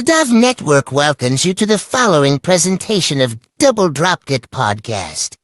Dove Network welcomes you to the following presentation of Double Dropkick Podcast.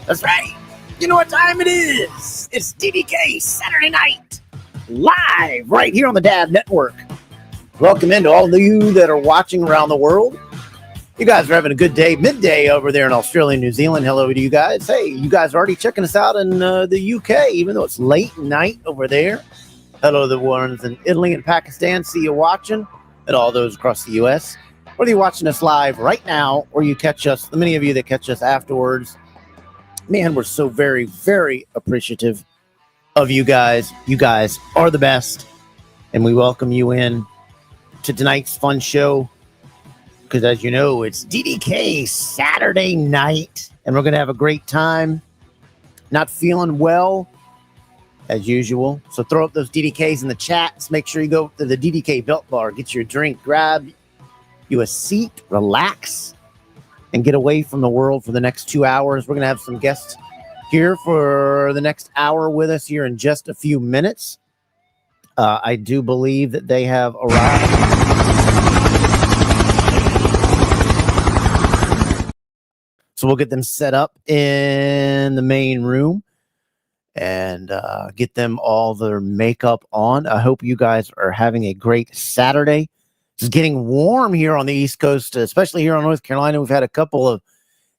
That's right. You know what time it is. It's DDK Saturday night, live right here on the Dad Network. Welcome into all of you that are watching around the world. You guys are having a good day, midday over there in Australia and New Zealand. Hello to you guys. Hey, you guys are already checking us out in the UK, even though it's late night over there. Hello to the ones in Italy and Pakistan. See you watching, and all those across the US. Whether you're watching us live right now or you catch us, the many of you that catch us afterwards, man, we're so very, very appreciative of you guys. You guys are the best. And we welcome you in to tonight's fun show. Because as you know, it's DDK Saturday night. And we're going to have a great time. Not feeling well, as usual. So throw up those DDKs in the chats. Make sure you go to the DDK Belt Bar. Get your drink. Grab you a seat. Relax. And get away from the world for the next 2 hours. We're going to have some guests here for the next hour with us here in just a few minutes. I do believe that they have arrived. So we'll get them set up in the main room and get them all their makeup on. I hope you guys are having a great Saturday. It's getting warm here on the East Coast, especially here in North Carolina. We've had a couple of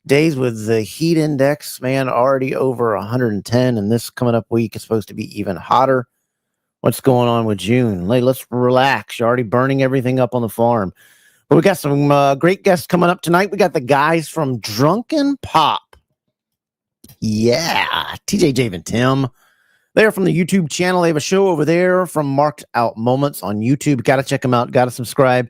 days with the heat index, man, already over 110. And this coming up week is supposed to be even hotter. What's going on with June? Let's relax. You're already burning everything up on the farm. But we got some great guests coming up tonight. We got the guys from Drunken Pop. Yeah, TJ, Jave, and Tim. They're from the YouTube channel. They have a show over there from Marked Out Moments on YouTube. Got to check them out. Got to subscribe.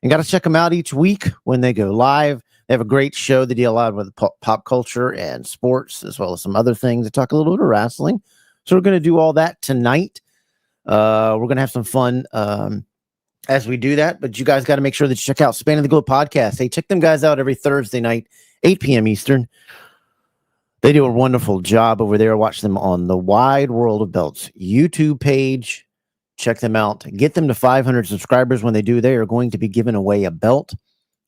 And got to check them out each week when they go live. They have a great show. They deal a lot with pop culture and sports, as well as some other things. They talk a little bit of wrestling. So we're going to do all that tonight. We're going to have some fun as we do that. But you guys got to make sure that you check out Spanning the Globe podcast. Hey, check them guys out every Thursday night, 8 p.m. Eastern. They do a wonderful job over there. Watch them on the Wide World of Belts YouTube page. Check them out. Get them to 500 subscribers. When they do, they are going to be giving away a belt.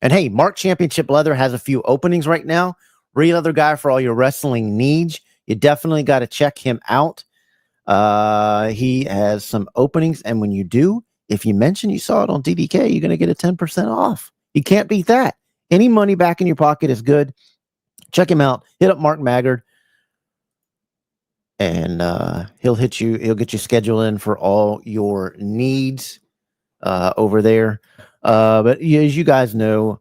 And hey, Mark Championship Leather has a few openings right now. Real leather guy for all your wrestling needs. You definitely got to check him out. He has some openings. And when you do, if you mention you saw it on DDK, you're going to get a 10% off. You can't beat that. Any money back in your pocket is good. Check him out. Hit up Mark Maggard. And he'll hit you. He'll get you scheduled in for all your needs over there. But as you guys know,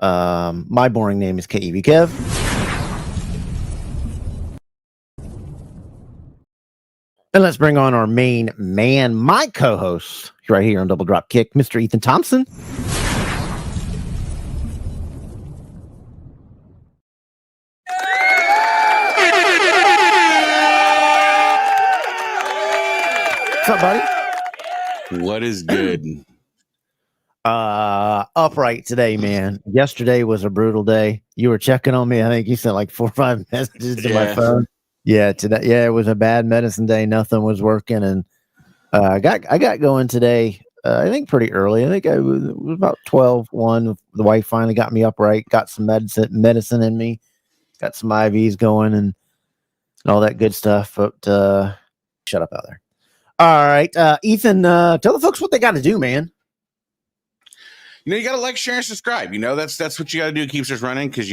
my boring name is KEV Kev. And let's bring on our main man, my co-host right here on Double Drop Kick, Mr. Ethan Thompson. What's up, buddy? What is good? Upright today, man. Yesterday was a brutal day. You were checking on me. I think you sent like 4 or 5 messages to my phone. Yeah, today. Yeah, it was a bad medicine day. Nothing was working, and I got going today. I think pretty early. I think it was about 12:01. The wife finally got me upright. Got some medicine in me. Got some IVs going and all that good stuff. But shut up out there. All right, Ethan. Tell the folks what they got to do, man. You got to like, share, and subscribe. That's what you got to do. It keeps us running because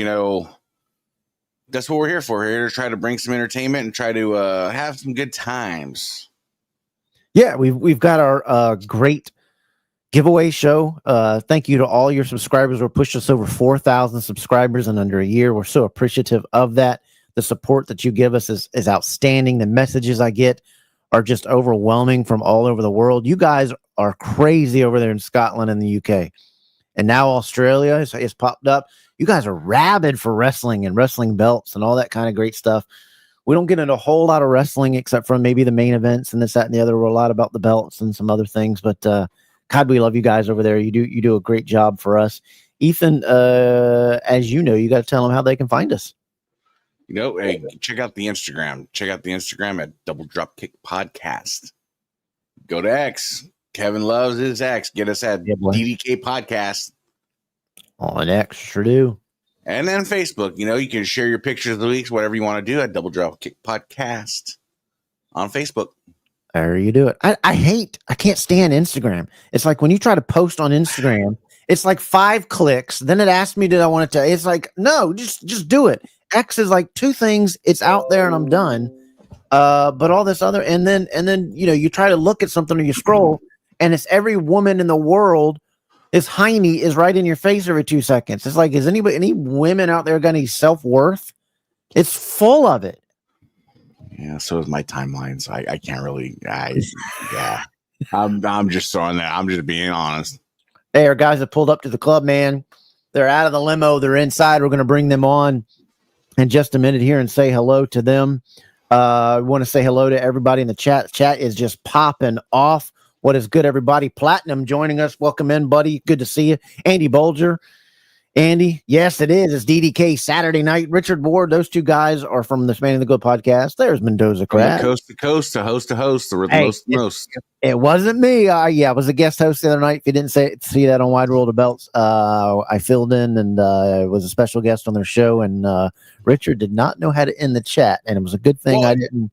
that's what we're here for. We're here to try to bring some entertainment and try to have some good times. Yeah, we've got our great giveaway show. Thank you to all your subscribers. We're pushed us over 4,000 subscribers in under a year. We're so appreciative of that. The support that you give us is outstanding. The messages I get are just overwhelming from all over the world. You guys are crazy over there in Scotland and the UK. And now Australia has popped up. You guys are rabid for wrestling and wrestling belts and all that kind of great stuff. We don't get into a whole lot of wrestling except for maybe the main events and this, that, and the other. We're a lot about the belts and some other things. But God, we love you guys over there. You do a great job for us. Ethan, as you know, you got to tell them how they can find us. Hey, check out the Instagram. Check out the Instagram at Double Dropkick Podcast. Go to X. Kevin loves his X. Get us at DDK Podcast. On X, sure do. And then Facebook. You can share your pictures of the weeks, whatever you want to do at Double Dropkick Podcast on Facebook. There you do it. I can't stand Instagram. It's like when you try to post on Instagram, it's like 5 clicks. Then it asks me, did I want it to? It's like, no, just do it. X is like 2 things. It's out there and I'm done. But all this other, and then you try to look at something or you scroll, and it's every woman in the world. This hiney is right in your face every 2 seconds. It's like, is any women out there got any self-worth? It's full of it. Yeah, so is my timeline. So I can't really. Yeah, I'm just throwing that. I'm just being honest. Hey, our guys have pulled up to the club, man. They're out of the limo. They're inside. We're going to bring them on in just a minute here and say hello to them. I want to say hello to everybody in the chat. Chat is just popping off. What is good, everybody? Platinum joining us. Welcome in, buddy. Good to see you. Andy Bolger. Andy, yes, it is. It's DDK Saturday night. Richard Ward, those 2 guys are from the Man in the Good podcast. There's Mendoza Crab. Coast to coast, to host, the most. It wasn't me. I was a guest host the other night. If you didn't see that on Wide World of Belts, I filled in and was a special guest on their show. And Richard did not know how to end the chat. And it was a good thing I didn't.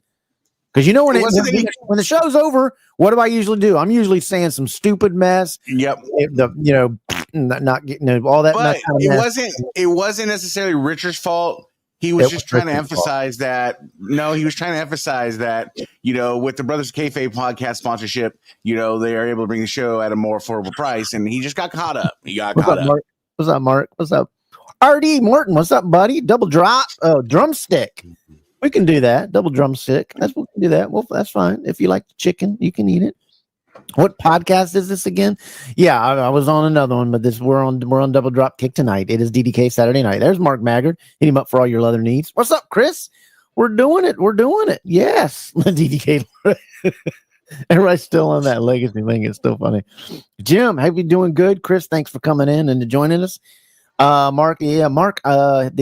Because when the show's over, what do I usually do? I'm usually saying some stupid mess. Yep. Not getting all that. But it wasn't necessarily Richard's fault. He was just trying to emphasize that. No, he was trying to emphasize that, with the Brothers Kayfabe podcast sponsorship, they are able to bring the show at a more affordable price. And he just got caught up. Mark? What's up, Mark? What's up? RD Morton, what's up, buddy? Double drop. Oh, drumstick. We can do that. Double drumstick. We can do that. Well, that's fine. If you like chicken, you can eat it. What podcast is this again? Yeah, I was on another one, but we're on Double Dropkick tonight. It is DDK Saturday night. There's Mark Maggard. Hit him up for all your leather needs. What's up, Chris? We're doing it. Yes. DDK. Everybody's still on that legacy thing. It's still funny. Jim, how you doing? Good. Chris, thanks for coming in and joining us. Mark, the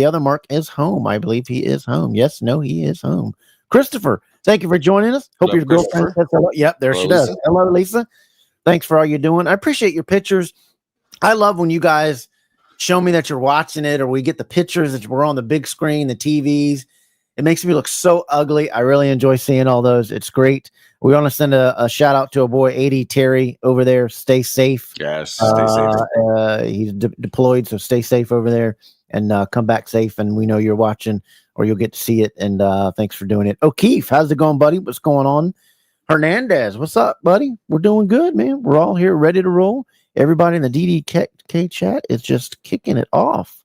other Mark is home. I believe he is home. Yes, no, he is home. Christopher, thank you for joining us. Hope your girlfriend says hello. Yep, there she does. Hello, Lisa. Thanks for all you're doing. I appreciate your pictures. I love when you guys show me that you're watching it, or we get the pictures that we're on the big screen, the TVs. It makes me look so ugly. I really enjoy seeing all those. It's great. We want to send a shout out to a boy, 80 Terry, over there. Stay safe. Yes, stay safe. He's deployed, so stay safe over there and come back safe. And we know you're watching, or you'll get to see it. And thanks for doing it. O'Keefe, how's it going, buddy? What's going on? Hernandez, what's up, buddy? We're doing good, man. We're all here ready to roll. Everybody in the DDK chat is just kicking it off.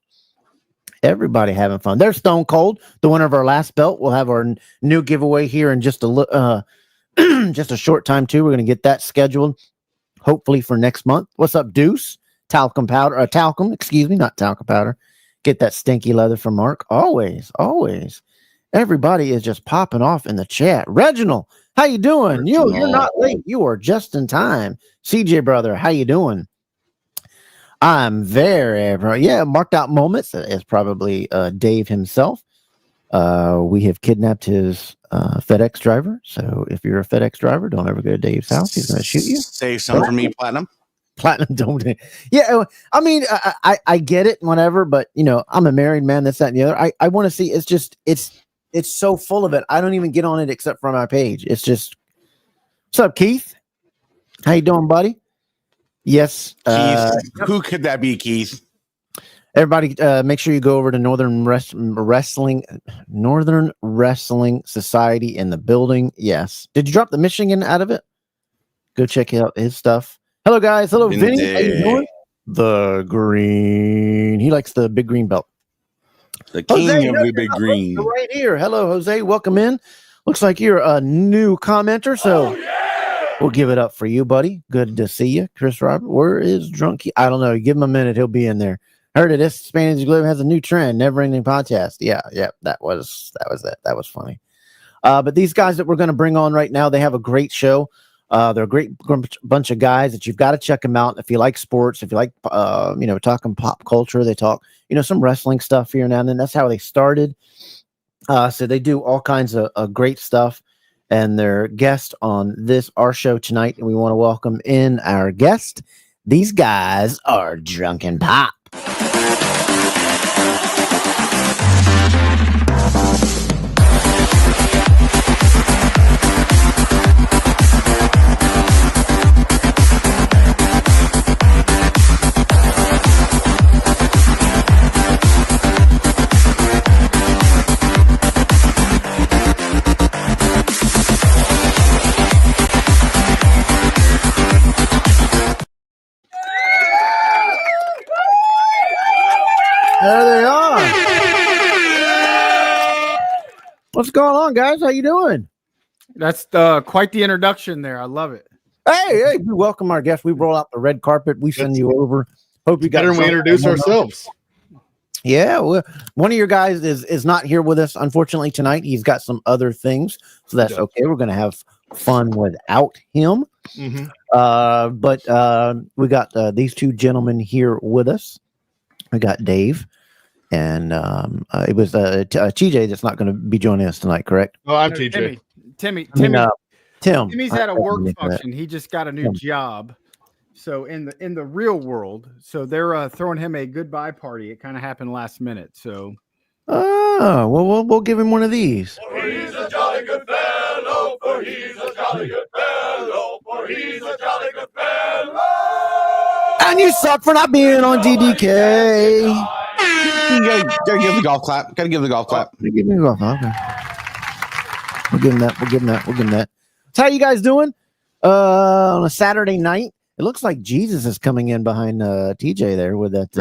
Everybody having fun. There's Stone Cold, the winner of our last belt. We'll have our new giveaway here in just a short time too. We're going to get that scheduled, hopefully for next month. What's up, Deuce? Talcum powder, not talcum powder. Get that stinky leather from Mark. Always. Everybody is just popping off in the chat. Reginald, how you doing? You're not late. You are just in time. CJ brother, how you doing? I'm very, marked out moments is probably Dave himself. We have kidnapped his FedEx driver. So if you're a FedEx driver, don't ever go to Dave's house. He's going to shoot you. Save some for me, Platinum. Platinum, don't. Yeah, I mean, I get it, whatever. But I'm a married man. This, that, and the other. I want to see. It's just it's so full of it. I don't even get on it except for my page. It's just. What's up, Keith? How you doing, buddy? Yes. Keith. Who could that be, Keith? Everybody, make sure you go over to Northern Wrestling Society in the building. Yes. Did you drop the Michigan out of it? Go check out his stuff. Hello, guys. Hello, Vinny. How you doing? The green. He likes the big green belt. The king Jose, of the big green. Right here. Hello, Jose. Welcome in. Looks like you're a new commenter, so we'll give it up for you, buddy. Good to see you, Chris Robert. Where is Drunky? I don't know. Give him a minute. He'll be in there. Heard it. This Spanish Globe has a new trend, never-ending podcast. Yeah, that was it. That was funny. But these guys that we're going to bring on right now, they have a great show. They're a great bunch of guys that you've got to check them out if you like sports, if you like, talking pop culture. They talk, some wrestling stuff here and now and then. That's how they started. So they do all kinds of great stuff. And they're guest on our show tonight. And we want to welcome in our guest. These guys are Drunken Pop. There they are. What's going on, guys? How you doing? That's quite the introduction there. I love it. Hey, we welcome our guests. We roll out the red carpet. We send you over. Hope you got. Better we introduce ourselves. Yeah, well, one of your guys is not here with us, unfortunately, tonight. He's got some other things, so that's okay. We're going to have fun without him. Mm-hmm. But we got these two gentlemen here with us. We got Dave, and it was TJ that's not going to be joining us tonight, correct? Oh, I'm TJ. Tim. Timmy's at a work function. He just got a new job. So in the real world, so they're throwing him a goodbye party. It kind of happened last minute. So, well, we'll give him one of these. For he's a jolly good fellow. For he's a jolly good fellow. For he's a jolly good fellow. And you suck for not being on DDK. Gotta give the golf clap. Give him the golf clap. Okay. We'll give him that. So how you guys doing? On a Saturday night. It looks like Jesus is coming in behind TJ there with that.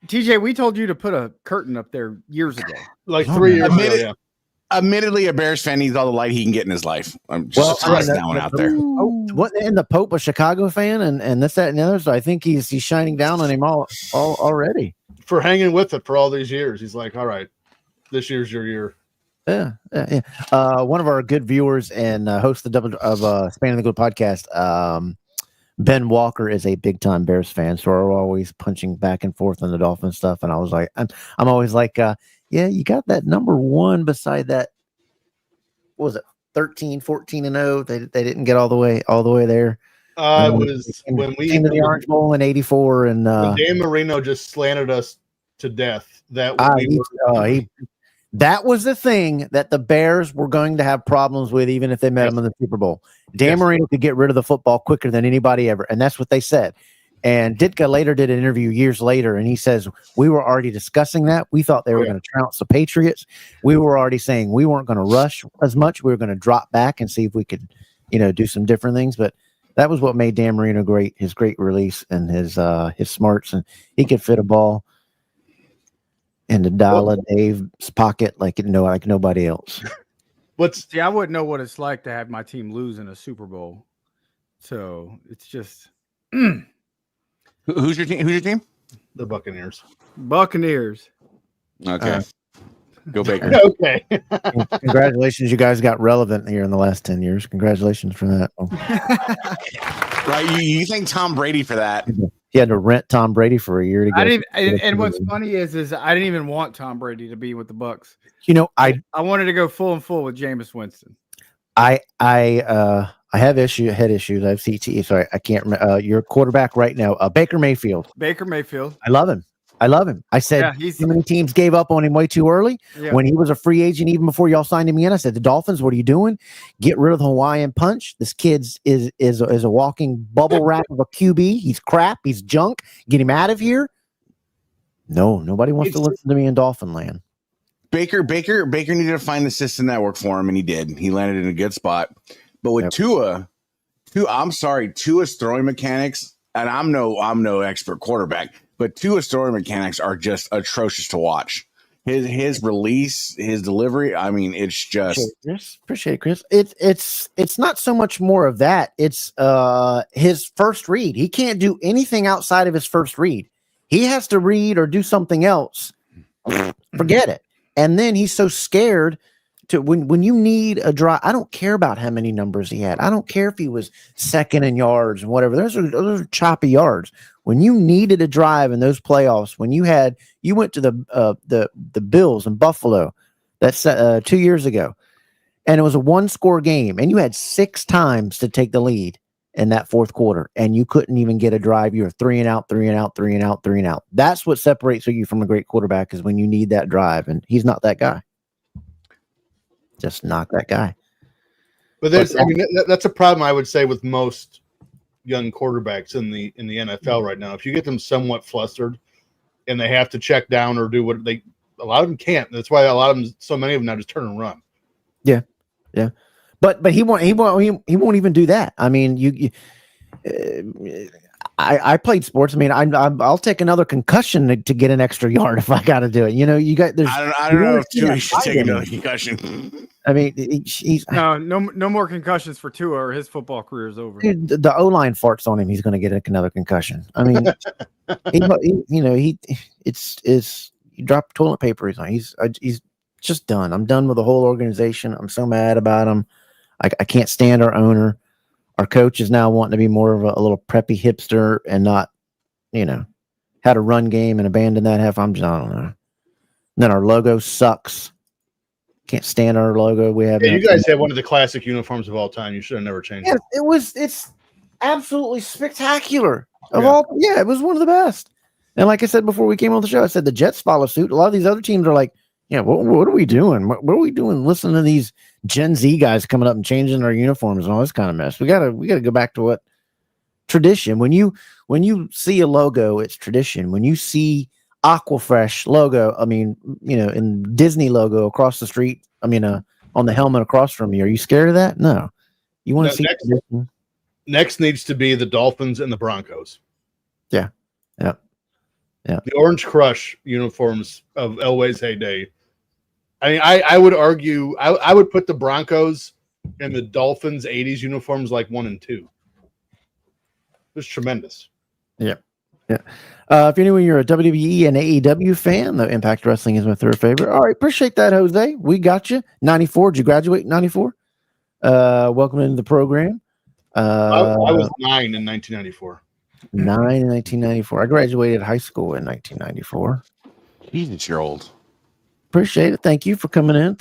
TJ, we told you to put a curtain up there years ago. Like 3 years ago, yeah. Admittedly, a Bears fan needs all the light he can get in his life. I'm just that one out there. What, and the Pope a Chicago fan and this, that, and the other. So I think he's shining down on him all already. For hanging with it for all these years. He's like, all right, this year's your year. Yeah. One of our good viewers and host of Spanning the Good podcast, Ben Walker, is a big time Bears fan. So we're always punching back and forth on the Dolphin stuff. And I was like, I'm always like, yeah, you got that number one beside that. What was it? 13, 14 and 0. They didn't get all the way there. It was when we came to the Orange Bowl in '84, and Dan Marino just slanted us to death. That was the thing that the Bears were going to have problems with, even if they met them in the Super Bowl. Dan Marino could get rid of the football quicker than anybody ever, and that's what they said. And Ditka later did an interview years later, and he says, we were already discussing that. We thought they were going to trounce the Patriots. We were already saying we weren't going to rush as much. We were going to drop back and see if we could, do some different things. But that was what made Dan Marino great, his great release and his smarts. And he could fit a ball into Dave's pocket like nobody else. See, I wouldn't know what it's like to have my team lose in a Super Bowl. So it's just... Who's your team? The Buccaneers. Okay. Go Baker. Okay. Congratulations, you guys got relevant here in the last 10 years. Congratulations for that. Right. You thank Tom Brady for that. He had to rent Tom Brady for a year to get. And what's funny is I didn't even want Tom Brady to be with the Bucks. You know, I wanted to go full with Jameis Winston. I have head issues. I have CTE. Sorry, I can't remember. Your quarterback right now, Baker Mayfield. Baker Mayfield. I love him. I said how many teams gave up on him way too early when he was a free agent, even before y'all signed him in. I said, the Dolphins, what are you doing? Get rid of the Hawaiian punch. This kid's is a walking bubble wrap of a QB. He's crap. He's junk. Get him out of here. No, nobody wants to listen to me in Dolphin land. Baker needed to find the system that worked for him, and he did. He landed in a good spot. But with Tua's throwing mechanics, and I'm no expert quarterback, but Tua's throwing mechanics are just atrocious to watch. His release, his delivery, I mean, it's just appreciate it, Chris. It's not so much more of that. It's his first read. He can't do anything outside of his first read. He has to read or do something else. Forget it. And then he's so scared to when you need a drive. I don't care about how many numbers he had. I don't care if he was second in yards and whatever. Those are choppy yards. When you needed a drive in those playoffs, when you went to the Bills in Buffalo, that's 2 years ago, and it was a 1-score game, and you had 6 times to take the lead in that fourth quarter, and you couldn't even get a drive. You were 3 and out, 3 and out, 3 and out, 3 and out. That's what separates you from a great quarterback, is when you need that drive, and he's not that guy. Just not that guy. But that's a problem, I would say, with most young quarterbacks in the NFL right now. If you get them somewhat flustered and they have to check down or do a lot of them can't. That's why so many of them now just turn and run. Yeah. But he won't even do that. I mean, I played sports. I mean, I'll take another concussion to get an extra yard if I got to do it. You know, I don't know if Tua should take another concussion. I mean, he's no more concussions for Tua, or his football career is over. Dude, the O-line farts on him. He's going to get another concussion. I mean, he dropped toilet paper. He's just done. I'm done with the whole organization. I'm so mad about him. I can't stand our owner. Our coach is now wanting to be more of a little preppy hipster and not, had a run game and abandon that half. I don't know. And then our logo sucks. Can't stand our logo. We have. Yeah, you guys have one of the classic uniforms of all time. You should have never changed it. It's absolutely spectacular. It was one of the best. And like I said before we came on the show, I said the Jets follow suit. A lot of these other teams are like, what are we doing? What are we doing? Listening to these Gen Z guys coming up and changing our uniforms and all this kind of mess. We gotta go back to what tradition. When you see a logo, it's tradition. When you see Aquafresh logo, I mean, in Disney logo across the street, I mean, on the helmet across from you, are you scared of that? No. You want to see next needs to be the Dolphins and the Broncos. Yeah. The Orange Crush uniforms of Elway's heyday. I mean, I would argue I would put the Broncos and the Dolphins 80s uniforms like 1 and 2. It was tremendous. Yeah. If you're a WWE and AEW fan, the Impact Wrestling is my third favorite. All right, appreciate that, Jose. We got you. 94. Did you graduate in 94? Welcome into the program. I was 9 in 1994. 9 in 1994. I graduated high school in 1994. Jesus, you're old. Appreciate it. Thank you for coming in.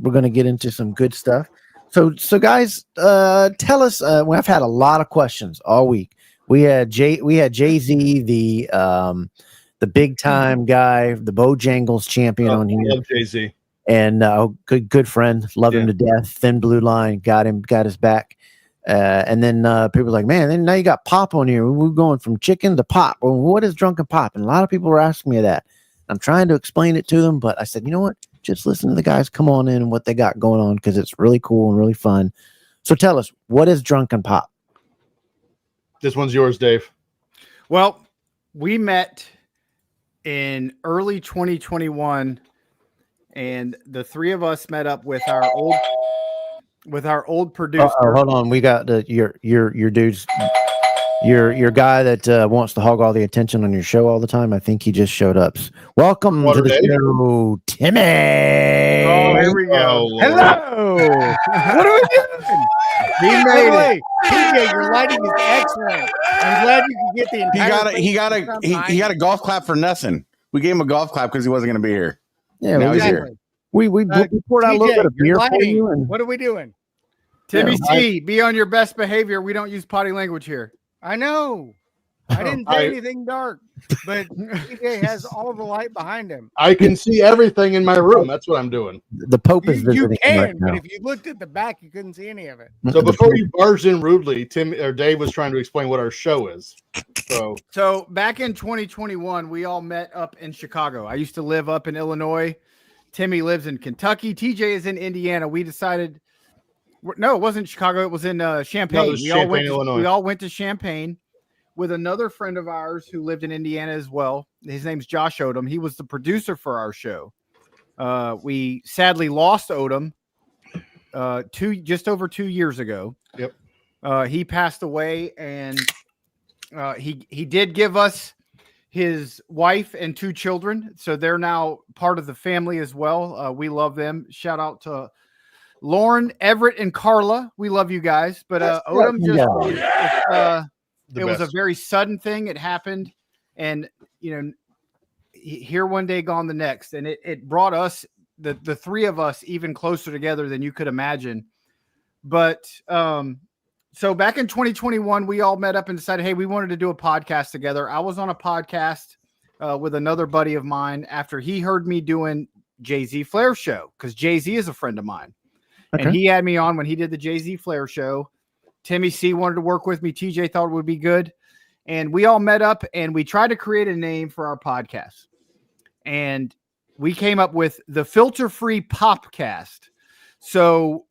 We're going to get into some good stuff. So guys, tell us. I've had a lot of questions all week. We had Jay-Z, the big time guy, the Bojangles champion on here. I love Jay-Z. And good friend, love him to death. Thin blue line, got his back. And then people were like, man, then now you got Pop on here. We're going from chicken to Pop. Well, what is Drunken Pop? And a lot of people were asking me that. I'm trying to explain it to them, but I said, you know what? Just listen to the guys come on in and what they got going on, because it's really cool and really fun. So tell us, what is Drunken Pop? This one's yours, Dave. Well, we met in early 2021, and the three of us met up with our old producer. Hold on, we got your dudes, your guy that wants to hog all the attention on your show all the time. I think he just showed up. Welcome to the show, Timmy. Oh, here we go. Oh, hello. What are we doing? He made it. TJ, your lighting is excellent. I'm glad you can get the entire. He got a golf clap for nothing. We gave him a golf clap because he wasn't going to be here. Yeah, now he's here. We poured out a little bit of beer for you. And what are we doing? Timmy C, be on your best behavior. We don't use potty language here. I know. I didn't say anything dark, but TJ has all the light behind him. I can see everything in my room. That's what I'm doing. The Pope is visiting. You can, right but now. if you looked at the back, you couldn't see any of it. So before you barged in rudely, Dave was trying to explain what our show is. So back in 2021, we all met up in Chicago. I used to live up in Illinois. Timmy lives in Kentucky. TJ is in Indiana. We decided, no, it wasn't Chicago. It was in Champaign. Illinois. We all went to Champaign with another friend of ours who lived in Indiana as well. His name's Josh Odom. He was the producer for our show. We sadly lost Odom just over 2 years ago. Yep. He passed away, and he did give us his wife and 2 children, so they're now part of the family as well. We love them. Shout out to Lauren, Everett, and Carla. We love you guys. But Odom it was a very sudden thing. It happened, and here one day, gone the next, and it brought us the 3 of us even closer together than you could imagine. But so back in 2021, we all met up and decided, hey, we wanted to do a podcast together. I was on a podcast with another buddy of mine after he heard me doing Jay-Z Flair show, because Jay-Z is a friend of mine. Okay. And he had me on when he did the Jay-Z Flair show. Timmy C wanted to work with me. TJ thought it would be good. And we all met up and we tried to create a name for our podcast. And we came up with the Filter Free Popcast. So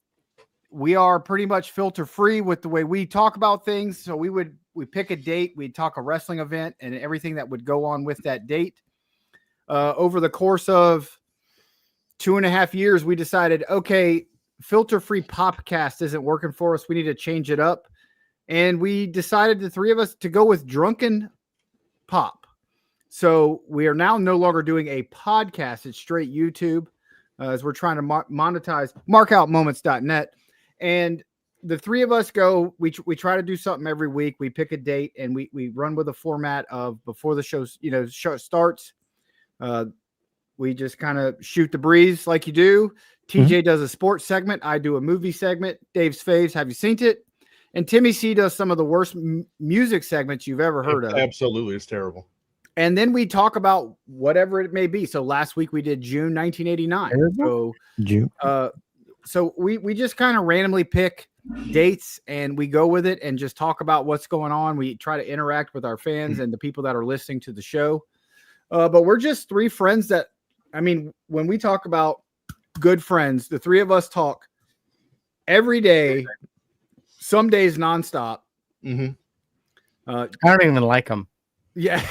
we are pretty much filter free with the way we talk about things. So we pick a date, we'd talk a wrestling event and everything that would go on with that date. Over the course of 2.5 years, we decided, okay, Filter Free Popcast isn't working for us. We need to change it up. And we decided, the 3 of us, to go with Drunken Pop. So we are now no longer doing a podcast. It's straight YouTube, as we're trying to monetize markoutmoments.net. And the 3 of us go, we try to do something every week. We pick a date and we run with a format of, before the show starts, we just kind of shoot the breeze like you do. TJ does a sports segment. I do a movie segment. Dave's faves. Have you seen it? And Timmy C does some of the worst music segments you've ever heard of. Absolutely. It's terrible. And then we talk about whatever it may be. So last week we did June 1989. So June. So we just kind of randomly pick dates and we go with it and just talk about what's going on. We try to interact with our fans and the people that are listening to the show. But we're just 3 friends that, I mean, when we talk about good friends, the 3 of us talk every day, some days nonstop. I don't even like them. Yeah.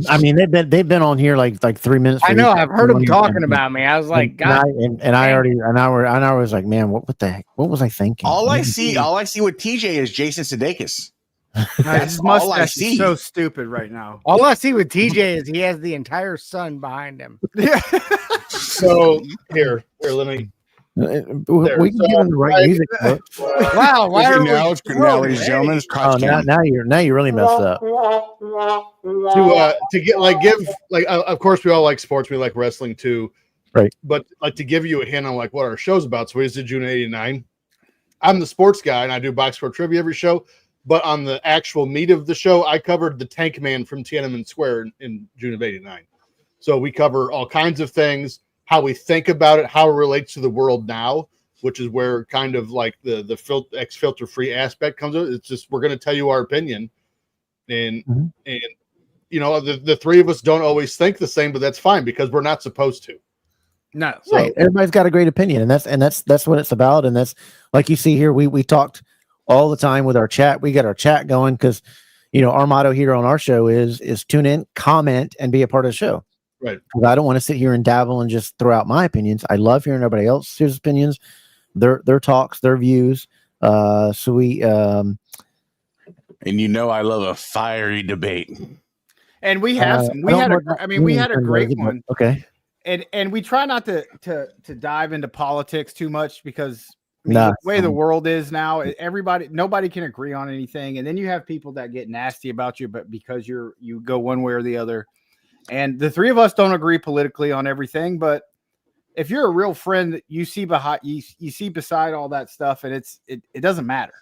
I mean, they've been on here like 3 minutes. I know. I've heard them talking about me. I was like, God. And I already an hour was like, man, what the heck? What was I thinking? All I see with TJ is Jason Sudeikis. His mustache is so stupid right now. All I see with TJ is he has the entire sun behind him. Yeah. So here, let me. We can give them the right music. Wow! Why are now, ladies and gentlemen, now you really messed up. To get of course we all like sports. We like wrestling too, right? But like, to give you a hint on like what our show's about. So we just did June '89. I'm the sports guy and I do box score trivia every show. But on the actual meat of the show, I covered the Tank Man from Tiananmen Square in June of '89. So we cover all kinds of things, how we think about it, how it relates to the world now, which is where kind of like the filter free aspect comes in. It's just, we're going to tell you our opinion, and the 3 of us don't always think the same, but that's fine because we're not supposed to. No, so right. Everybody's got a great opinion, and that's what it's about. And that's, like you see here, we talked all the time with our chat. We got our chat going because our motto here on our show is tune in, comment, and be a part of the show. Right. I don't want to sit here and dabble and just throw out my opinions. I love hearing everybody else's opinions, their talks, their views. So we and I love a fiery debate. And we have some. We had a great one. Okay. And we try not to dive into politics too much because The way the world is now, nobody can agree on anything, and then you have people that get nasty about you, but because you go one way or the other. And the three of us don't agree politically on everything, but if you're a real friend, you see behind you see beside all that stuff, and it doesn't matter.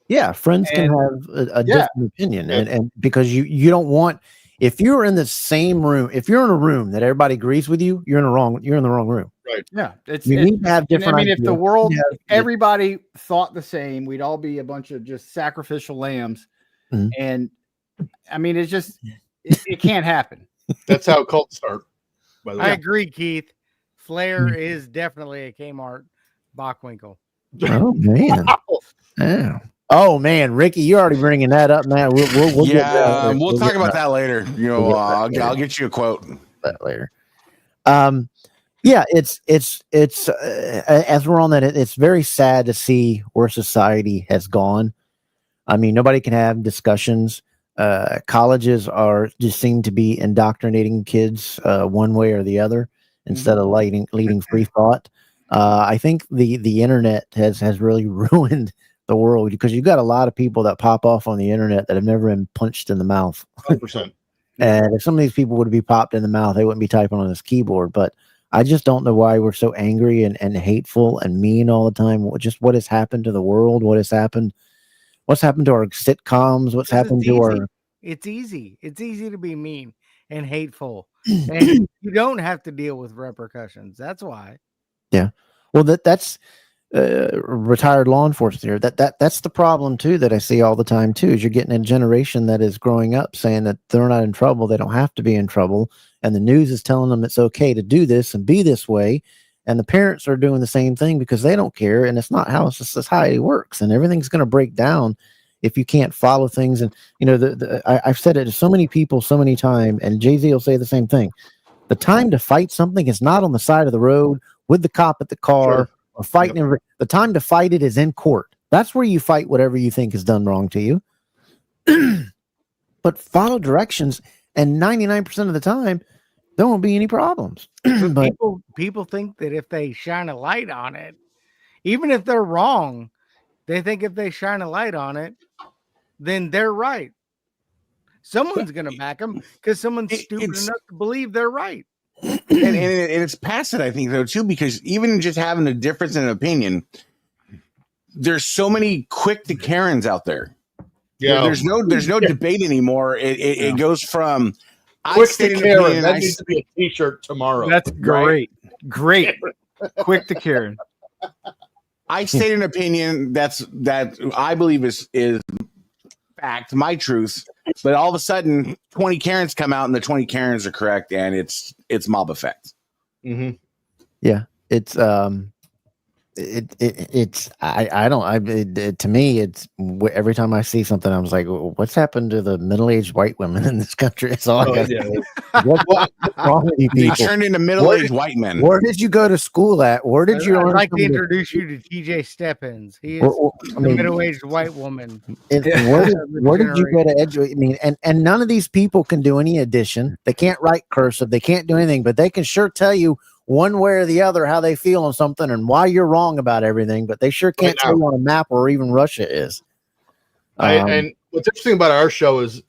Yeah, friends can have a different opinion, and because you don't want, if you're in the same room, if you're in a room that everybody agrees with you, you're in the wrong room. Right. Yeah, you need to have different. I mean, if the world, everybody thought the same, we'd all be a bunch of just sacrificial lambs, and I mean, it's just it can't happen. That's how cults start. By the way, I agree, Keith. Flair is definitely a Kmart Bockwinkel. Oh man. Yeah. Oh man, Ricky, you're already bringing that up, man. We'll we'll talk about that later. You know, I'll get you a quote that later. Yeah, it's as we're on that, it's very sad to see where society has gone. I mean, nobody can have discussions. Colleges just seem to be indoctrinating kids one way or the other instead of leading free thought. I think the internet has really ruined the world, because you've got a lot of people that pop off on the internet that have never been punched in the mouth. 100%. And if some of these people would be popped in the mouth, they wouldn't be typing on this keyboard. But I just don't know why we're so angry and hateful and mean all the time. What has happened to the world? What's happened to our sitcoms? What's happened to our... It's easy to be mean and hateful, and you don't have to deal with repercussions. That's why. Yeah. Well, that's retired law enforcement here. That's the problem too that I see all the time too, is you're getting a generation that is growing up saying that they're not in trouble, they don't have to be in trouble, and the news is telling them it's okay to do this and be this way, and the parents are doing the same thing because they don't care, and it's not how society works, and everything's going to break down if you can't follow things. And you know, I've said it to so many people so many times, and Jay-Z will say the same thing. The time to fight something is not on the side of the road with the cop at the car. Sure. Or fighting. The time to fight it is in court. That's where you fight whatever you think is done wrong to you. But follow directions, and 99% of the time, there won't be any problems. But people think that if they shine a light on it, even if they're wrong, they think if they shine a light on it, then they're right. Someone's going to back them because someone's stupid enough to believe they're right. and it's past it, I think, though, too, because even just having a difference in opinion, there's so many quick to Karens out there. Yeah, there's no debate anymore. It goes from quick to Karen. That needs to be a T-shirt tomorrow. That's great, great. Quick to Karen. I state an opinion that I believe is fact, my truth, but all of a sudden 20 Karens come out and the 20 Karens are correct, and it's mob effect. Mm-hmm. Yeah, it's to me, it's every time I see something, I was like, what's happened to the middle-aged white women in this country? It's all what's wrong with you people? They turned into middle-aged white men. Where did you go to school at? Where did you learn? I'd like to introduce you to TJ Steppins. He is a middle-aged white woman. Where did you go to educate? I mean, and none of these people can do any addition. They can't write cursive. They can't do anything, but they can sure tell you one way or the other how they feel on something and why you're wrong about everything, but they sure can't tell you on a map where even Russia is. And what's interesting about our show is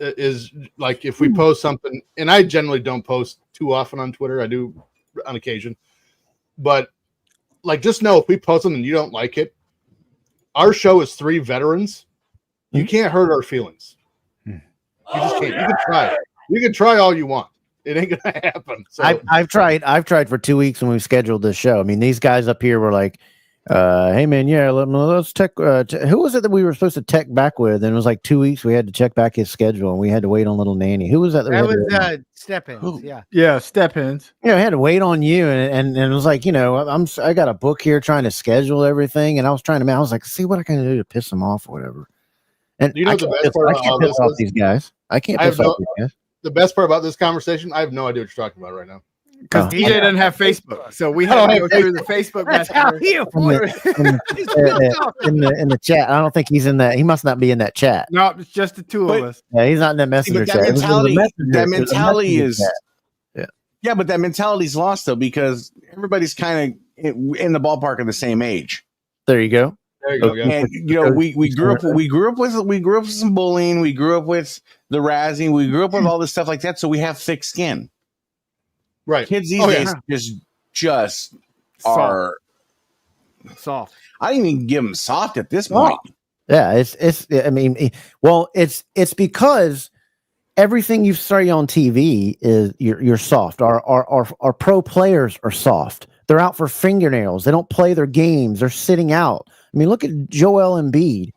like if we post something, and I generally don't post too often on Twitter, I do on occasion, but like just know if we post something and you don't like it, our show is 3 veterans. You can't hurt our feelings. You just can't. You can try. You can try all you want. It ain't gonna happen. So. I've tried for 2 weeks when we scheduled this show. I mean, these guys up here were like, "Hey man, yeah, let's check." Who was it that we were supposed to check back with? And it was like 2 weeks. We had to check back his schedule, and we had to wait on little Nanny. Who was that? That was Steppins. Yeah, Steppins. I had to wait on you, and it was like, I got a book here trying to schedule everything, and I was like, see what I can do to piss them off or whatever. And the best part about this is these guys. I can't piss off these guys. The best part about this conversation, I have no idea what you're talking about right now. Because DJ doesn't have Facebook, so we have to go through the Facebook messenger. In the chat. I don't think he's in that. He must not be in that chat. No, it's just the two of us. Yeah, he's not in that messenger chat. That mentality is. Yeah, but that mentality's lost though, because everybody's kind of in the ballpark of the same age. There you go. There you go. Yeah. And you know, we grew up with some bullying. We grew up with the razzing. We grew up with all this stuff like that. So we have thick skin. Right. Kids these days just are soft. I didn't even give them soft at this point. Yeah, it's. I mean, well, it's because everything you see on TV is you're soft. Our pro players are soft. They're out for fingernails. They don't play their games. They're sitting out. I mean, look at Joel Embiid.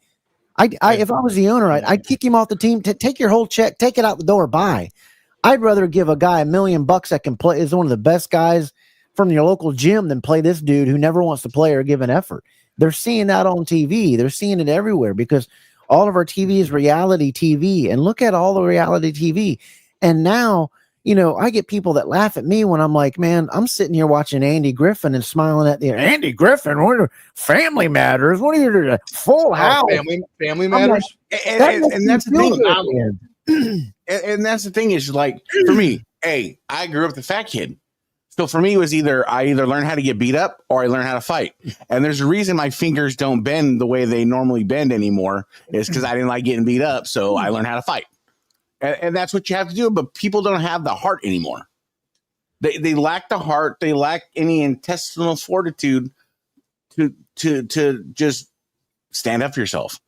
If I was the owner, I'd kick him off the team. Take your whole check, take it out the door. Bye. I'd rather give a guy $1 million that can play, is one of the best guys from your local gym, than play this dude who never wants to play or give an effort. They're seeing that on TV. They're seeing it everywhere because all of our TV is reality TV. And look at all the reality TV. And now, you know, I get people that laugh at me when I'm like, man, I'm sitting here watching Andy Griffin and smiling at the Andy Griffin. What are Family Matters? What are you doing? Full House. Family Matters. And that's the thing. And that's the thing is, like, for me, hey, I grew up the fat kid. So for me, it was I either learned how to get beat up or I learned how to fight. And there's a reason my fingers don't bend the way they normally bend anymore, is because I didn't like getting beat up. So I learned how to fight. And that's what you have to do. But people don't have the heart anymore. They lack the heart. They lack any intestinal fortitude to just stand up for yourself,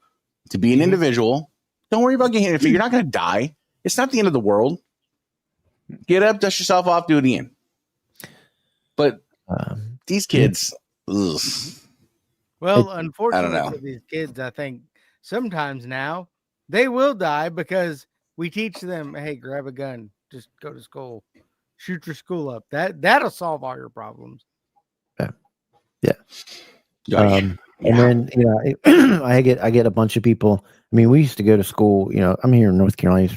to be an individual. Don't worry about getting hit. If you're not going to die, it's not the end of the world. Get up, dust yourself off, do it again. But these kids, ugh. Well, I unfortunately don't know. for these kids, I think sometimes now they will die because we teach them, hey, grab a gun, just go to school, shoot your school up. That'll solve all your problems. Yeah. Yeah. And then, you know, I get a bunch of people. I mean, we used to go to school, you know, I'm here in North Carolina.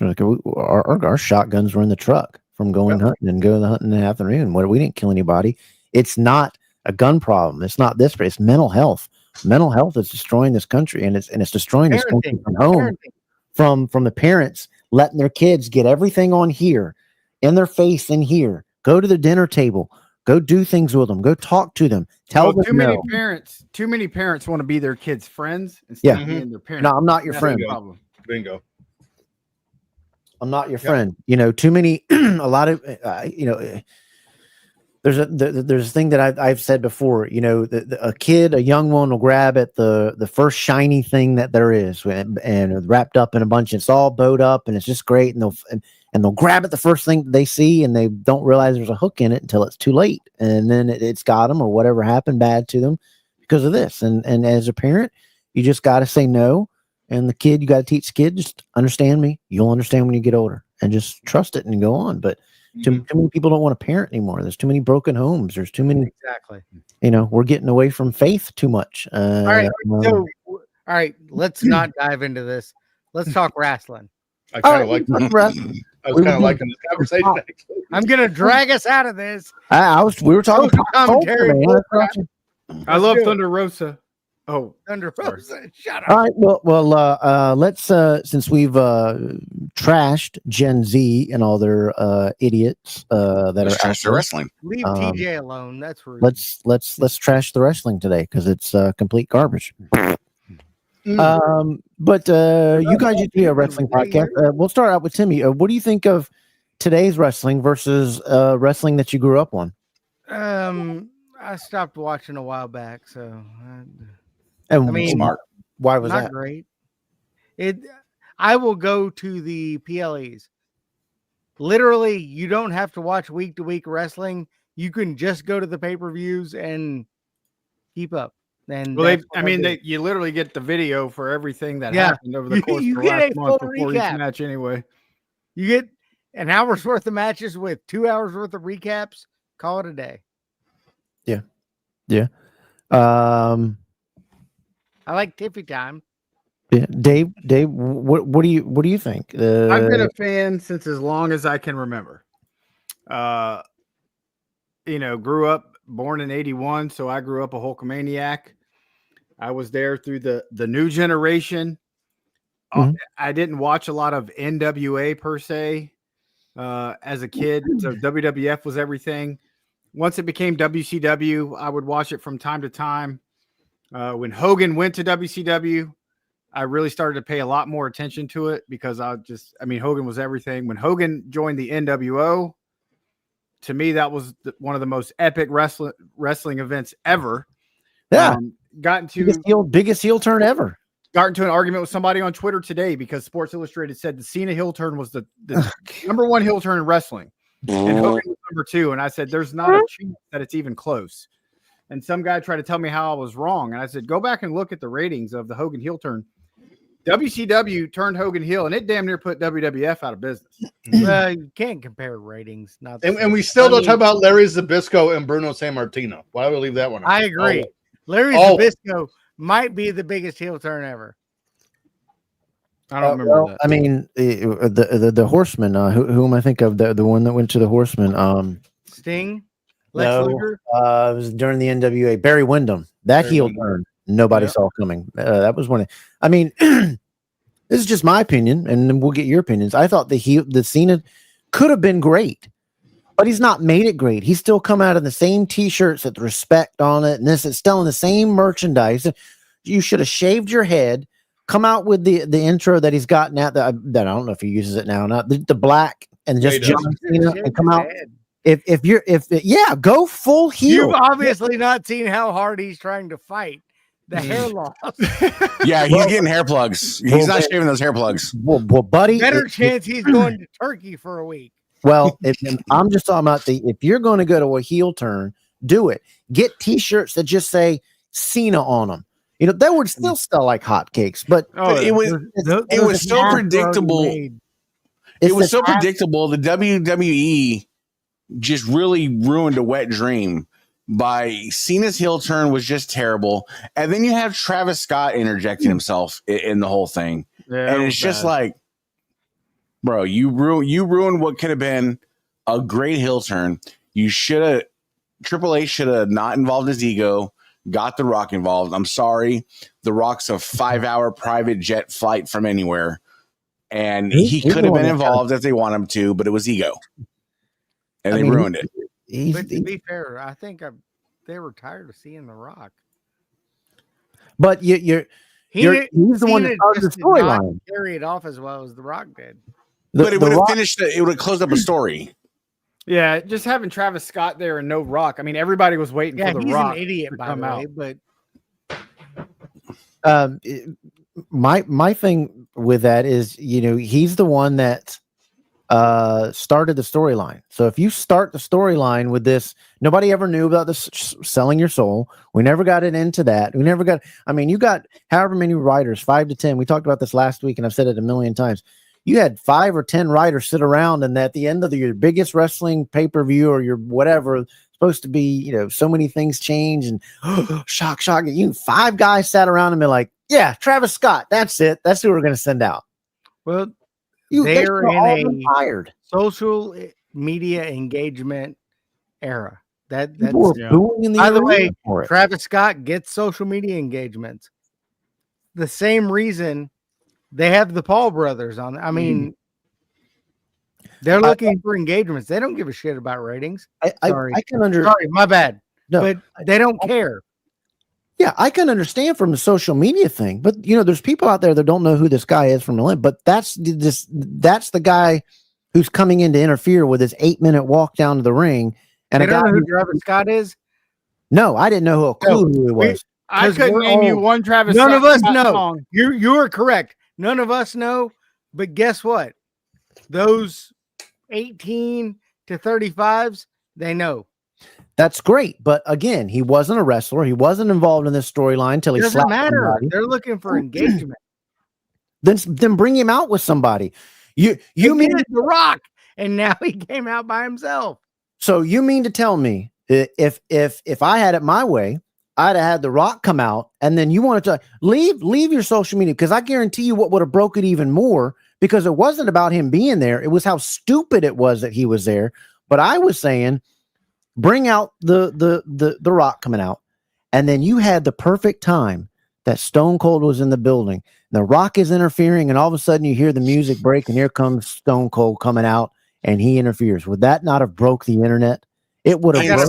Our shotguns were in the truck from going hunting and going hunting in the afternoon. We didn't kill anybody. It's not a gun problem. It's not this, but it's mental health. Mental health is destroying this country, and it's destroying this country from home, from the parents letting their kids get everything on here, in their face, in here. Go to the dinner table. Go do things with them. Go talk to them. Tell them Too many parents want to be their kids' friends instead of being their parents. No, I'm not your friend. Bingo. I'm not your friend. You know, too many. A lot of you know. There's a thing that I've said before. You know, a young one will grab at the first shiny thing that there is, and wrapped up in a bunch. It's all bowed up, and it's just great. And they'll grab at the first thing they see, and they don't realize there's a hook in it until it's too late, and then it's got them, or whatever happened bad to them because of this. And as a parent, you just got to say no. And the kid, you got to teach the kid, just understand me. You'll understand when you get older, and just trust it and go on. But too many people don't want to parent anymore. There's too many broken homes. There's too many. Exactly. You know, we're getting away from faith too much. All right. Let's not dive into this. Let's talk wrestling. I kind of like that. I was kind of liking this conversation. I'm gonna drag us out of this. We were talking commentary. I love Thunder Rosa. Oh, Thunder Rosa. Shut up. All right. Well. Let's since we've trashed Gen Z and all their idiots that are trash the wrestling. Leave TJ alone. That's rude. Let's trash the wrestling today because it's complete garbage. But you guys used to be a wrestling podcast. We'll start out with Timmy. What do you think of today's wrestling versus wrestling that you grew up on? I stopped watching a while back, so smart. Why was not that? Great. I will go to the PLEs. Literally, you don't have to watch week to week wrestling. You can just go to the pay-per-views and keep up. And you literally get the video for everything that happened over the course of the last month before each match anyway. You get an hour's worth of matches with 2 hours worth of recaps. Call it a day. Yeah. I like Tiffy time. Yeah. Dave, what do you think? I've been a fan since as long as I can remember. Grew up, born in 81, so I grew up a Hulkamaniac. I was there through the new generation. I didn't watch a lot of NWA per se as a kid, so WWF was everything. Once it became WCW, I would watch it from time to time. When Hogan went to WCW, I really started to pay a lot more attention to it because Hogan was everything. When Hogan joined the NWO, to me, that was one of the most epic wrestling events ever. Yeah. Got into biggest heel turn ever. Got into an argument with somebody on Twitter today because Sports Illustrated said the Cena heel turn was the number one heel turn in wrestling. And Hogan was number 2. And I said, there's not a chance that it's even close. And some guy tried to tell me how I was wrong. And I said, go back and look at the ratings of the Hogan heel turn. WCW turned Hogan heel, and it damn near put WWF out of business. Well, you can't compare ratings. And we still don't talk about Larry Zbyszko and Bruno Sammartino. Why would we leave that one out? I agree. Larry Zbyszko might be the biggest heel turn ever. I don't remember that. I mean, the Horseman. Who am I think of? The one that went to the Horseman. Sting. Lex Luger. It was during the NWA. Barry Windham. That heel turn. Nobody saw coming. That was one. I mean, this is just my opinion, and we'll get your opinions. I thought the Cena could have been great, but he's not made it great. He's still come out in the same T-shirts with respect on it, and this is still in the same merchandise. You should have shaved your head, come out with the intro that he's got now. That I don't know if he uses it now or not. The black and just John Cena and come out. If go full heel. You've obviously not seen how hard he's trying to fight. The hair loss. Yeah, he's getting hair plugs. He's not shaving those hair plugs. Well, buddy. Better chance he's going to Turkey for a week. Well, I'm just talking about if you're going to go to a heel turn, do it. Get T-shirts that just say Cena on them. You know, they would still sell like hotcakes, but it was so predictable. It was so predictable. The WWE just really ruined a wet dream. By Cena's heel turn was just terrible, and then you have Travis Scott interjecting himself in the whole thing, and it's just like, bro, you ruined what could have been a great heel turn. Triple H should have not involved his ego, got The Rock involved. I'm sorry, The Rock's a 5-hour private jet flight from anywhere, and he could have been involved if they want him to, but it was ego, and they ruined it. But to be fair, I think they were tired of seeing The Rock. But he's the one that started the storyline. Carry it off as well as The Rock did. But it would have finished. It would have closed up a story. Yeah, just having Travis Scott there and no Rock. I mean, everybody was waiting for The Rock. An idiot, by the way, but my thing with that is, he's the one that started the storyline. So if you start the storyline with this, nobody ever knew about this selling your soul. We never got it into that. You got however many writers, 5 to 10. We talked about this last week, and I've said it a million times. You had 5 or 10 writers sit around, and at the end of your biggest wrestling pay-per-view or your whatever, supposed to be, so many things change and shock. 5 guys sat around and be like, yeah, Travis Scott, that's it. That's who we're going to send out. Well, they're in a social media engagement era. That's by the way, Travis Scott gets social media engagements. The same reason they have the Paul brothers on. I mean, they're looking for engagements. They don't give a shit about ratings. I can understand. Sorry, my bad. No, but they don't care. Yeah, I can understand from the social media thing, but there's people out there that don't know who this guy is from the limb. But that's the guy who's coming in to interfere with his 8-minute walk down to the ring. And I don't know who Travis Scott is. No, I didn't know who he was. I couldn't name you one Travis. None of us know. Song. You are correct. None of us know. But guess what? Those 18 to 35s, they know. That's great, but again, he wasn't a wrestler. He wasn't involved in this storyline until he doesn't matter. Somebody. They're looking for engagement. Then bring him out with somebody. You mean The Rock, and now he came out by himself. So you mean to tell me if I had it my way, I'd have had The Rock come out, and then you wanted to leave your social media, because I guarantee you what would have broke it even more, because it wasn't about him being there. It was how stupid it was that he was there. But I was saying, bring out the Rock coming out, and then you had the perfect time that Stone Cold was in the building. The Rock is interfering, and all of a sudden you hear the music break, and here comes Stone Cold coming out, and he interferes. Would that not have broke the internet? it would have.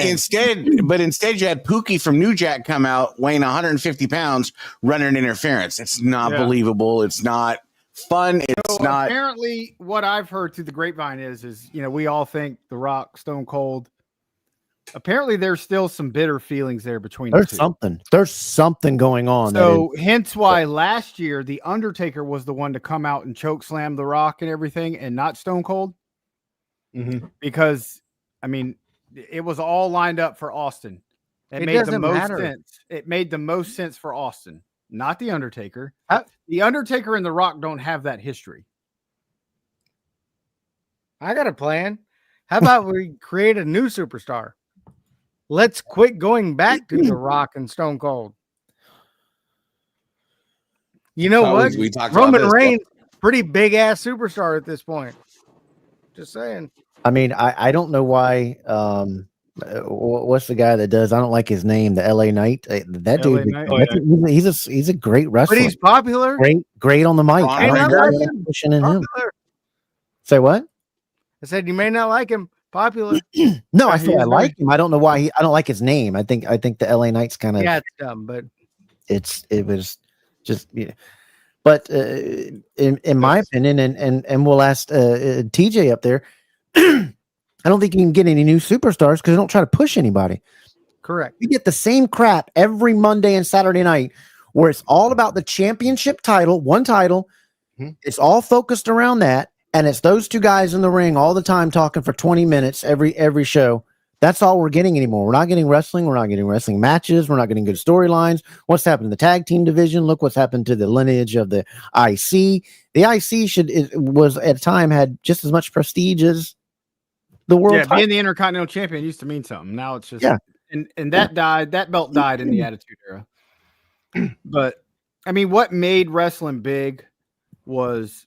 Instead, you had Pookie from New Jack come out weighing 150 pounds running interference. It's not believable. It's not fun. It's not. Apparently, what I've heard through the grapevine is we all think The Rock, Stone Cold. Apparently, there's still some bitter feelings there between the two. There's something going on. So hence why last year the Undertaker was the one to come out and choke slam The Rock and everything, and not Stone Cold. Mm-hmm. Because I mean, it was all lined up for Austin. It made the most sense. It made the most sense for Austin, not the Undertaker. The Undertaker and The Rock don't have that history. I got a plan. How about we create a new superstar? Let's quit going back to The Rock and Stone Cold. You know what? Roman Reigns, pretty big ass superstar at this point. Just saying. I mean, I don't know why. What's the guy that does? I don't like his name. The LA Knight. That dude. He's a great wrestler. But he's popular. Great on the mic. Pushing in him. Say what? I said you may not like him. Popular. No, I said I like him. I don't know why. I don't like his name. I think the LA Knight's kind of it's dumb, but it was just But in my opinion, and we'll ask TJ up there. I don't think you can get any new superstars because they don't try to push anybody. Correct. You get the same crap every Monday and Saturday night where it's all about the championship title, one title. Mm-hmm. It's all focused around that. And it's those two guys in the ring all the time talking for 20 minutes every show. That's all we're getting anymore. We're not getting wrestling. We're not getting wrestling matches. We're not getting good storylines. What's happened in the tag team division? Look what's happened to the lineage of the IC. The IC was at a time had just as much prestige as the world. Yeah, being the Intercontinental Champion used to mean something. Now it's just and that died. That belt died in the Attitude Era. But I mean, what made wrestling big was,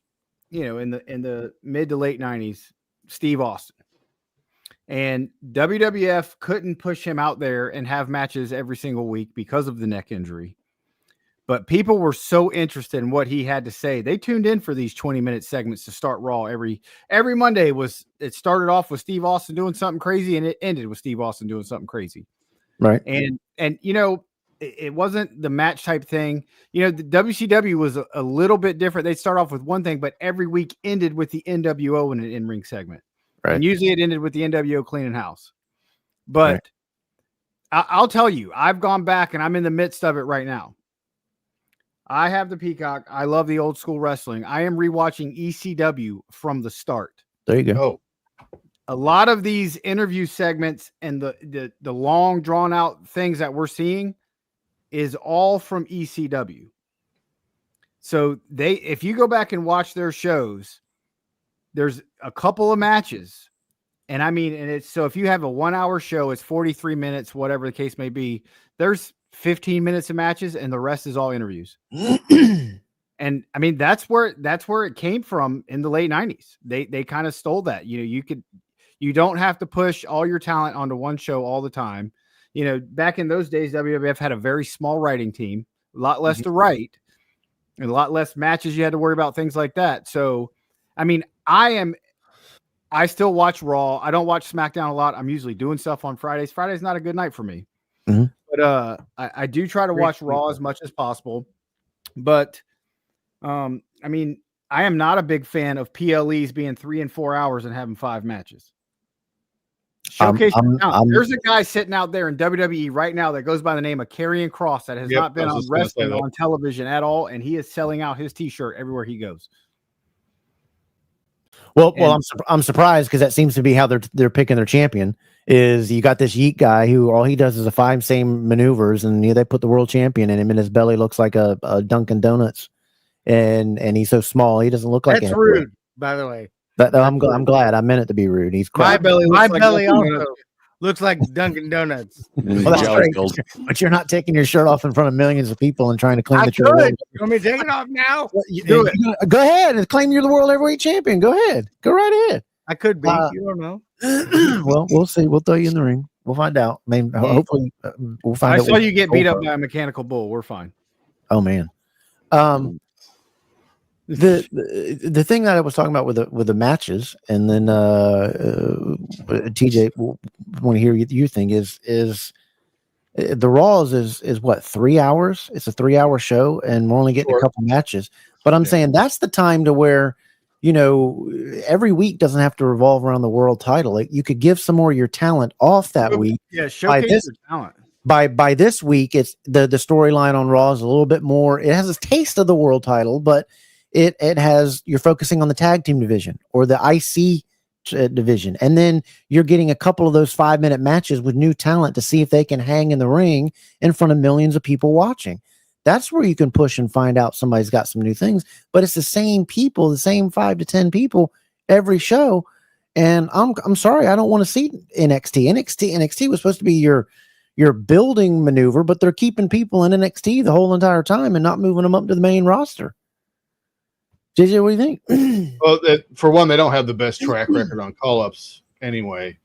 in the mid to late 90s, Steve Austin. And WWF couldn't push him out there and have matches every single week because of the neck injury. But people were so interested in what he had to say. They tuned in for these 20-minute segments to start Raw every Monday. It started off with Steve Austin doing something crazy, and it ended with Steve Austin doing something crazy. Right. And it wasn't the match type thing. The WCW was a little bit different. They'd start off with one thing, but every week ended with the NWO in an in-ring segment. Right. And usually it ended with the NWO cleaning house. But I'll tell you, I've gone back and I'm in the midst of it right now. I have the Peacock. I love the old school wrestling. I am rewatching ECW from the start. There you go. A lot of these interview segments and the long drawn out things that we're seeing is all from ECW. So if you go back and watch their shows, there's a couple of matches. And I mean, so if you have a 1 hour show, it's 43 minutes, whatever the case may be, there's 15 minutes of matches and the rest is all interviews. And I mean, that's where it came from in the late 90s. They kind of stole that. You don't have to push all your talent onto one show all the time. Back in those days, WWF had a very small writing team, a lot less to write, and a lot less matches you had to worry about, things like that. So, I mean, I still watch Raw. I don't watch SmackDown a lot. I'm usually doing stuff on Fridays. Friday's not a good night for me. Mm-hmm. But I do try to watch Raw as much as possible. But I mean, I am not a big fan of PLEs being 3 and 4 hours and having 5 matches. Showcase. There's a guy sitting out there in WWE right now that goes by the name of Karrion Kross that has not been on wrestling on television at all, and he is selling out his T-shirt everywhere he goes. Well, I'm surprised because that seems to be how they're picking their champion. Is you got this Yeet guy who all he does is the 5 same maneuvers, and they put the world champion in him, and his belly looks like a Dunkin' Donuts, and he's so small he doesn't look like. That's rude, by the way. I'm glad. I meant it to be rude. He's my belly also looks like Dunkin' Donuts. Well, that's great, but you're not taking your shirt off in front of millions of people and trying to claim that you're. You want me to take it off now? Do it. Go ahead and claim you're the world heavyweight champion. Go ahead. Go right ahead. I could be. You don't know. Well, we'll see. We'll throw you in the ring. We'll find out. I mean, hopefully, we'll find out. I saw you get beat up by a mechanical bull. We're fine. Oh man. The thing that I was talking about with the matches, and then TJ, want to hear you think is the Raws is what, 3 hours? It's a 3 hour show, and we're only getting a couple matches. But I'm saying that's the time to where, every week doesn't have to revolve around the world title. Like, you could give some more of your talent off that week. Yeah, showcase your talent. By this week, it's the storyline on Raw is a little bit more. It has a taste of the world title, but it has, you're focusing on the tag team division or the IC division, and then you're getting a couple of those 5-minute matches with new talent to see if they can hang in the ring in front of millions of people watching. That's where you can push and find out somebody's got some new things. But it's the same people, the same 5 to 10 people every show. And I'm sorry, I don't want to see NXT was supposed to be your building maneuver, but they're keeping people in NXT the whole entire time and not moving them up to the main roster. JJ, what do you think? Well, for one, they don't have the best track record on call-ups anyway.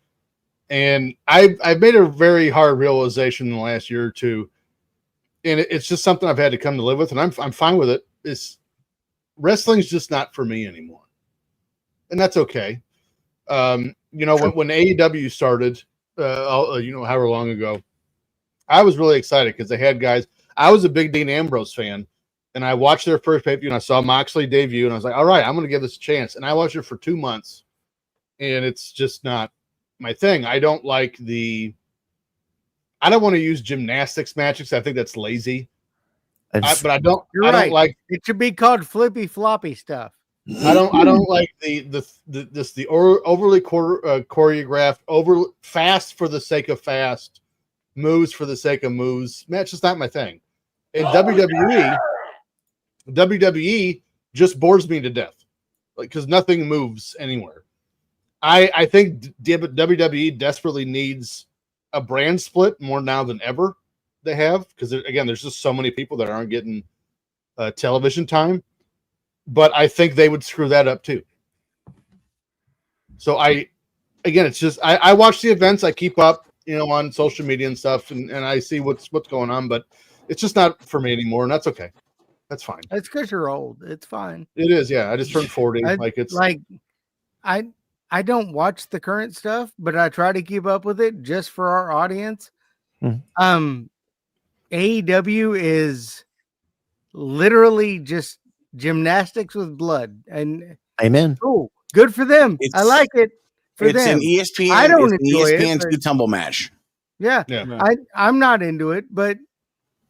And I've made a very hard realization in the last year or two, and it's just something I've had to come to live with, and I'm fine with it. Wrestling's just not for me anymore, and that's okay. When AEW started, however long ago, I was really excited because they had guys. I was a big Dean Ambrose fan. And I watched their first pay-per-view, and I saw Moxley debut, and I was like, all right, I'm going to give this a chance. And I watched it for 2 months, and it's just not my thing. I don't want to use gymnastics matches. I think that's lazy. But I don't. You're I right. don't like. It should be called flippy floppy stuff. I don't like the overly choreographed, fast for the sake of fast, moves for the sake of moves. Man, it's just not my thing. In WWE just bores me to death, because nothing moves anywhere. I think WWE desperately needs a brand split more now than ever they have, because there's just so many people that aren't getting television time. But I think they would screw that up too. So it's just I watch the events, I keep up, on social media and stuff, and I see what's going on, but it's just not for me anymore, and that's okay. That's fine. It's because you're old. It's fine. It is, yeah. I just turned 40. I don't watch the current stuff, but I try to keep up with it just for our audience. AEW is literally just gymnastics with blood, and amen. Cool, good for them. I like it for them. It's an ESPN. I don't enjoy ESPN it. It's tumble match. Yeah. I'm not into it, but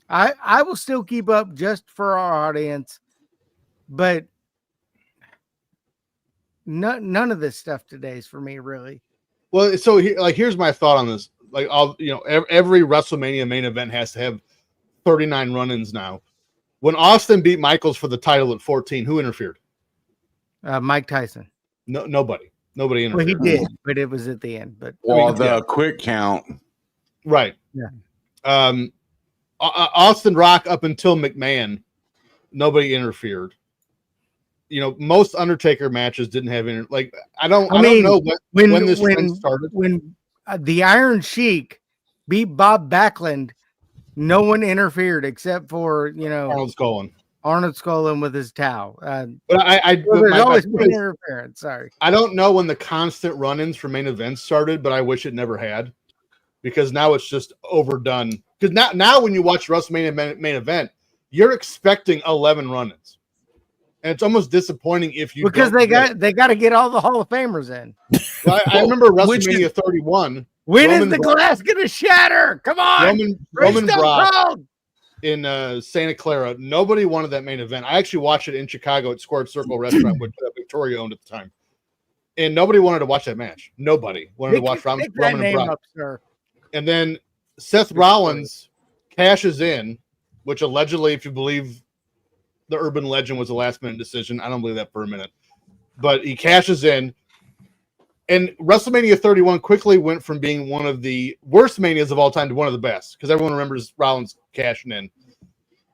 I will still keep up just for our audience, but none of this stuff today is for me, really. Well, so here's my thought on this. Every WrestleMania main event has to have 39 run-ins now. When Austin beat Michaels for the title at 14, who interfered? Mike Tyson. No, nobody interfered. Well, he did, but it was at the end. But the quick count, right? Yeah. Austin Rock up until McMahon, nobody interfered. Most Undertaker matches didn't have I don't know when this trend started. When the Iron Sheik beat Bob Backlund, no one interfered except for Arnold Skaaland with his towel. But there's always been interference. Sorry, I don't know when the constant run-ins for main events started, but I wish it never had, because now it's just overdone. Because now when you watch WrestleMania main event, you're expecting 11 run-ins, and it's almost disappointing if you they got to get all the Hall of Famers in. Well, I remember WrestleMania 31. When is the glass going to shatter? Come on, Roman Brock in Santa Clara. Nobody wanted that main event. I actually watched it in Chicago at Squared Circle Restaurant, which Victoria owned at the time, and nobody wanted to watch that match. Nobody wanted to watch Roman and Brock. And then Seth Rollins cashes in, which allegedly, if you believe the urban legend, was a last-minute decision. I don't believe that for a minute. But he cashes in, and WrestleMania 31 quickly went from being one of the worst manias of all time to one of the best, because everyone remembers Rollins cashing in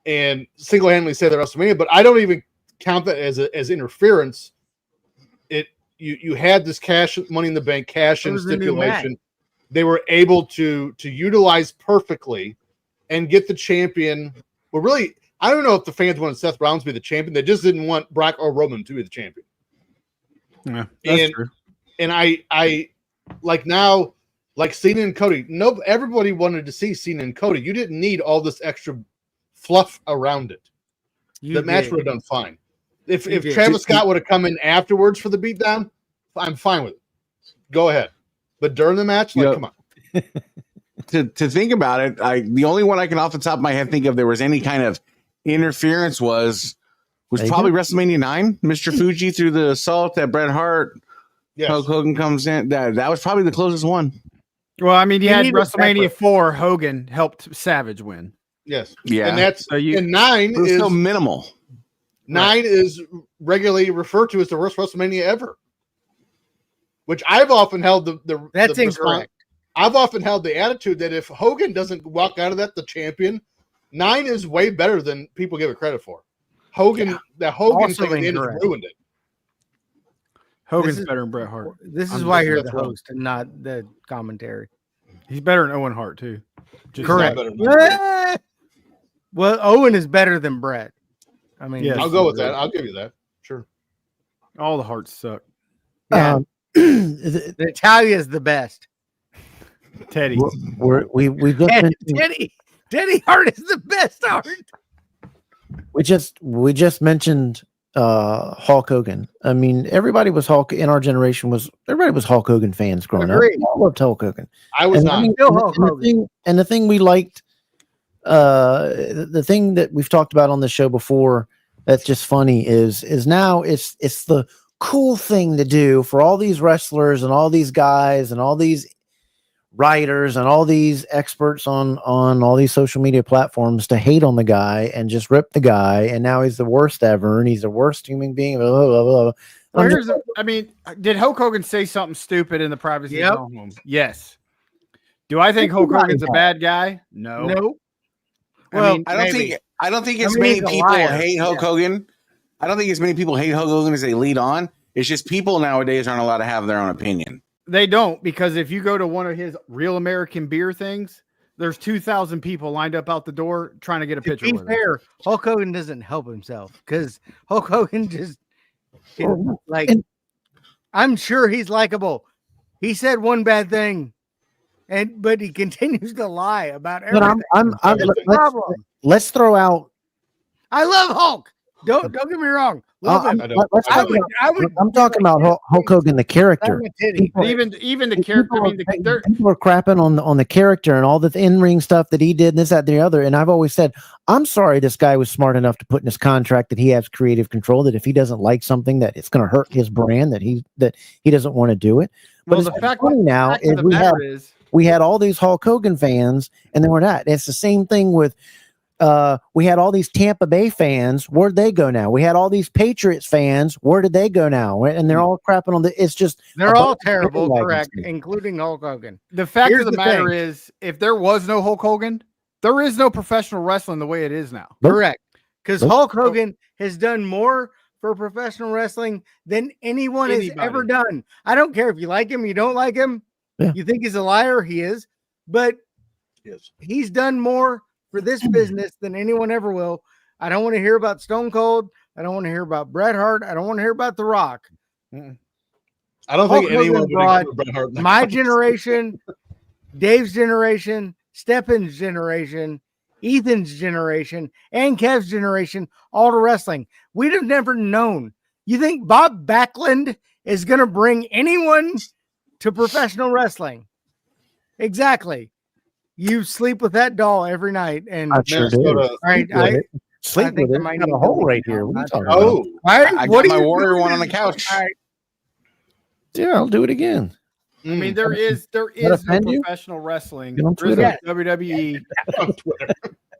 and single-handedly say that WrestleMania. But I don't even count that as interference. You had this Money in the Bank cash-in stipulation. They were able to utilize perfectly and get the champion. Well, really, I don't know if the fans wanted Seth Rollins to be the champion. They just didn't want Brock or Roman to be the champion. Yeah, that's true. And I like now, like Cena and Cody. No, everybody wanted to see Cena and Cody. You didn't need all this extra fluff around it. The match would have done fine. If Travis Scott would have come in afterwards for the beatdown, I'm fine with it. Go ahead. But during the match, like, come on. To think about it, the only one I can off the top of my head think of there was any kind of interference was probably WrestleMania 9. Mr. Fuji threw the assault at Bret Hart. Yes. Hulk Hogan comes in. That was probably the closest one. Well, I mean, you had WrestleMania 4. Hogan helped Savage win. Yes. Yeah. And that's and 9 is so minimal. 9 is regularly referred to as the worst WrestleMania ever. Which I've often held that's incorrect. I've often held the attitude that if Hogan doesn't walk out of that the champion, 9 is way better than people give it credit for. The Hogan thing at the end has ruined it. Hogan's better than Bret Hart. This is why you're the host and not the commentary. He's better than Owen Hart too. Correct. Well, Owen is better than Bret. I mean, I'll go with that. I'll give you that. Sure. All the Harts suck. Yeah. Natalia is the best. Teddy. We Teddy Hart is the best Hart. We just mentioned Hulk Hogan. I mean, everybody was Hulk in our generation. Everybody was Hulk Hogan fans growing up. I loved Hulk Hogan. I was not. And the thing we liked, the thing that we've talked about on the show before, that's just funny is now it's the cool thing to do for all these wrestlers and all these guys and all these writers and all these experts on all these social media platforms to hate on the guy and just rip the guy, and now he's the worst ever and he's the worst human being. Blah, blah, blah. Well, did Hulk Hogan say something stupid in the privacy of his own home? Yes. Do I think Hulk Hogan's a bad guy? No. Well, I don't think as many people hate Hulk Hogan. I don't think as many people hate Hulk Hogan as they lead on. It's just people nowadays aren't allowed to have their own opinion. They don't, because if you go to one of his Real American Beer things, there's 2,000 people lined up out the door trying to get a picture with him. Fair, Hulk Hogan doesn't help himself because Hulk Hogan just I'm sure he's likable. He said one bad thing, but he continues to lie about everything. But let's throw out. I love Hulk. Don't get me wrong. I'm talking about Hulk Hogan, the character. Even the character. People are crapping on the character and all the in-ring stuff that he did, and this, that, and the other. And I've always said, I'm sorry, this guy was smart enough to put in his contract that he has creative control. That if he doesn't like something, that it's going to hurt his brand. That he doesn't want to do it. But well, the fact now is we had all these Hulk Hogan fans, and then we're not. It's the same thing with. We had all these Tampa Bay fans. Where'd they go now? We had all these Patriots fans. Where did they go now? And they're all crapping on it's just they're all terrible, correct, including Hulk Hogan. The fact of the matter is, if there was no Hulk Hogan, there is no professional wrestling the way it is now. Correct. Because Hulk Hogan has done more for professional wrestling than anyone has ever done. I don't care if you like him, you don't like him, you think he's a liar, he is, but he's done more for this business than anyone ever will. I don't want to hear about Stone Cold. I don't want to hear about Bret Hart. I don't want to hear about The Rock. I don't think anyone brought my generation, Dave's generation, Stephen's generation, Ethan's generation, and Kev's generation all to wrestling. We'd have never known. You think Bob Backlund is going to bring anyone to professional wrestling? Exactly. You sleep with that doll every night, and I sure do. I sleep with it. I got a hole right here. I got my Warrior one on the couch. Yeah, I'll do it again. I mean, there is no professional wrestling. There is no WWE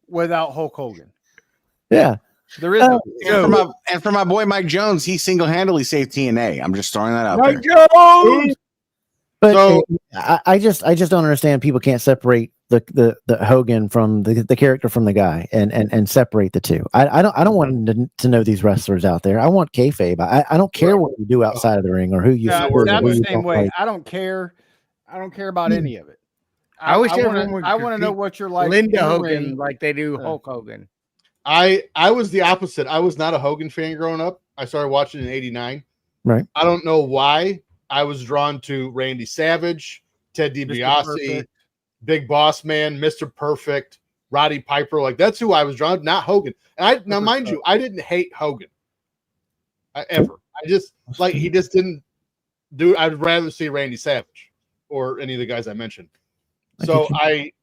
without Hulk Hogan. Yeah, there is. And for my boy Mike Jones, he single-handedly saved TNA. I'm just throwing that out Mike there. Jones! But I just don't understand. People can't separate the Hogan from the character from the guy and separate the two. I don't want to know these wrestlers out there. I want kayfabe. I don't care what you do outside of the ring or who you. I'm the same way. Like. I don't care about any of it. I wish I want to know what you're like. Linda Hogan, like they do Hulk Hogan. I was the opposite. I was not a Hogan fan growing up. I started watching in '89. Right. I don't know why I was drawn to Randy Savage, Ted Mr. DiBiase, Perfect. Big Boss Man, Mr. Perfect, Roddy Piper. Like that's who I was drawn to, not Hogan. And now, mind you, I didn't hate Hogan ever. I just like he just didn't do. I'd rather see Randy Savage or any of the guys I mentioned. So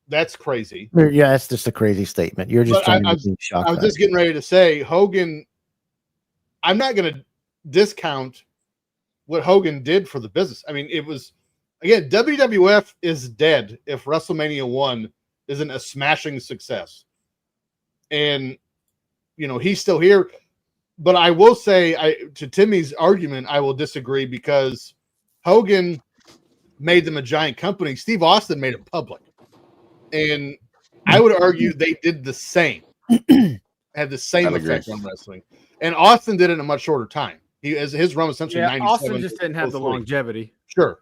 that's crazy. Yeah, that's just a crazy statement. You're just trying to be shocked. I was just getting ready to say Hogan. I'm not going to discount what Hogan did for the business. I mean, it was again, WWF is dead if WrestleMania 1 isn't a smashing success. And he's still here. But I will say, to Timmy's argument, I will disagree because Hogan made them a giant company. Steve Austin made it public. And I would argue they did the same. Had the same effect on wrestling. And Austin did it in a much shorter time. His run was essentially 97. Austin just didn't have the longevity. Sure.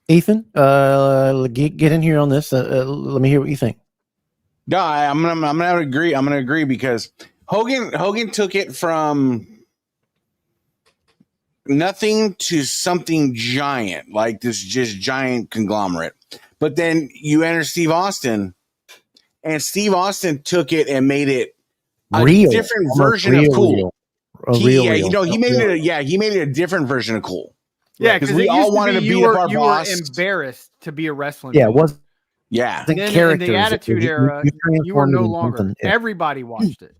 Ethan, get in here on this. Let me hear what you think. No, I'm gonna agree. I'm gonna agree because Hogan took it from nothing to something giant, like this just giant conglomerate. But then you enter Steve Austin, and Steve Austin took it and made it a different version of cool. He made it a different version of cool. Yeah, because we all wanted to beat up our boss. You were embarrassed to be a wrestling. Yeah, it was. Yeah, in the Attitude Era, you were no longer. Everybody watched it.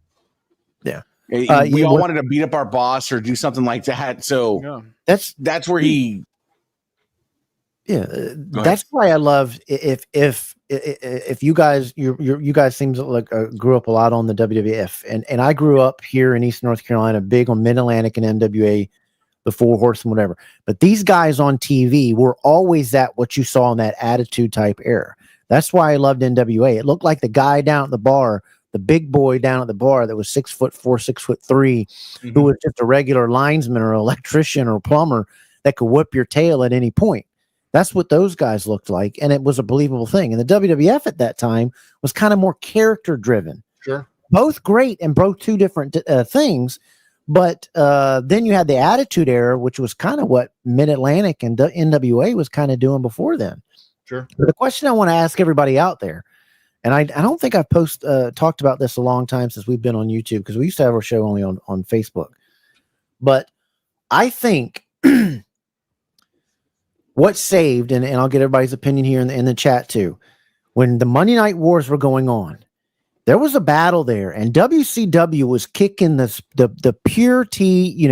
Yeah, we all wanted to beat up our boss or do something like that. So that's where he. Yeah, that's why I love if you guys you guys seems like grew up a lot on the WWF and I grew up here in East North Carolina, big on Mid Atlantic and NWA, the Four Horsemen, whatever. But these guys on TV were always what you saw in that Attitude type era. That's why I loved NWA. It looked like the guy down at the bar, the big boy down at the bar that was 6'4", 6'3", who was just a regular linesman or electrician or plumber that could whip your tail at any point. That's what those guys looked like, and it was a believable thing. And the WWF at that time was kind of more character driven. Sure, both great and both two different things. But then you had the Attitude Era, which was kind of what Mid Atlantic and NWA was kind of doing before then. Sure. But the question I want to ask everybody out there, and I don't think I've talked about this a long time since we've been on YouTube because we used to have our show only on Facebook. But I think what saved, and I'll get everybody's opinion here in the chat too, when the Monday Night Wars were going on, there was a battle there, and WCW was kicking the pure T,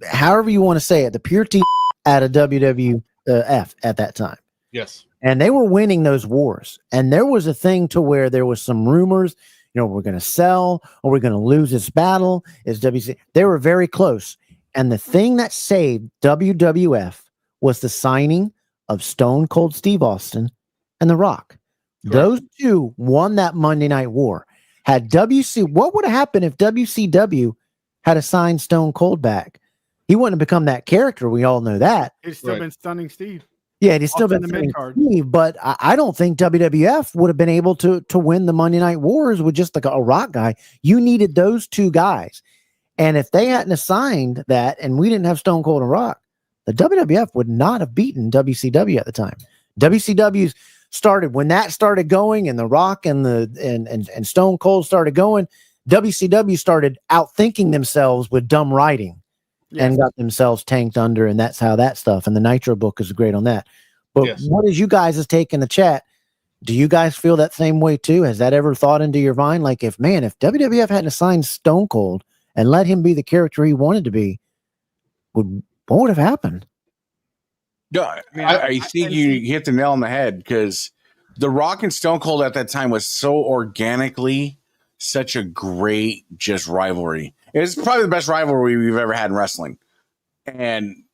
however you want to say it, the pure T out of WWF at that time. Yes. And they were winning those wars. And there was a thing to where there was some rumors, we're going to sell or we're going to lose this battle. They were very close. And the thing that saved WWF was the signing of Stone Cold Steve Austin and The Rock. Correct. Those two won that Monday Night War. What would have happened if WCW had assigned Stone Cold back? He wouldn't have become that character. We all know that. He'd still been Stunning Steve. Yeah, he's still been the mid-card. But I don't think WWF would have been able to win the Monday Night Wars with just like a Rock guy. You needed those two guys. And if they hadn't assigned that and we didn't have Stone Cold and Rock, the WWF would not have beaten WCW at the time. WCW's started when that started going and The Rock and and Stone Cold started going, WCW started outthinking themselves with dumb writing. Yes. And got themselves tanked under, and that's how that stuff. And the Nitro book is great on that. But what is you guys' take in the chat? Do you guys feel that same way too? Has that ever thought into your mind? Like if WWF hadn't assigned Stone Cold and let him be the character he wanted to be, what would have happened? No, I think you hit the nail on the head because The Rock and Stone Cold at that time was so organically such a great just rivalry. It's probably the best rivalry we've ever had in wrestling. And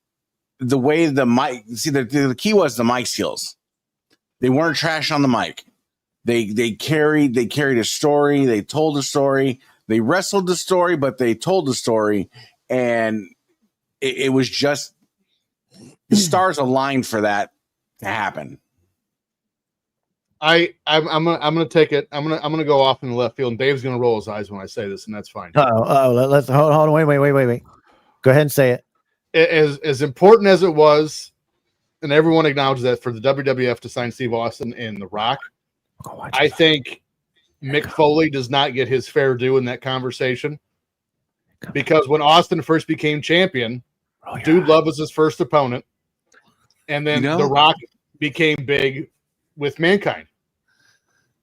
the way the mic, the key was the mic skills. They weren't trash on the mic. They carried a story. They told a story. They wrestled the story, but they told the story. And it was just the stars aligned for that to happen. I'm gonna take it. I'm gonna go off in the left field, and Dave's gonna roll his eyes when I say this, and that's fine. Let's hold on. Wait. Go ahead and say it. As important as it was, and everyone acknowledges that for the WWF to sign Steve Austin and The Rock, I think Mick Foley does not get his fair due in that conversation, because when Austin first became champion, Dude Love was his first opponent, and then The Rock became big with Mankind.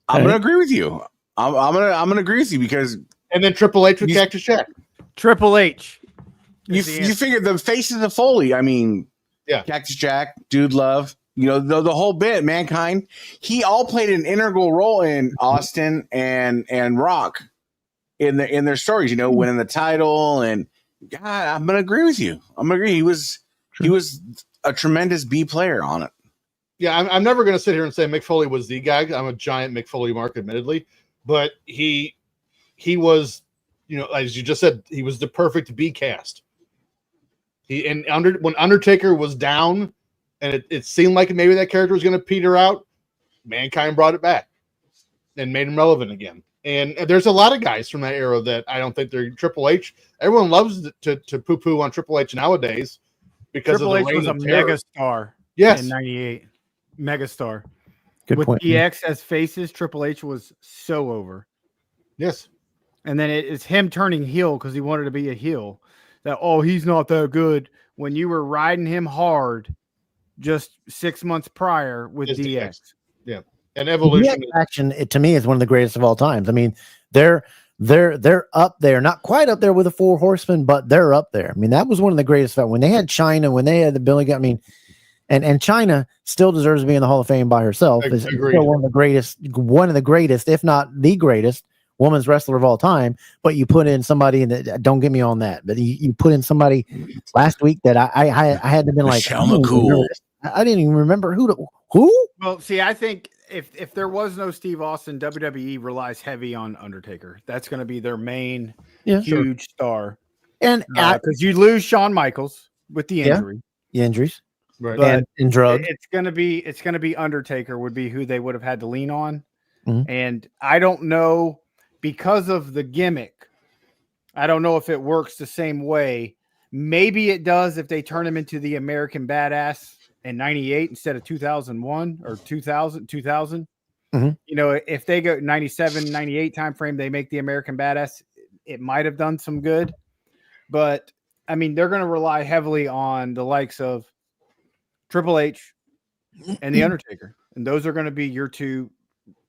I'm gonna agree with you. I'm gonna agree with you because and then Triple H with Cactus Jack. Triple H. You figure the faces of Foley. I mean, Cactus Jack, Dude Love. You know the whole bit. Mankind. He all played an integral role in Austin and Rock in their stories. You know, winning the title and God, I'm gonna agree with you. I'm gonna agree. He was a tremendous B player on it. Yeah, I'm never going to sit here and say Mick Foley was the guy. I'm a giant Mick Foley mark, admittedly, but he was, you know, as you just said, he was the perfect B cast. When Undertaker was down, and it seemed like maybe that character was going to peter out, Mankind brought it back and made him relevant again. And there's a lot of guys from that era that I don't think they're Triple H. Everyone loves to poo-poo on Triple H nowadays because Triple H was a mega star. Yes, in '98. Megastar. Good With point. DX as faces, Triple H was so over. Yes. And then it's him turning heel because he wanted to be a heel. That, he's not that good. When you were riding him hard just 6 months prior with DX. Yeah. And Evolution. Action, to me, is one of the greatest of all times. I mean, they're up there, not quite up there with the Four Horsemen, but they're up there. I mean, that was one of the greatest. When they had China, when they had the Billy Gunn, I mean, and China still deserves to be in the Hall of Fame by herself. Is still one of the greatest, if not the greatest women's wrestler of all time. But you put in somebody, and don't get me on that, but you put in somebody last week that I had to be like, cool. I didn't even remember who. Well, see, I think if there was no Steve Austin, WWE relies heavy on Undertaker. That's going to be their main huge star. And because you lose Shawn Michaels with the injury, injuries. Right. But and drug. It's gonna be Undertaker would be who they would have had to lean on. Mm-hmm. And I don't know, because of the gimmick, I don't know if it works the same way. Maybe it does if they turn him into the American Badass in '98 instead of 2001 or 2000. Mm-hmm. You know, if they go 97, 98 time frame, they make the American Badass, it might have done some good. But I mean, they're going to rely heavily on the likes of Triple H and The Undertaker. And those are going to be your two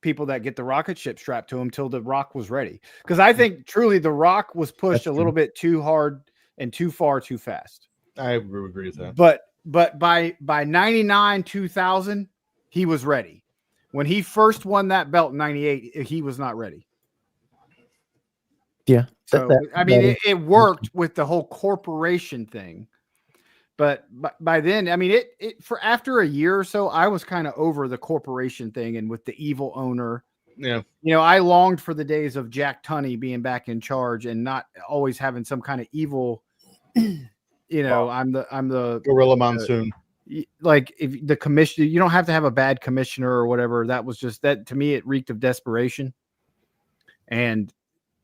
people that get the rocket ship strapped to them till The Rock was ready. Because I think truly The Rock was pushed a little bit too hard and too far too fast. I would agree with that. But by 99, 2000, he was ready. When he first won that belt in 98, he was not ready. Yeah. So, it worked with the whole corporation thing. But by then, I mean, for after a year or so, I was kind of over the corporation thing and with the evil owner. Yeah. You know, I longed for the days of Jack Tunney being back in charge and not always having some kind of evil, I'm the Gorilla Monsoon. Like if the commissioner, you don't have to have a bad commissioner or whatever. That was just that to me, it reeked of desperation. And,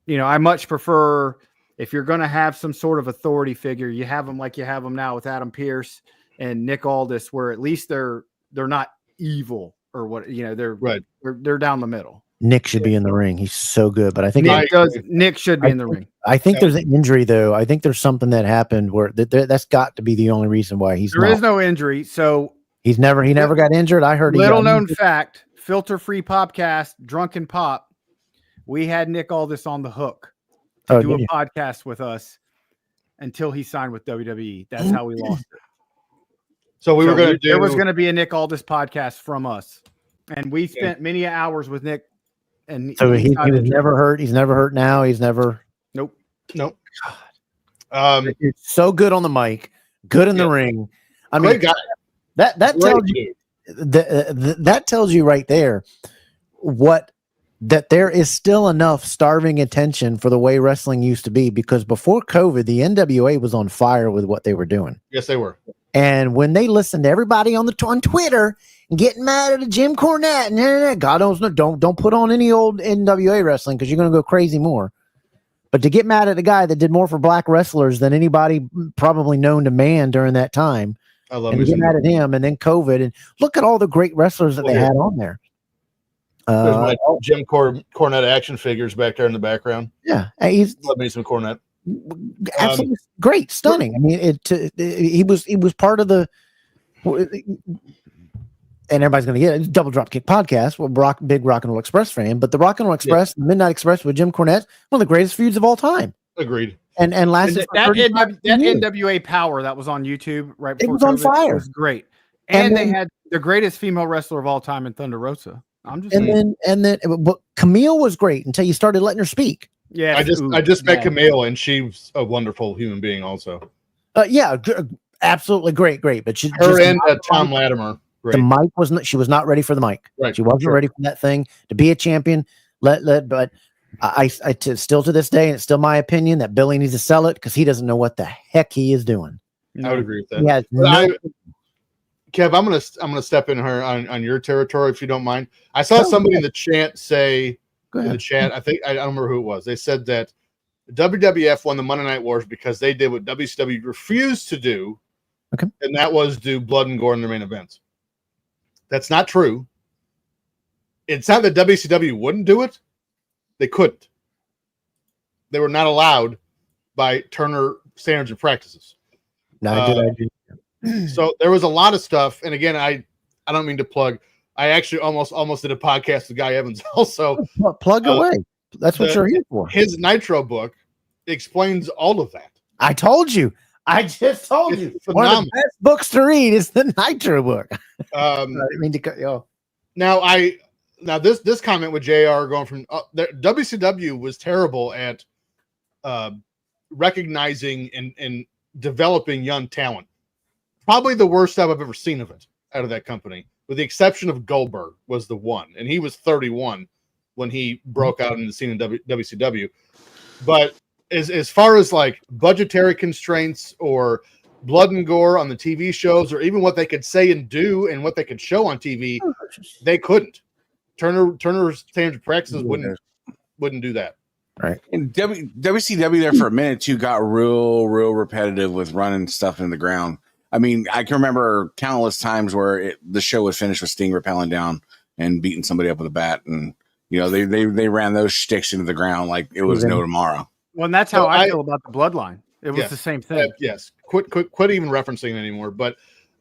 I much prefer, if you're going to have some sort of authority figure, you have them like you have them now with Adam Pearce and Nick Aldis, where at least they're not evil or what, they're right. They're down the middle. Nick should be in the ring. He's so good, but I think Nick should be in the ring. I think there's an injury though. I think there's something that happened where that's got to be the only reason why there is no injury. So he never got injured. I heard little known fact, filter free podcast, Drunken Pop. We had Nick Aldis on the hook to do a podcast with us until he signed with WWE. That's how we lost it. So there was going to be a Nick Aldis podcast from us, and we spent many hours with Nick. And so he was never hurt. He's never hurt now. He's never. Nope. So good on the mic, good in the ring. I mean, that tells you that tells you right there that there is still enough starving attention for the way wrestling used to be, because before COVID, the NWA was on fire with what they were doing. Yes, they were. And when they listened to everybody on Twitter, getting mad at Jim Cornette and God knows, no, don't put on any old NWA wrestling because you're going to go crazy more. But to get mad at a guy that did more for black wrestlers than anybody probably known to man during that time, I love and get mad at him, and then COVID, and look at all the great wrestlers that they had on there. There's my Jim Cornette action figures back there in the background. Yeah, he's love me some Cornette. Absolutely great, stunning. I mean, he was part of the, and everybody's going to get it. Double Dropkick podcast. Well, big Rock and Roll Express fan, but the Rock and Roll Express, Midnight Express with Jim Cornette, one of the greatest feuds of all time. Agreed. And lasted that NWA Power that was on YouTube right before it was on fire. It was great, and they had the greatest female wrestler of all time in Thunder Rosa. I'm just but Camille was great until you started letting her speak. Yeah, I just met Camille, and she's a wonderful human being, also. Absolutely great. But her and Tom Latimer. Great. The mic wasn't. She was not ready for the mic. Right. She wasn't ready for that thing to be a champion. But I still to this day, and it's still my opinion that Billy needs to sell it because he doesn't know what the heck he is doing. I would agree with that. Kev, I'm gonna step in her on your territory if you don't mind. I saw somebody in the chat say in the chat. I don't remember who it was. They said that WWF won the Monday Night Wars because they did what WCW refused to do, and that was do blood and gore in their main events. That's not true. It's not that WCW wouldn't do it. They couldn't. They were not allowed by Turner standards and practices. I did. So there was a lot of stuff. And again, I don't mean to plug. I actually almost did a podcast with Guy Evans also. Plug away. That's what you're here for. His Nitro book explains all of that. I told you. I just told you. One of the best books to read is the Nitro book. I didn't mean to cut you off. Now this comment with JR going from WCW was terrible at recognizing and developing young talent. Probably the worst stuff I've ever seen of it out of that company, with the exception of Goldberg was the one, and he was 31 when he broke out in the scene in WCW. But as far as like budgetary constraints or blood and gore on the TV shows, or even what they could say and do and what they could show on TV, they couldn't. Turner's standard practices wouldn't do that. Right. And WCW there for a minute too got real repetitive with running stuff in the ground. I mean, I can remember countless times where the show was finished with Sting rappelling down and beating somebody up with a bat, and they ran those shticks into the ground like it was no tomorrow. Well, and that's how I feel about the Bloodline. It was the same thing. Yes. Quit even referencing it anymore. But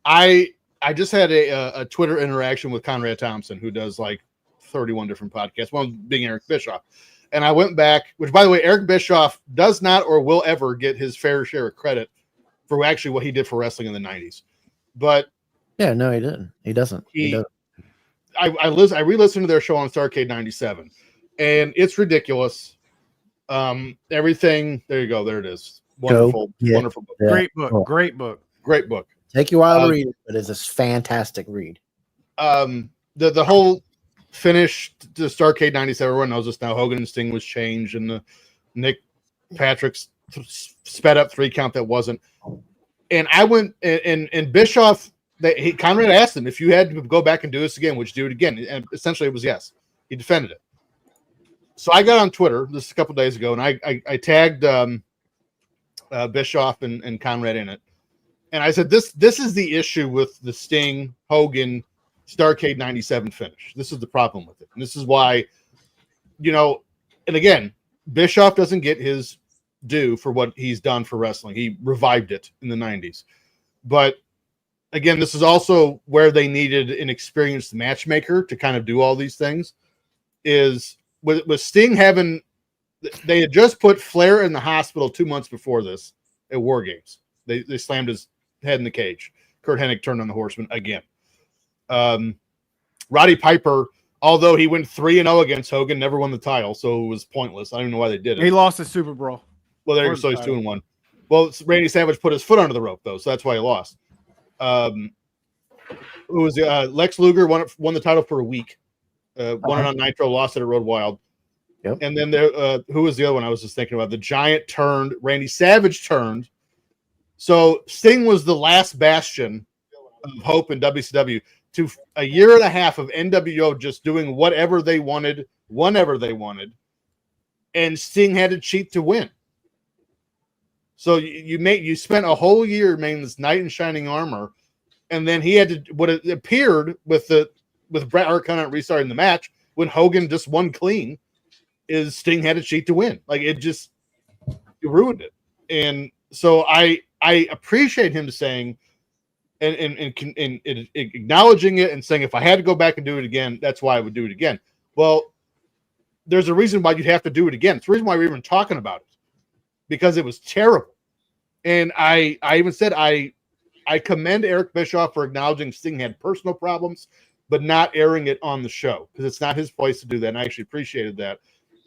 I just had a Twitter interaction with Conrad Thompson, who does like 31 different podcasts, one being Eric Bischoff. And I went back, which, by the way, Eric Bischoff does not or will ever get his fair share of credit for actually what he did for wrestling in the 90s. But yeah, no, he didn't. He doesn't. I re-listened to their show on Starrcade 97, and it's ridiculous. Everything. There you go. There it is. Wonderful, wonderful book. Yeah. Great book. Take you a while to read it, but it's a fantastic read. The whole finish to Starrcade 97. Everyone knows this now. Hogan and Sting was changed, and the Nick Patrick's sped up 3 count that wasn't. And I went and Bischoff. Conrad asked him if you had to go back and do this again, would you do it again? And essentially, it was yes. He defended it. So I got on Twitter this a couple days ago, and I tagged Bischoff and Conrad in it, and I said this is the issue with the Sting Hogan Starrcade 97 finish. This is the problem with it, and this is why, and again, Bischoff doesn't get his due for what he's done for wrestling. He revived it in the 90s, but again, this is also where they needed an experienced matchmaker to kind of do all these things. Is with Sting having, they had just put Flair in the hospital 2 months before this at War Games. They slammed his head in the cage. Kurt Hennig turned on the Horseman again. Roddy Piper, although he went 3-0 against Hogan, never won the title, so it was pointless. I don't even know why they did it. He lost the Super Bowl. Well, there you go. So he's 2-1. Well, Randy Savage put his foot under the rope, though, so that's why he lost. Who was Lex Luger won the title for a week. Won it on Nitro, lost it at Road Wild. Yep. And then who was the other one I was just thinking about? The Giant turned. Randy Savage turned. So Sting was the last bastion of hope in WCW to a year and a half of NWO just doing whatever they wanted, whenever they wanted, and Sting had to cheat to win. So you spent a whole year making this knight in shining armor, and then he had to what it appeared with Bret Hart kind of restarting the match when Hogan just won clean, is Sting had to cheat to win. Like it ruined it. And so I appreciate him saying and acknowledging it and saying if I had to go back and do it again, that's why I would do it again. Well, there's a reason why you'd have to do it again. It's the reason why we're even talking about it. Because it was terrible. And I even said I commend Eric Bischoff for acknowledging Sting had personal problems, but not airing it on the show because it's not his place to do that. And I actually appreciated that.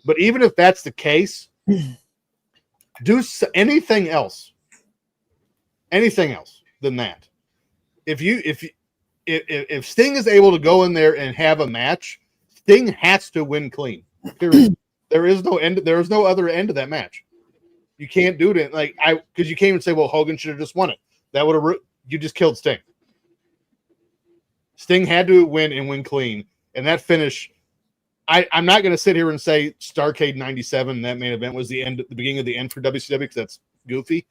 But even if that's the case, do anything else than that. If Sting is able to go in there and have a match, Sting has to win clean. Period. There is no end. There is no other end to that match. You can't do it because you can't even say, well, Hogan should have just won it. That would have you just killed Sting. Sting had to win and win clean, and that finish. I'm not going to sit here and say Starrcade '97 that main event was the beginning of the end for WCW because that's goofy.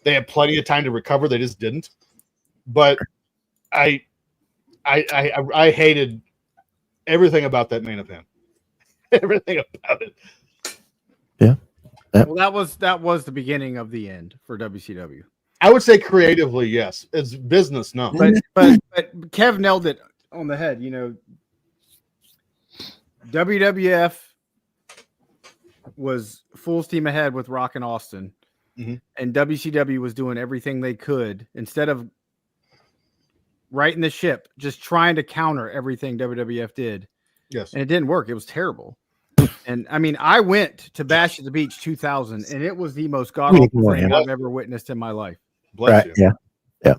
They had plenty of time to recover; they just didn't. But I hated everything about that main event. Everything about it. Yeah. Well, that was the beginning of the end for WCW. I would say creatively, yes. It's business, no. But Kev nailed it on the head. You know, WWF was full steam ahead with Rock and Austin, and WCW was doing everything they could instead of righting the ship, just trying to counter everything WWF did. Yes, and it didn't work. It was terrible. And I mean, I went to Bash at the Beach 2000, and it was the most god-awful thing I've ever witnessed in my life. Bless you. Yeah.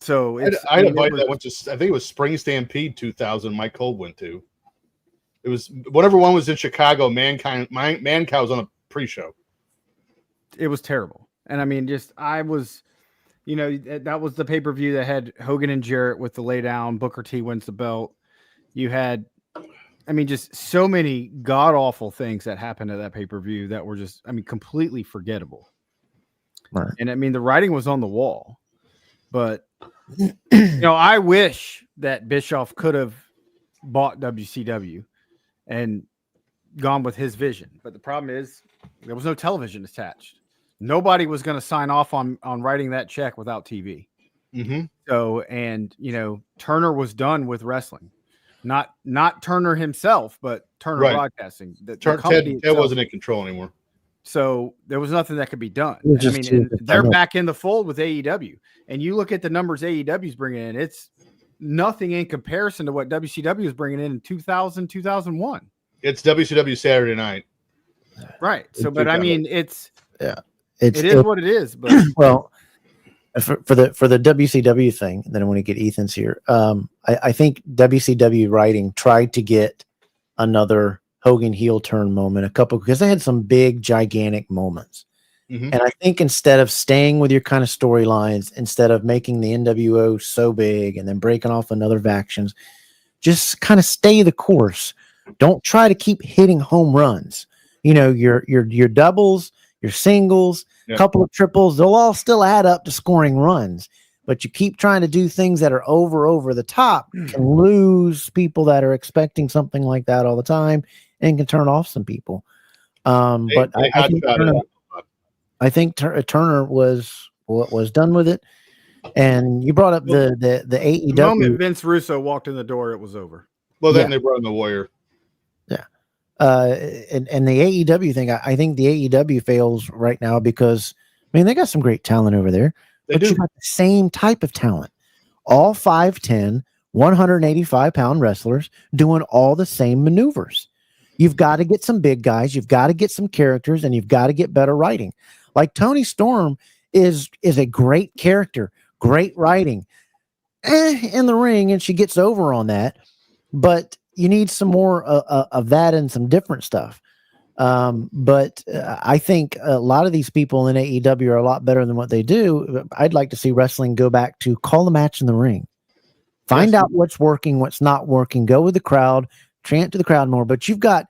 So I had a buddy that went to, I think it was Spring Stampede 2000. Mike Cole went to. It was whatever one was in Chicago. Mankind was on a pre-show. It was terrible, and I mean, I was, that was the pay-per-view that had Hogan and Jarrett with the lay down. Booker T wins the belt. You had. I mean, just so many god-awful things that happened at that pay-per-view that were just, completely forgettable. Right. And I mean, the writing was on the wall. But, I wish that Bischoff could have bought WCW and gone with his vision. But the problem is there was no television attached. Nobody was going to sign off on writing that check without TV. Mm-hmm. So, and, Turner was done with wrestling. Not Turner himself, but Turner Broadcasting. Ted wasn't in control anymore. So there was nothing that could be done. They're back in the fold with AEW. And you look at the numbers AEW is bringing in, it's nothing in comparison to what WCW is bringing in 2000, 2001. It's WCW Saturday night. Right. So, but I mean, it is what it is. But well, for the WCW thing, then I want to get Ethan's here. I think WCW writing tried to get another Hogan heel turn moment, because they had some big, gigantic moments. And I think instead of staying with your kind of storylines, instead of making the NWO so big and then breaking off another factions, just kind of stay the course. Don't try to keep hitting home runs. Your doubles, your singles, a couple of triples, they'll all still add up to scoring runs. But you keep trying to do things that are over the top, can lose people that are expecting something like that all the time and can turn off some people. But I think Turner was done with it. And you brought up the AEW. The moment Vince Russo walked in the door, it was over. Well, then they brought in the Warrior. Yeah. And the AEW thing, I think the AEW fails right now because, they got some great talent over there. But you got the same type of talent. All 5'10", 185-pound wrestlers doing all the same maneuvers. You've got to get some big guys. You've got to get some characters, and you've got to get better writing. Like Toni Storm is a great character, great writing in the ring, and she gets over on that. But you need some more of that and some different stuff. But I think a lot of these people in AEW are a lot better than what they do. I'd like to see wrestling go back to call the match in the ring. Find out what's working, what's not working. Go with the crowd, chant to the crowd more. But you've got,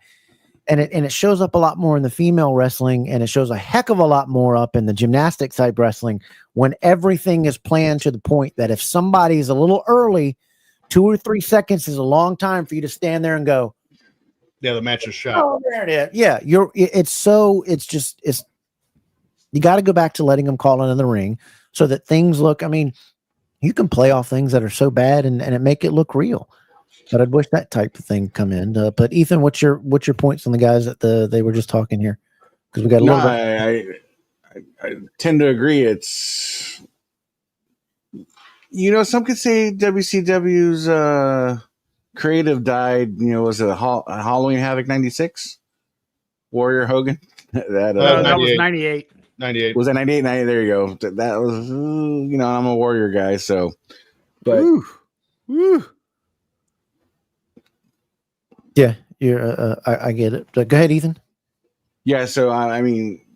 and it shows up a lot more in the female wrestling, and it shows a heck of a lot more up in the gymnastic type wrestling when everything is planned to the point that if somebody's a little early, 2 or 3 seconds is a long time for you to stand there and go, yeah, the match is shot. Oh, there it is. Yeah, you got to go back to letting them call it in the ring so that things look, I mean, you can play off things that are so bad and it make it look real. But I'd wish that type of thing come in. But Ethan, what's your points on the guys that they were just talking here? Because we got a little bit. I tend to agree. It's, some could say WCW's creative died. Was it Halloween Havoc 96? Warrior Hogan? that was 98. 98. Was that 98? 98? There you go. That was, I'm a Warrior guy, so. But. Woo. Yeah, I get it. Go ahead, Ethan. Yeah, so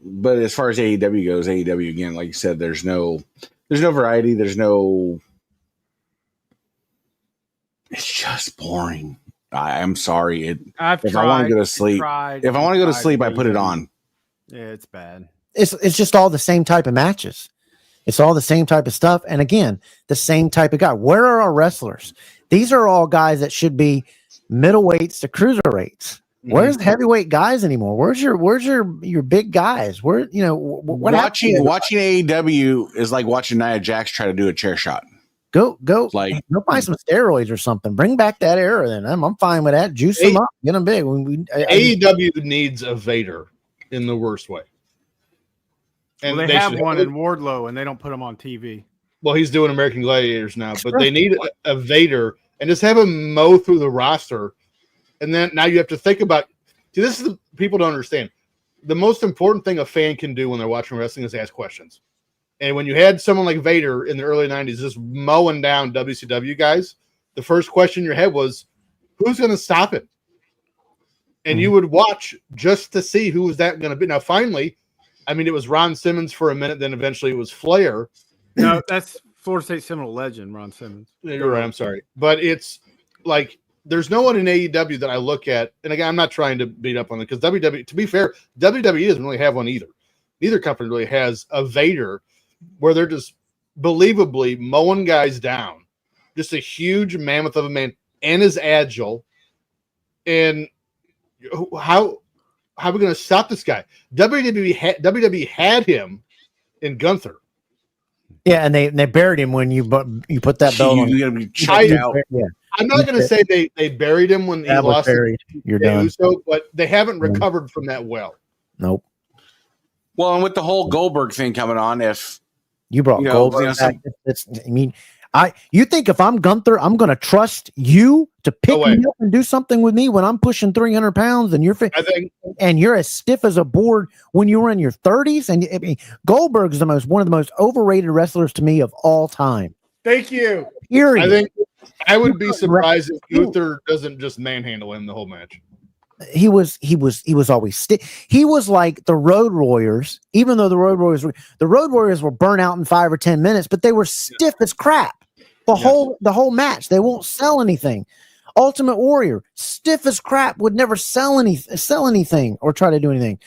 but as far as AEW goes, AEW again, like you said, there's no variety. It's just boring. I'm sorry. If I want to go to sleep, I put it on. Yeah, it's bad. It's just all the same type of matches. It's all the same type of stuff, and again, the same type of guy. Where are our wrestlers? These are all guys that should be middleweights to cruiserweights. Where's the heavyweight guys anymore? Where's your big guys? Where watching AEW is like watching Nia Jax try to do a chair shot. Go buy some steroids or something. Bring back that era. Then I'm fine with that. Juice them up, get them big. AEW needs a Vader in the worst way. And they have one in Wardlow, and they don't put him on TV. Well, he's doing American Gladiators now, but they need a Vader and just have him mow through the roster. And then now you have to think about. See, this is the people don't understand. The most important thing a fan can do when they're watching wrestling is ask questions. And when you had someone like Vader in the early 90s just mowing down WCW guys, the first question in your head was, who's going to stop him? And you would watch just to see who was that going to be. Now, finally, it was Ron Simmons for a minute, then eventually it was Flair. No, that's Florida State Seminole legend, Ron Simmons. You're right, I'm sorry. But it's like there's no one in AEW that I look at, and again, I'm not trying to beat up on it, because WWE, to be fair, WWE doesn't really have one either. Neither company really has a Vader where they're just believably mowing guys down. Just a huge mammoth of a man, and is agile. And how are we going to stop this guy? WWE had him in Gunther. Yeah, and they buried him when you put that belt on. You're gonna be checked out. Yeah. I'm not going to say they buried him when he lost. You're done. Uso, but they haven't recovered from that well. Nope. Well, and with the whole Goldberg thing coming on, if you brought Goldberg back, you think if I'm Gunther, I'm going to trust you to pick me up and do something with me when I'm pushing 300 pounds and you're as stiff as a board when you were in your 30s? And Goldberg is one of the most overrated wrestlers to me of all time. Thank you. Period. I think I would be surprised if Gunther doesn't just manhandle him the whole match. He was always stiff. He was like the Road Warriors, even though the Road Warriors were burnt out in 5 or 10 minutes, but they were stiff as crap. The whole match. They won't sell anything. Ultimate Warrior, stiff as crap, would never sell anything or try to do anything.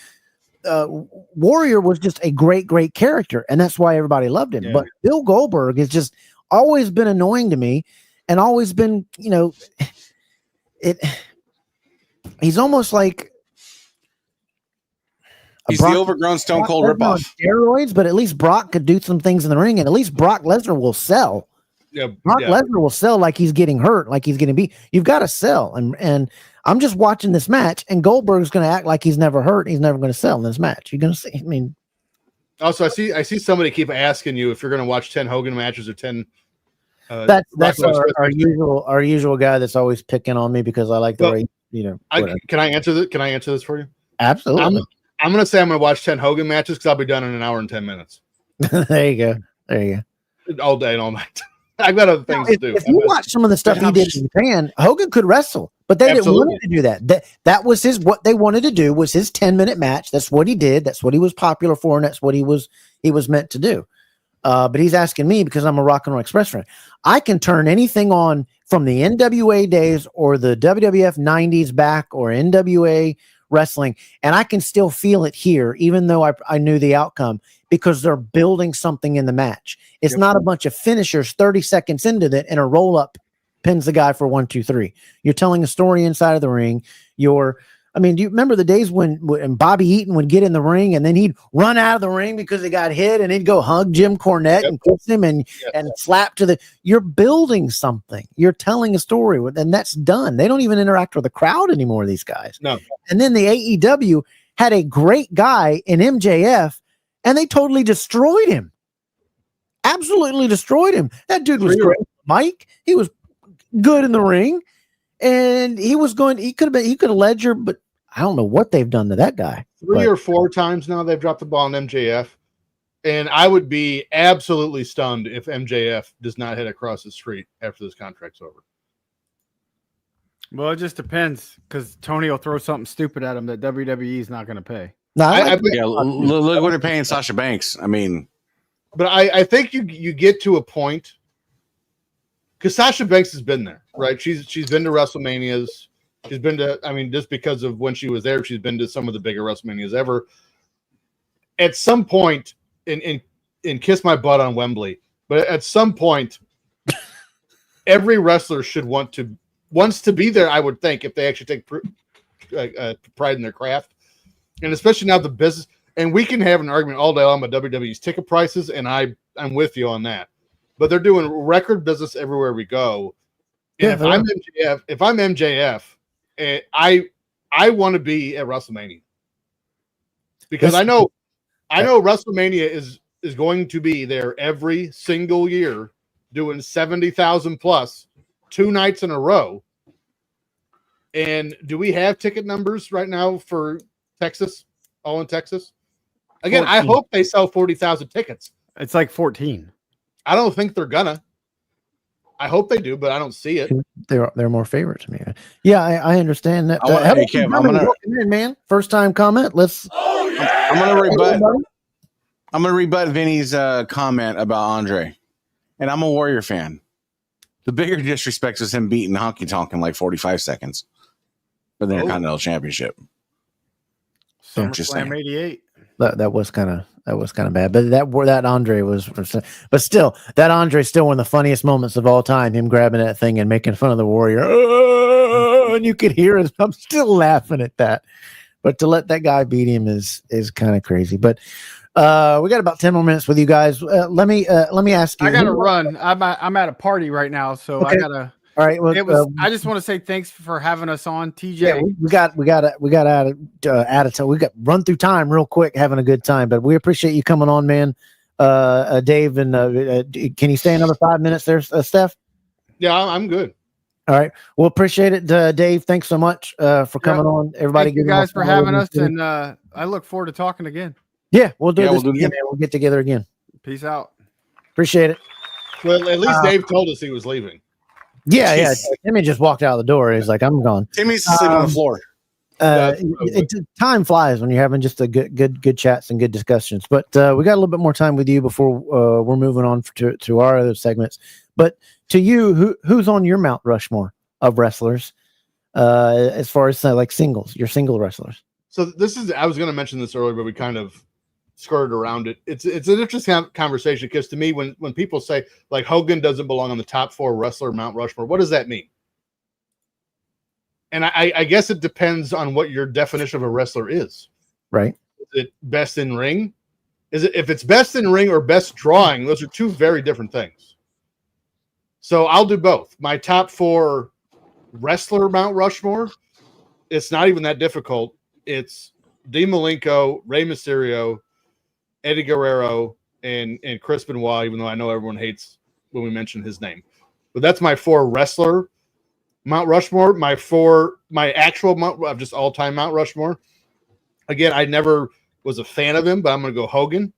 Warrior was just a great character, and that's why everybody loved him. Yeah. But Bill Goldberg has just always been annoying to me, and always been, he's almost like he's the overgrown Stone Cold ripoff. Steroids, but at least Brock could do some things in the ring, and at least Brock Lesnar will sell. Yeah, Brock Lesnar will sell like he's getting hurt, like he's getting beat. You've got to sell, and I'm just watching this match, and Goldberg's going to act like he's never hurt. He's never going to sell in this match. You're going to see. Also, I see somebody keep asking you if you're going to watch 10 Hogan matches or 10. That's our usual guy that's always picking on me because I like the way Can I answer this? Can I answer this for you? Absolutely. I'm going to say I'm going to watch 10 Hogan matches because I'll be done in an hour and 10 minutes. There you go. All day and all night. I've got other things to do. If you watch some of the stuff he did in Japan, Hogan could wrestle. But they didn't Absolutely. want to do that. That was what they wanted to do was his 10-minute match. That's what he did. That's what he was popular for, and that's what he was meant to do. But he's asking me because I'm a Rock and Roll Express fan. I can turn anything on from the NWA days or the WWF 90s back or NWA wrestling, and I can still feel it here, even though I knew the outcome, because they're building something in the match. It's not a bunch of finishers 30 seconds into it and a roll-up pins the guy for 1, 2, 3. You're telling a story inside of the ring. Do you remember the days when Bobby Eaton would get in the ring and then he'd run out of the ring because he got hit and he'd go hug Jim Cornette and kiss him and slap to you're building something. You're telling a story and that's done. They don't even interact with the crowd anymore, these guys. No. And then the AEW had a great guy in MJF and they totally destroyed him. Absolutely destroyed him. That dude was great. Mike, he was good in the ring. And he could have ledger, but I don't know what they've done to that guy. 3 or 4 times now they've dropped the ball on MJF. And I would be absolutely stunned if MJF does not head across the street after this contract's over. Well, it just depends because Tony will throw something stupid at him that WWE is not going to pay. No, look what they're paying Sasha Banks. But I think you get to a point because Sasha Banks has been there, right? She's been to WrestleManias. She's been to, just because of when she was there, she's been to some of the bigger WrestleManias ever. At some point, in kiss my butt on Wembley, but at some point, every wrestler should wants to be there. I would think if they actually take pride in their craft, and especially now the business. And we can have an argument all day long about WWE's ticket prices, and I'm with you on that. But they're doing record business everywhere we go. And if I'm MJF, I want to be at WrestleMania because I know WrestleMania is going to be there every single year, doing 70,000 plus 2 nights in a row. And do we have ticket numbers right now for Texas? All in Texas? Again, 14. I hope they sell 40,000 tickets. It's like 14. I don't think they're gonna. I hope they do, but I don't see it. They're more favorite to me. Yeah, I understand that. Man, first time comment. I'm gonna rebut Vinny's comment about Andre, and I'm a Warrior fan. The bigger disrespect was him beating Honky Tonk in like 45 seconds for the Intercontinental Championship. SummerSlam '88. That was kind of bad, but that Andre was, but still, that Andre still one of the funniest moments of all time. Him grabbing that thing and making fun of the Warrior, and you could hear it. I'm still laughing at that, but to let that guy beat him is kind of crazy. But we got about 10 more minutes with you guys. Let me ask you. I gotta run. I'm at a party right now, so okay. I gotta. All right. Well, I just want to say thanks for having us on, TJ. Yeah, we got out of time. We got run through time real quick, having a good time. But we appreciate you coming on, man. Dave, and can you stay another 5 minutes there, Steph? Yeah, I'm good. All right. Well, appreciate it, Dave. Thanks so much for coming on. Everybody, thank you guys for having us, and I look forward to talking again. Yeah, we'll do this again. We'll get together again. Peace out. Appreciate it. Well, at least Dave told us he was leaving. Yeah. Timmy just walked out of the door. He's like, I'm gone. Timmy's sleeping on the floor. Time flies when you're having just a good chats and good discussions. But we got a little bit more time with you before we're moving on to our other segments. But to you, who's on your Mount Rushmore of wrestlers as far as like singles, your single wrestlers? So I was going to mention this earlier, but we kind of skirted around it. It's an interesting conversation because to me, when people say like Hogan doesn't belong on the top 4 wrestler Mount Rushmore, what does that mean? And I guess it depends on what your definition of a wrestler is. Right. Is it best in ring? If it's best in ring or best drawing, those are 2 very different things. So I'll do both. My top 4 wrestler Mount Rushmore, it's not even that difficult. It's Dean Malenko, Rey Mysterio, Eddie Guerrero, and Chris Benoit, even though I know everyone hates when we mention his name. But that's my 4 wrestler Mount Rushmore. My actual Mount of just all-time Mount Rushmore. Again, I never was a fan of him, but I'm going to go Hogan.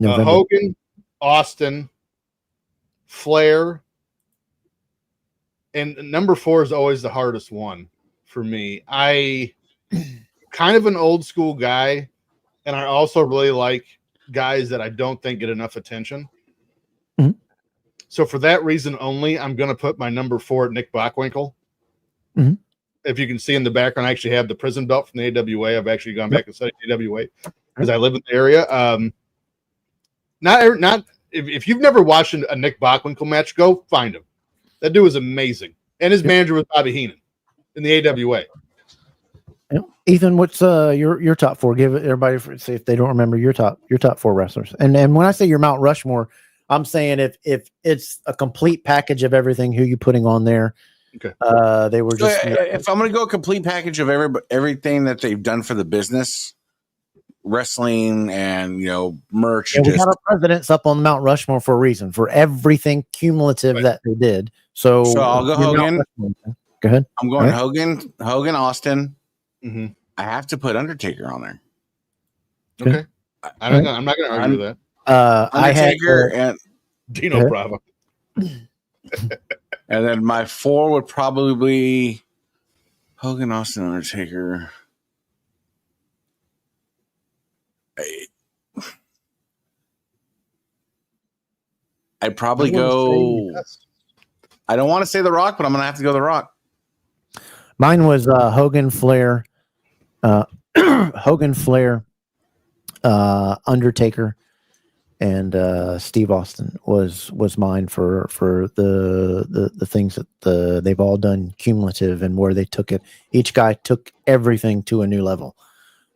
Hogan, Austin, Flair, And number 4 is always the hardest one for me. I kind of an old school guy, and I also really like guys that I don't think get enough attention. Mhm. So for that reason only, I'm going to put my number 4 at Nick Bockwinkel. Mhm. If you can see in the background, I actually have the prison belt from the AWA. I've actually gone back and studied AWA because I live in the area. If you've never watched a Nick Bockwinkel match, go find him. That dude was amazing. And his manager was Bobby Heenan in the AWA. Yeah. Ethan, what's your top 4? Give it everybody see if they don't remember your top 4 wrestlers. And when I say your Mount Rushmore, I'm saying if it's a complete package of everything, who you putting on there? Okay. They were just. If I'm going to go a complete package of everything that they've done for the business, wrestling and merch. Yeah, we got our presidents up on Mount Rushmore for a reason, for everything cumulative that they did. So I'll go Hogan. Go ahead. I'm going Hogan, Austin. Mm-hmm. I have to put Undertaker on there. Okay. I'm not going to argue with that. Undertaker and Dino Bravo. And then my 4 would probably be Hogan, Austin, Undertaker. I'd probably go. I don't want to say The Rock, but I'm going to have to go The Rock. Mine was Hogan, Flair, Undertaker, and Steve Austin was mine for the things that they've all done cumulative and where they took it. Each guy took everything to a new level.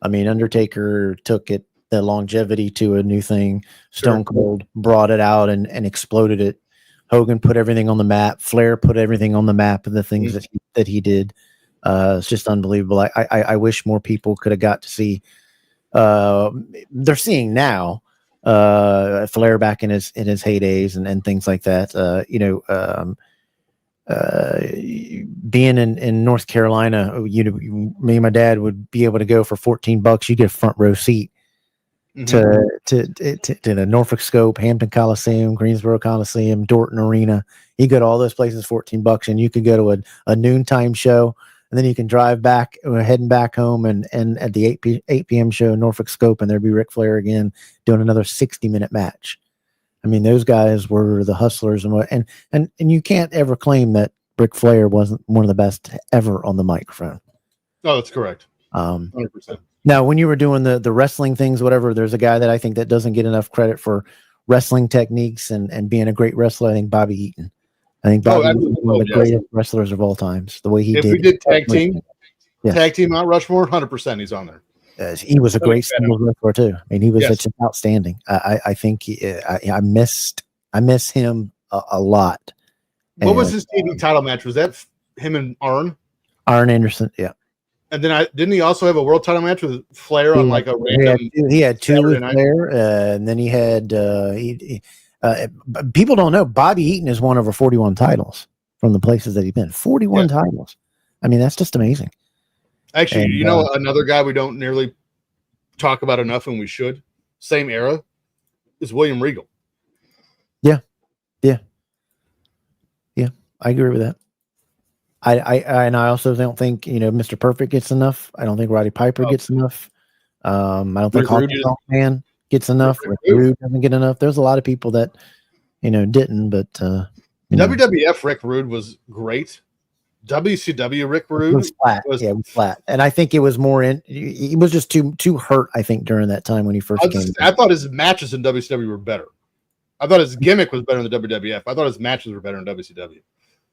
I mean, Undertaker took it, the longevity, to a new thing. Stone Cold brought it out and exploded it. Hogan put everything on the map. Flair put everything on the map of the things that he did. It's just unbelievable. I wish more people could have got to see. They're seeing now Flair back in his heydays and things like that. Being in North Carolina, me and my dad would be able to go for $14. You get a front row seat to the Norfolk Scope, Hampton Coliseum, Greensboro Coliseum, Dorton Arena. You go to all those places, $14, and you could go to a noontime show, and then you can drive back, heading back home, and at the 8 p.m. show, Norfolk Scope, and there'd be Ric Flair again doing another 60-minute match. I mean, those guys were the hustlers, and you can't ever claim that Ric Flair wasn't one of the best ever on the microphone. No, that's correct. 100%. Now, when you were doing the wrestling things, whatever, there's a guy that I think that doesn't get enough credit for wrestling techniques and being a great wrestler. I think Bobby Eaton. I think Bobby was one of the greatest wrestlers of all times. The way he did. If we did tag team Mount Rushmore, 100% he's on there. He was a great single wrestler too. I mean, he was such an outstanding. I think I miss him a lot. What was his TV title match? Was that him and Arn? Arn Anderson, yeah. And then didn't he also have a world title match with Flair on like a random? He had 2 with Flair, and then he had. People don't know Bobby Eaton has won over 41 titles from the places that he's been. 41 titles. I mean, that's just amazing. Actually, another guy we don't nearly talk about enough, and we should. Same era is William Regal. Yeah, I agree with that. I also don't think Mr. Perfect gets enough. I don't think Roddy Piper gets enough. I don't think Hulk Man gets enough. Rick Rude doesn't get enough. There's a lot of people that didn't, but WWF Rick Rude was great. WCW Rick Rude was flat. It was flat, and I think it was more he was just too hurt. I think during that time when he first came. I thought his matches in WCW were better. I thought his gimmick was better in the WWF. I thought his matches were better in WCW.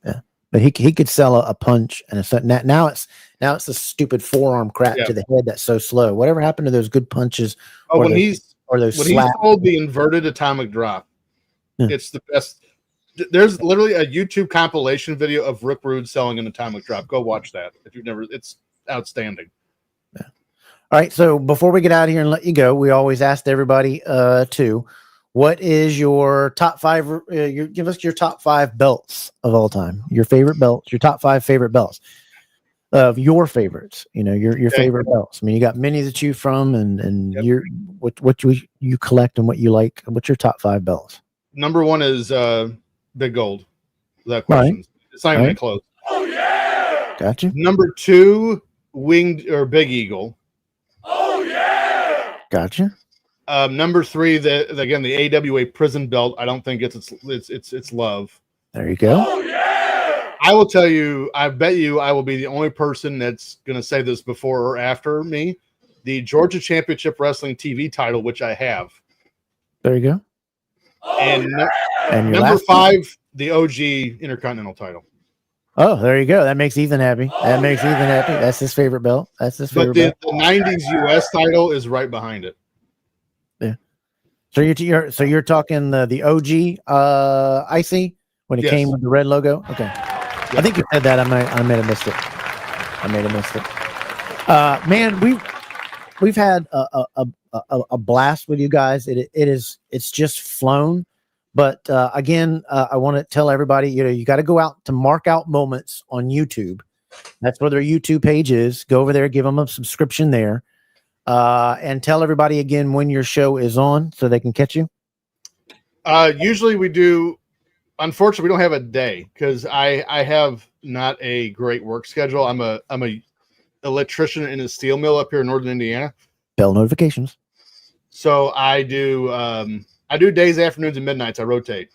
Yeah. But he could sell a punch and now it's a stupid forearm crap to the head that's so slow. Whatever happened to those good punches? When he sold the inverted atomic drop, it's the best. There's literally a YouTube compilation video of Rick Rude selling an atomic drop. Go watch that if you've never. It's outstanding. Yeah. All right. So before we get out of here and let you go, we always asked everybody what is your top 5? Give us your top 5 belts of all time. Your favorite belts. Your top 5 favorite belts of your favorites. Your favorite belts. I mean, you got many to choose from, and what you collect and what you like. What's your top 5 belts? Number 1 is Big Gold. Without question. It's not even Right. close. Oh yeah! Gotcha. Number 2, Winged or Big Eagle. Oh yeah! Gotcha. Number 3, the AWA Prison Belt. I don't think it's love. There you go. Oh yeah! I will tell you, I bet you I will be the only person that's going to say this before or after me. The Georgia Championship Wrestling TV title, which I have. There you go. Oh And yeah! And your number last 5, the OG Intercontinental title. Oh, there you go. That makes Ethan happy. That makes Ethan happy. That's his favorite belt. That's his But favorite the belt. 90s US title is right behind it. So you're talking the OG IC when it Yes. came with the red logo. Okay, I think you said that. I may have missed it. Man, we've had a blast with you guys. It's just flown. But again, I want to tell everybody, you got to go out to Mark Out Moments on YouTube. That's where their YouTube page is. Go over there, give them a subscription there, and tell everybody again when your show is on so they can catch you. Usually we do. Unfortunately, we don't have a day because I have not a great work schedule. I'm a electrician in a steel mill up here in northern Indiana. Bell notifications. So I do days, afternoons, and midnights. I rotate.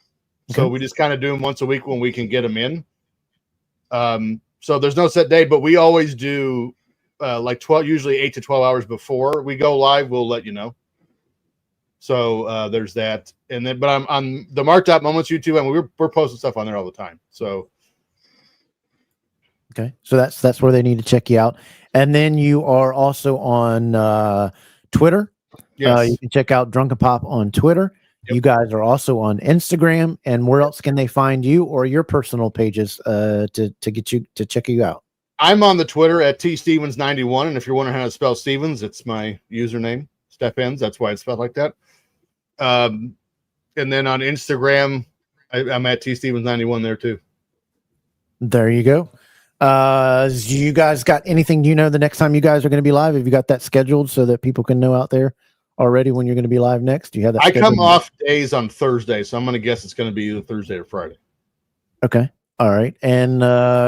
So Okay. we just kind of do them once a week when we can get them in. So there's no set day, but we always do like 12, usually 8 to 12 hours before we go live. We'll let you know. So there's that. And then, but I'm on the Marked Out Moments YouTube, and we're posting stuff on there all the time. So Okay, so that's where they need to check you out. And then you are also on Twitter. yes, You can check out Drunken Pop on Twitter. Yep. You guys are also on Instagram. And where else can they find you or your personal pages to get you to check you out? I'm on the Twitter at tstevens91, and if you're wondering how to spell Stevens, it's my username, Stephens. That's why it's spelled like that. And then on Instagram, I'm at tstevens91 there too. There you go. You guys got anything? Do you know the next time you guys are going to be live? Have you got that scheduled so that people can know out there already when you're going to be live next? Do you have that? I come scheduled? off days on Thursday, so I'm going to guess it's going to be either Thursday or Friday. Okay. All right. And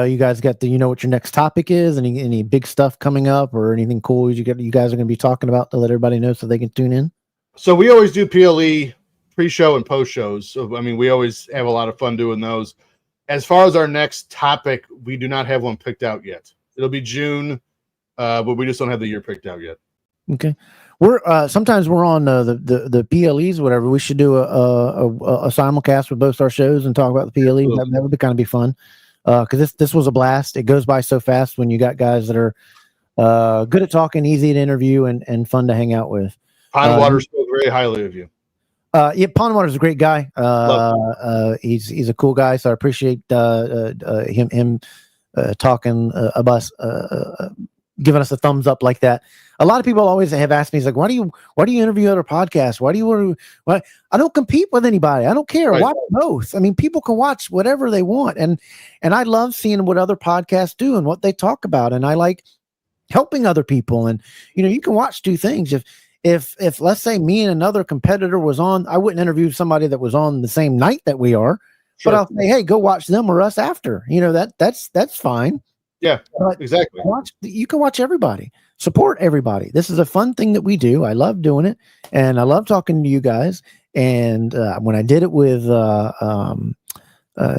you guys got you know what your next topic is? Any big stuff coming up or anything cool you guys are going to be talking about to let everybody know so they can tune in? So we always do PLE pre-show and post-shows. So, I mean, we always have a lot of fun doing those. As far as our next topic, we do not have one picked out yet. It'll be June, but we just don't have the year picked out yet. Okay. We're sometimes we're on the PLEs, whatever. We should do a simulcast with both our shows and talk about the PLEs. That would kind of be fun. Because this was a blast. It goes by so fast when you got guys that are good at talking, easy to interview, and fun to hang out with. Pondwater spoke very highly of you. Yeah, Pondwater's a great guy. He's a cool guy, so I appreciate him talking about us, giving us a thumbs up like that. A lot of people always have asked me, he's like, why do you interview other podcasts? Why I don't compete with anybody. I don't care. Right. Watch both. I mean, people can watch whatever they want, and I love seeing what other podcasts do and what they talk about, and I like helping other people. And you can watch two things. If let's say me and another competitor was on, I wouldn't interview somebody that was on the same night that we are, Sure. but I'll say, hey, go watch them or us after. That's fine. Yeah, But exactly. you can watch everybody, support everybody. This is a fun thing that we do. I love doing it, and I love talking to you guys. And when I did it with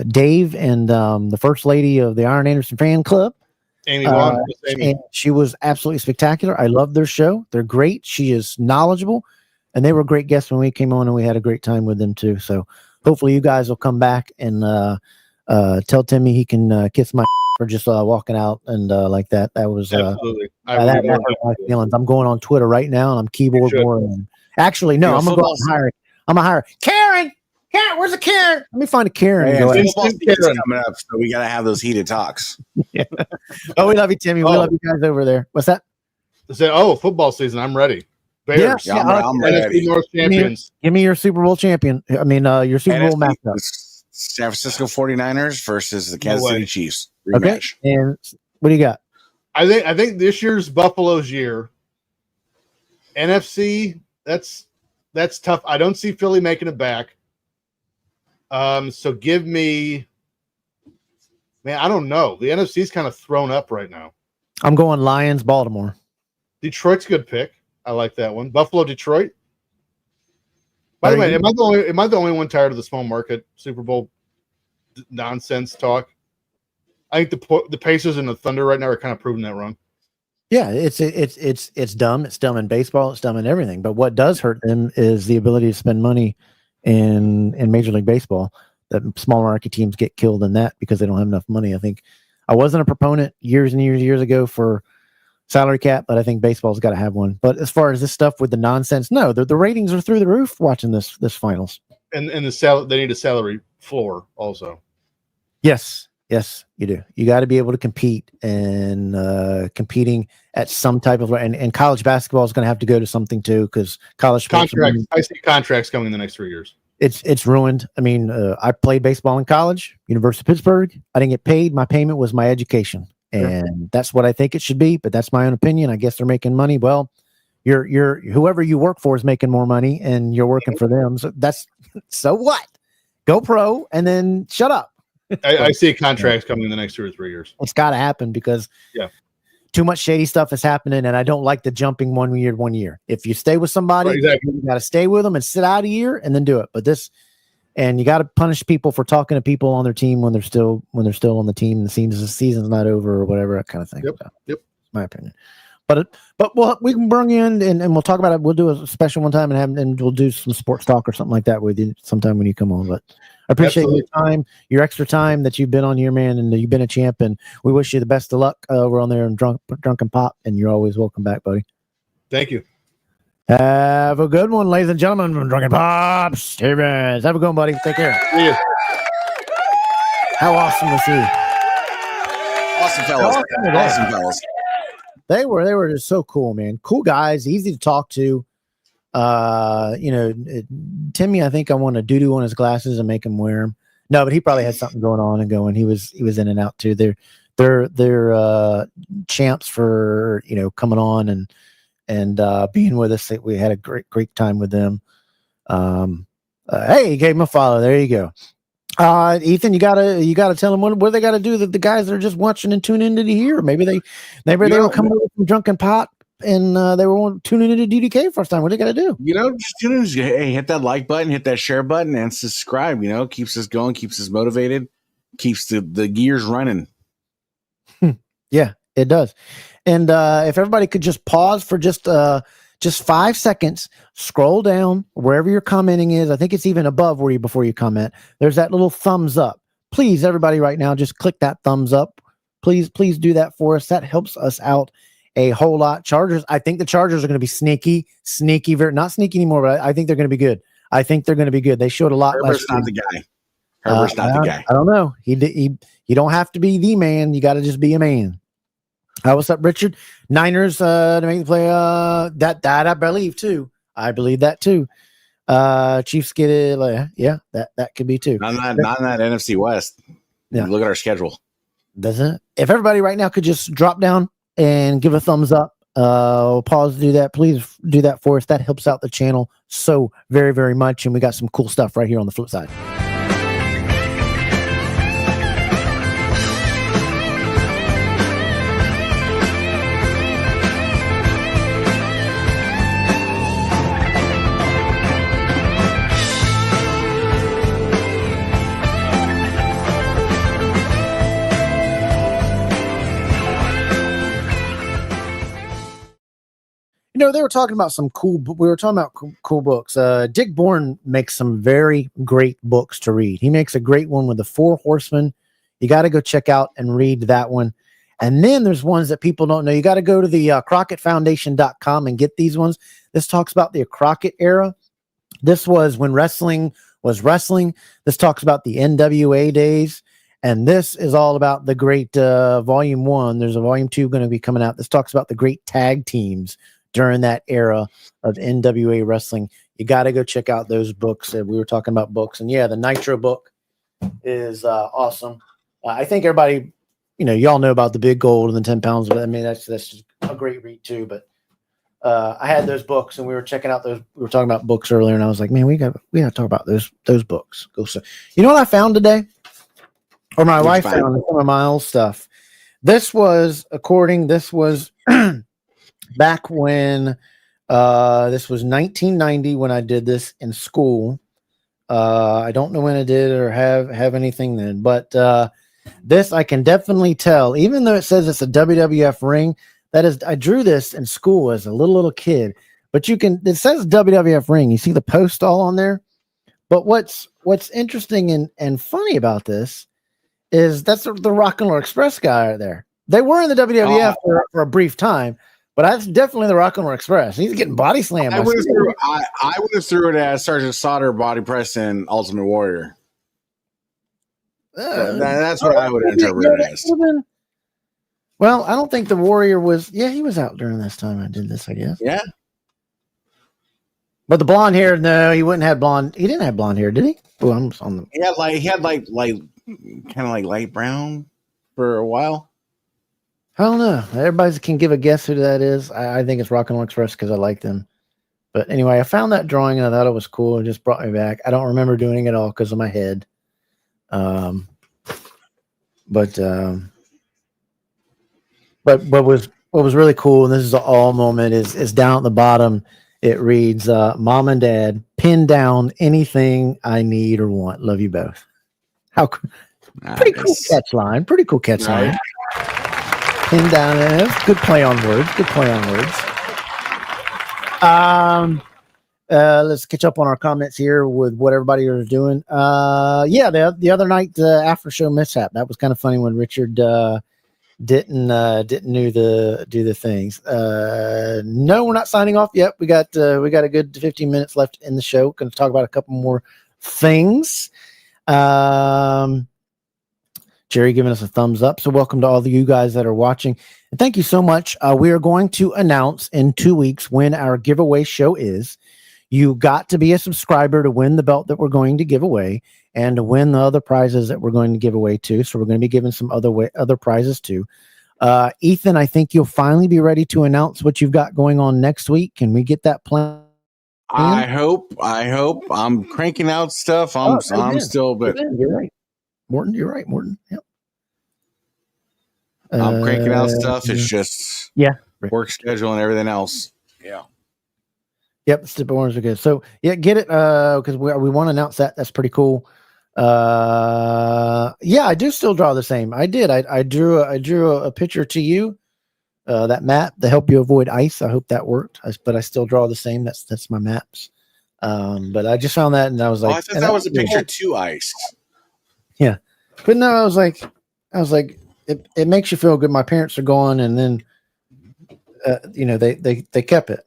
Dave and the first lady of the Iron Anderson fan club, Amy Vaughn. and she was absolutely spectacular. I love their show. They're great. She is knowledgeable, and they were great guests when we came on, and we had a great time with them too. So hopefully you guys will come back and tell Timmy he can kiss my for just walking out and like that. That was Absolutely. that hurt my feelings. I'm going on Twitter right now, and I'm keyboard warring. Actually, no, I'm gonna go out and hire. I'm gonna hire Karen. Karen, where's the Karen? Let me find a Karen. Hey, and go out. football season's coming up, so we got to have those heated talks. Yeah. Oh, we love you, Timmy. We love you guys over there. What's that? Say, football season. I'm ready. Bears. Yeah, I'm ready. NFC North champions. Give me your Super Bowl champion. I mean, your Super Bowl NFC matchup. San Francisco 49ers versus the Kansas City Chiefs. Okay. Rematch. And what do you got? I think this year's Buffalo's year. NFC, that's tough. I don't see Philly making it back. So give me Man, I don't know. The NFC's kind of thrown up right now. I'm going Lions, Baltimore. Detroit's a good pick. I like that one. Buffalo, Detroit. By the way, am I the only one tired of the small market Super Bowl nonsense talk? I think the Pacers and the Thunder right now are kind of proving that wrong. Yeah, it's dumb. It's dumb in baseball. It's dumb in everything. But what does hurt them is the ability to spend money in Major League Baseball. That small market teams get killed in that because they don't have enough money. I think I wasn't a proponent years and years ago for salary cap, but I think baseball's got to have one. But as far as this stuff with the nonsense, no, the ratings are through the roof watching this finals. And they need a salary floor also. Yes, you do. You got to be able to compete, and competing at some type of and college basketball is going to have to go to something too, because college contracts. I see contracts coming in the next 3 years. It's ruined. I mean, I played baseball in college, University of Pittsburgh. I didn't get paid. My payment was my education, and that's what I think it should be. But that's my own opinion. I guess they're making money. Well, you're whoever you work for is making more money, and you're working for them. So what? Go pro, and then shut up. I see contracts coming in the next 2 or 3 years. It's got to happen because too much shady stuff is happening, and I don't like the jumping 1 year. If you stay with somebody, you got to stay with them and sit out a year and then do it. But you got to punish people for talking to people on their team when they're still on the team. And the season's not over or whatever, that kind of thing. Yep. My opinion. But we can bring you in and we'll talk about it. We'll do a special one time and we'll do some sports talk or something like that with you sometime when you come on. But I appreciate your time, your extra time that you've been on here, man, and you've been a champ. And we wish you the best of luck over on there in Drunken Pop. And you're always welcome back, buddy. Thank you. Have a good one, ladies and gentlemen, from Drunken Pop. Stevens. Have a good one, buddy. Take care. See you. How awesome was he? Awesome fellas. They were just so cool, man. Cool guys, easy to talk to. Timmy, I think I want to doo-doo on his glasses and make him wear them. No, but he probably had something going on and going. He was in and out too. They're champs for coming on and being with us. We had a great time with them. Hey, he gave him a follow. There you go. Ethan, you gotta tell them what they got to do. That the guys that are just watching and tuning into here, maybe they were coming over from Drunken Pot and they were tuning into DDK first time. What they got to do? Just tune in. Hey, hit that like button, hit that share button, and subscribe. Keeps us going, keeps us motivated, keeps the gears running. Yeah, it does. And if everybody could just pause for just 5 seconds, scroll down wherever your commenting is. I think it's even above before you comment. There's that little thumbs up. Please, everybody right now, just click that thumbs up. Please do that for us. That helps us out a whole lot. Chargers, I think the Chargers are going to be sneaky, not sneaky anymore, but I think they're going to be good. I think they're going to be good. They showed a lot. Herbert's not the guy. Herbert's not the guy. I don't know. You don't have to be the man. You got to just be a man. What's up, Richard? Niners to make the play. That I believe too. I believe that too. Chiefs get it. That could be too. Not in that NFC West. Yeah. Look at our schedule. Doesn't it? If everybody right now could just drop down and give a thumbs up, pause to do that. Please do that for us. That helps out the channel so very, very much. And we got some cool stuff right here on the flip side. They were talking about we were talking about cool books. Dick Bourne makes some very great books to read. He makes a great one with the 4 Horsemen. You got to go check out and read that one. And then there's ones that people don't know. You got to go to the CrockettFoundation.com and get these ones. This talks about the Crockett era. This was when wrestling was wrestling. This talks about the NWA days. And this is all about the great volume 1. There's a volume 2 going to be coming out. This talks about the great tag teams during that era of NWA wrestling. You got to go check out those books. We were talking about books, and the Nitro book is awesome. I think everybody, y'all know about the Big Gold and the 10 pounds, but I mean, that's just a great read too. But I had those books and we were checking out those. We were talking about books earlier and I was like, man, we got to talk about those books. You know what I found today? or my Which wife fine. found some of my old stuff. This was back when this was 1990 when I did this in school. I don't know when I did or have anything then, but this I can definitely tell, even though it says it's a WWF ring, that is, I drew this in school as a little kid, but it says WWF ring. You see the post all on there. But what's interesting and funny about this is that's the Rock and Roll Express guy right there. They were in the WWF for a brief time, but that's definitely the Rock and Roll Express. He's getting body slammed. I would have threw it as Sergeant Slaughter, Body Press, and Ultimate Warrior. That's what I would interpret it as. Well, I don't think the Warrior was. Yeah, he was out during this time I did this, I guess. Yeah. But the blonde hair, no, he wouldn't have blonde. He didn't have blonde hair, did he? Oh, I'm on the. He had like kind of like light brown for a while. I don't know. Everybody can give a guess who that is. I think it's Rock and Roll Express because I like them. But anyway, I found that drawing and I thought it was cool. It just brought me back. I don't remember doing it all because of my head. But what was really cool, and this is an all moment, is down at the bottom. It reads, "Mom and Dad, pin down anything I need or want. Love you both." How pretty cool catch line. Pretty cool catch line. Pin down. Good play on words. Let's catch up on our comments here with what everybody is doing. The other night, the after show mishap, that was kind of funny when Richard didn't do the things. No, we're not signing off yet. We got a good 15 minutes left in the show. Going to talk about a couple more things. Jerry giving us a thumbs up. So welcome to all of you guys that are watching. And thank you so much. We are going to announce in 2 weeks when our giveaway show is. You got to be a subscriber to win the belt that we're going to give away and to win the other prizes that we're going to give away too. So we're going to be giving some other prizes too. Ethan, I think you'll finally be ready to announce what you've got going on next week. Can we get that plan? I hope. I'm cranking out stuff. I'm still, but you're right. Morton, you're right. Morton. Yep. I'm cranking out stuff. It's just work schedule and everything else. Yeah. Yep, the stipple ones are good. So get it because we want to announce that. That's pretty cool. I do still draw the same. I did. I drew a picture to you. That map to help you avoid ice. I hope that worked. But I still draw the same. That's my maps. But I just found that and I was like, I thought that was a picture to ice. Yeah, but no, I was like, it makes you feel good. My parents are gone, and then they kept it.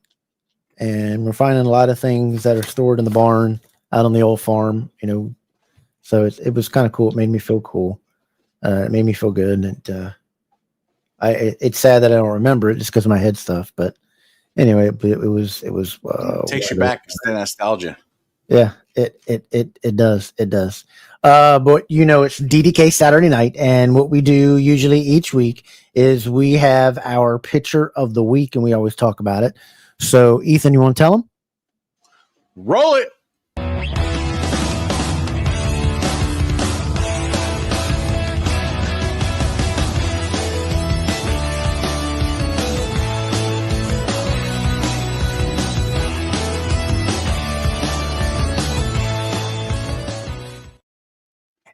And we're finding a lot of things that are stored in the barn out on the old farm, so it was kind of cool. It made me feel cool. It made me feel good. And it's sad that I don't remember it just because of my head stuff. But anyway, it was takes you back to the nostalgia. Yeah, it does. It does. But it's DDK Saturday night. And what we do usually each week is we have our picture of the week and we always talk about it. So, Ethan, you want to tell them? Roll it.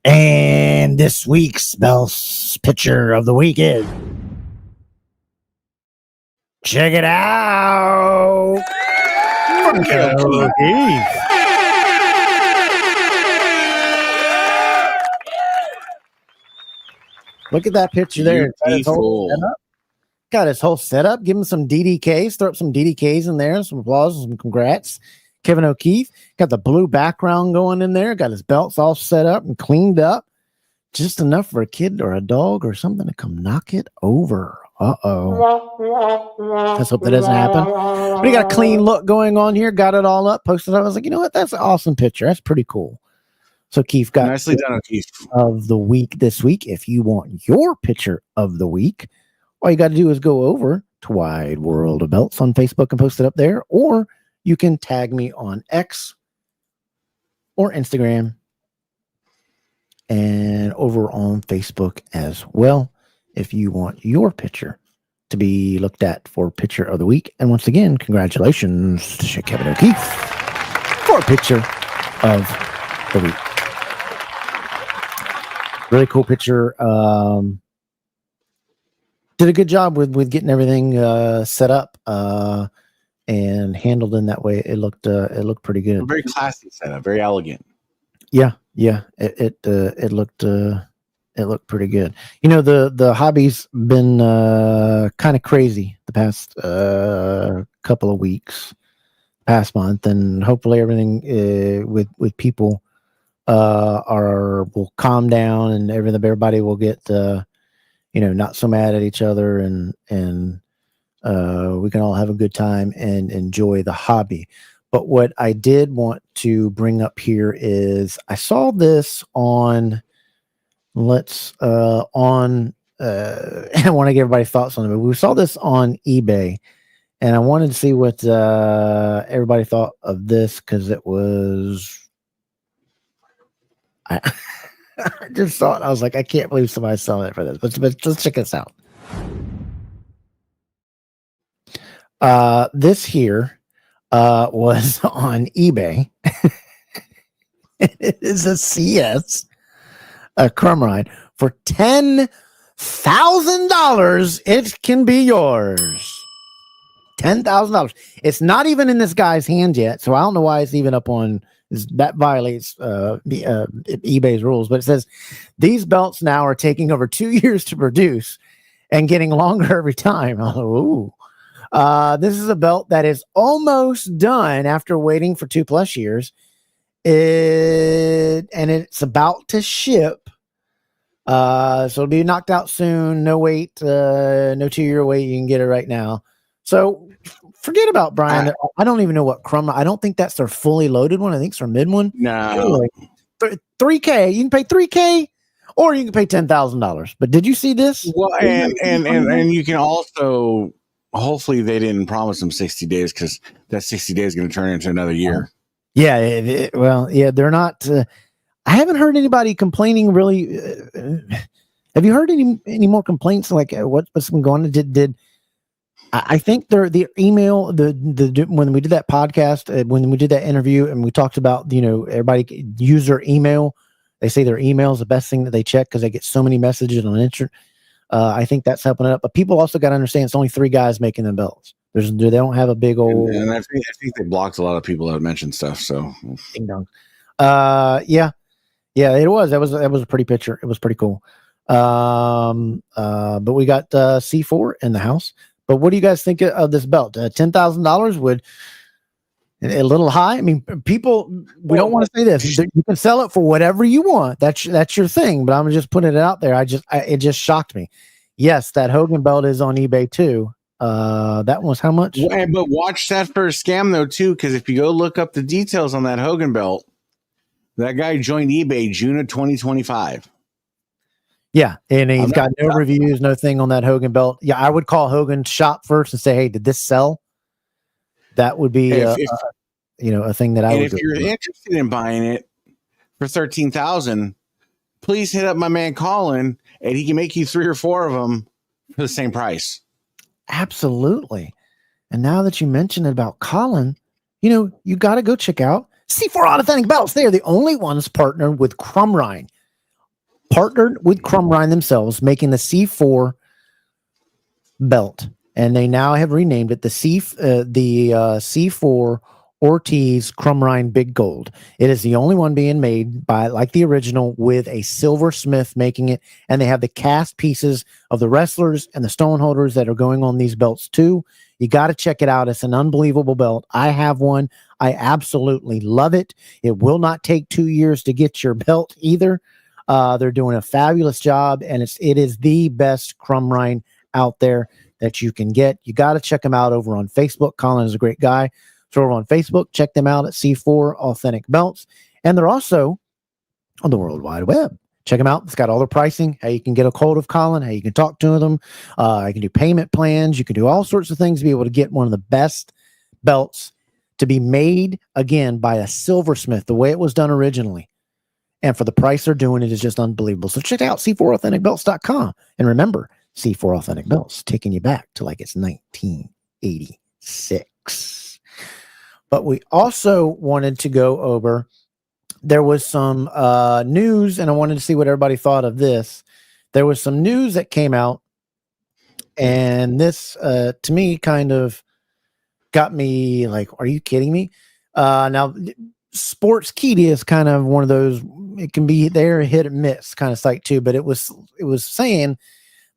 And this week's Bell's picture of the week is... Check it out. Look at that picture there. Got his whole setup. Give him some DDKs. Throw up some DDKs in there. Some applause, some congrats. Kevin O'Keefe got the blue background going in there. Got his belts all set up and cleaned up. Just enough for a kid or a dog or something to come knock it over. Uh-oh. Let's hope that doesn't happen. But he got a clean look going on here. Got it all up, posted it. I was like, you know what? That's an awesome picture. That's pretty cool. So Keith got nicely done, Keith. Of the week this week. If you want your picture of the week, all you got to do is go over to Wide World of Belts on Facebook and post it up there, or you can tag me on X or Instagram and over on Facebook as well if you want your picture to be looked at for Picture of the Week. And once again, congratulations to Kevin O'Keefe for Picture of the Week. Really cool picture. Did a good job with getting everything set up and handled in that way. It looked pretty good. Very classy setup, very elegant. Yeah. It looked pretty good. You know, the hobby's been kind of crazy the past couple of weeks, past month, and hopefully everything with people will calm down and everybody will get not so mad at each other, and we can all have a good time and enjoy the hobby. But what I did want to bring up here is I saw this on I want to get everybody's thoughts on it. But we saw this on eBay, and I wanted to see what everybody thought of this, because it was I just saw it. I was like, I can't believe somebody's selling it for this. But let's check this out. This here was on eBay. It is a CS, a crumb ride for $10,000. It can be yours. $10,000. It's not even in this guy's hand yet, so I don't know why it's even up on. That violates eBay's rules. But it says these belts now are taking over 2 years to produce and getting longer every time. Ooh. This is a belt that is almost done after waiting for 2+ years. And it's about to ship. So it'll be knocked out soon. No wait, no 2-year wait. You can get it right now. So forget about Brian. I don't even know what crumb. I don't think that's their fully loaded one. I think it's their mid one. No. $3,000. You can pay $3,000 or you can pay $10,000. But did you see this? Well, and you can also, hopefully they didn't promise them 60 days, because that 60 days is going to turn into another year. Yeah. They're not. I haven't heard anybody complaining really. Have you heard any more complaints? Like what's been going on? Did I think the email, when we did that podcast, when we did that interview and we talked about, everybody use their email. They say their email is the best thing that they check because they get so many messages on Internet. I think that's helping it up. But people also got to understand it's only 3 guys making the belts. They don't have a big old. And I think they blocked a lot of people that mentioned stuff. So, ding dong. Yeah, it was. That was a pretty picture. It was pretty cool. But we got C4 in the house. But what do you guys think of this belt? $10,000 would a little high. I mean, people. We don't want to say this. You can sell it for whatever you want. That's your thing. But I'm just putting it out there. It just shocked me. Yes, that Hogan belt is on eBay too. That was how much? But watch that for a scam though too, because if you go look up the details on that Hogan belt, that guy joined eBay June of 2025. Yeah, and he's got no reviews, no thing on that Hogan belt. Yeah, I would call Hogan's shop first and say, "Hey, did this sell?" That would be a thing that I would. If you're interested in buying it for $13,000, please hit up my man Colin, and he can make you 3 or 4 of them for the same price. Absolutely. And now that you mentioned about Colin, you got to go check out C4 Authentic Belts. They are the only ones partnered with Crumrine. Partnered with Crumrine themselves, making the C4 belt. And they now have renamed it the C4 Ortiz Crumrine Big Gold. It is the only one being made by, like the original, with a silversmith making it. And they have the cast pieces of the wrestlers and the stone holders that are going on these belts too. You got to check it out. It's an unbelievable belt. I have one. I absolutely love it. It will not take 2 years to get your belt either. They're doing a fabulous job, and it is the best Crumrine out there that you can get. You got to check them out over on Facebook. Colin is a great guy. So over on Facebook, check them out at C4 Authentic Belts. And they're also on the World Wide Web. Check them out. It's got all the pricing, how you can get a hold of Colin, how you can talk to them. You can do payment plans. You can do all sorts of things to be able to get one of the best belts to be made, again, by a silversmith, the way it was done originally. And for the price they're doing, it is just unbelievable. So check out C4AuthenticBelts.com. And remember, C4 Authentic Belts taking you back to like it's 1986. But we also wanted to go over, there was some news, and I wanted to see what everybody thought of this. There was some news that came out, and this, to me, kind of got me like, are you kidding me? Now, Sportskeeda is kind of one of those, it can be there, hit and miss kind of site too, but it was saying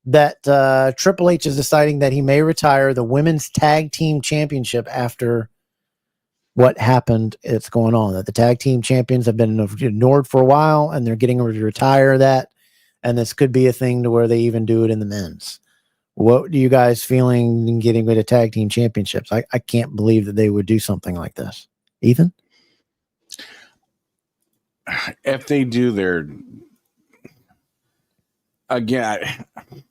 that Triple H is deciding that he may retire the women's tag team championship after what happened. It's going on that the tag team champions have been ignored for a while, and they're getting ready to retire that. And this could be a thing to where they even do it in the men's. What do you guys feeling in getting rid of tag team championships? I can't believe that they would do something like this. Ethan? If they do their, again,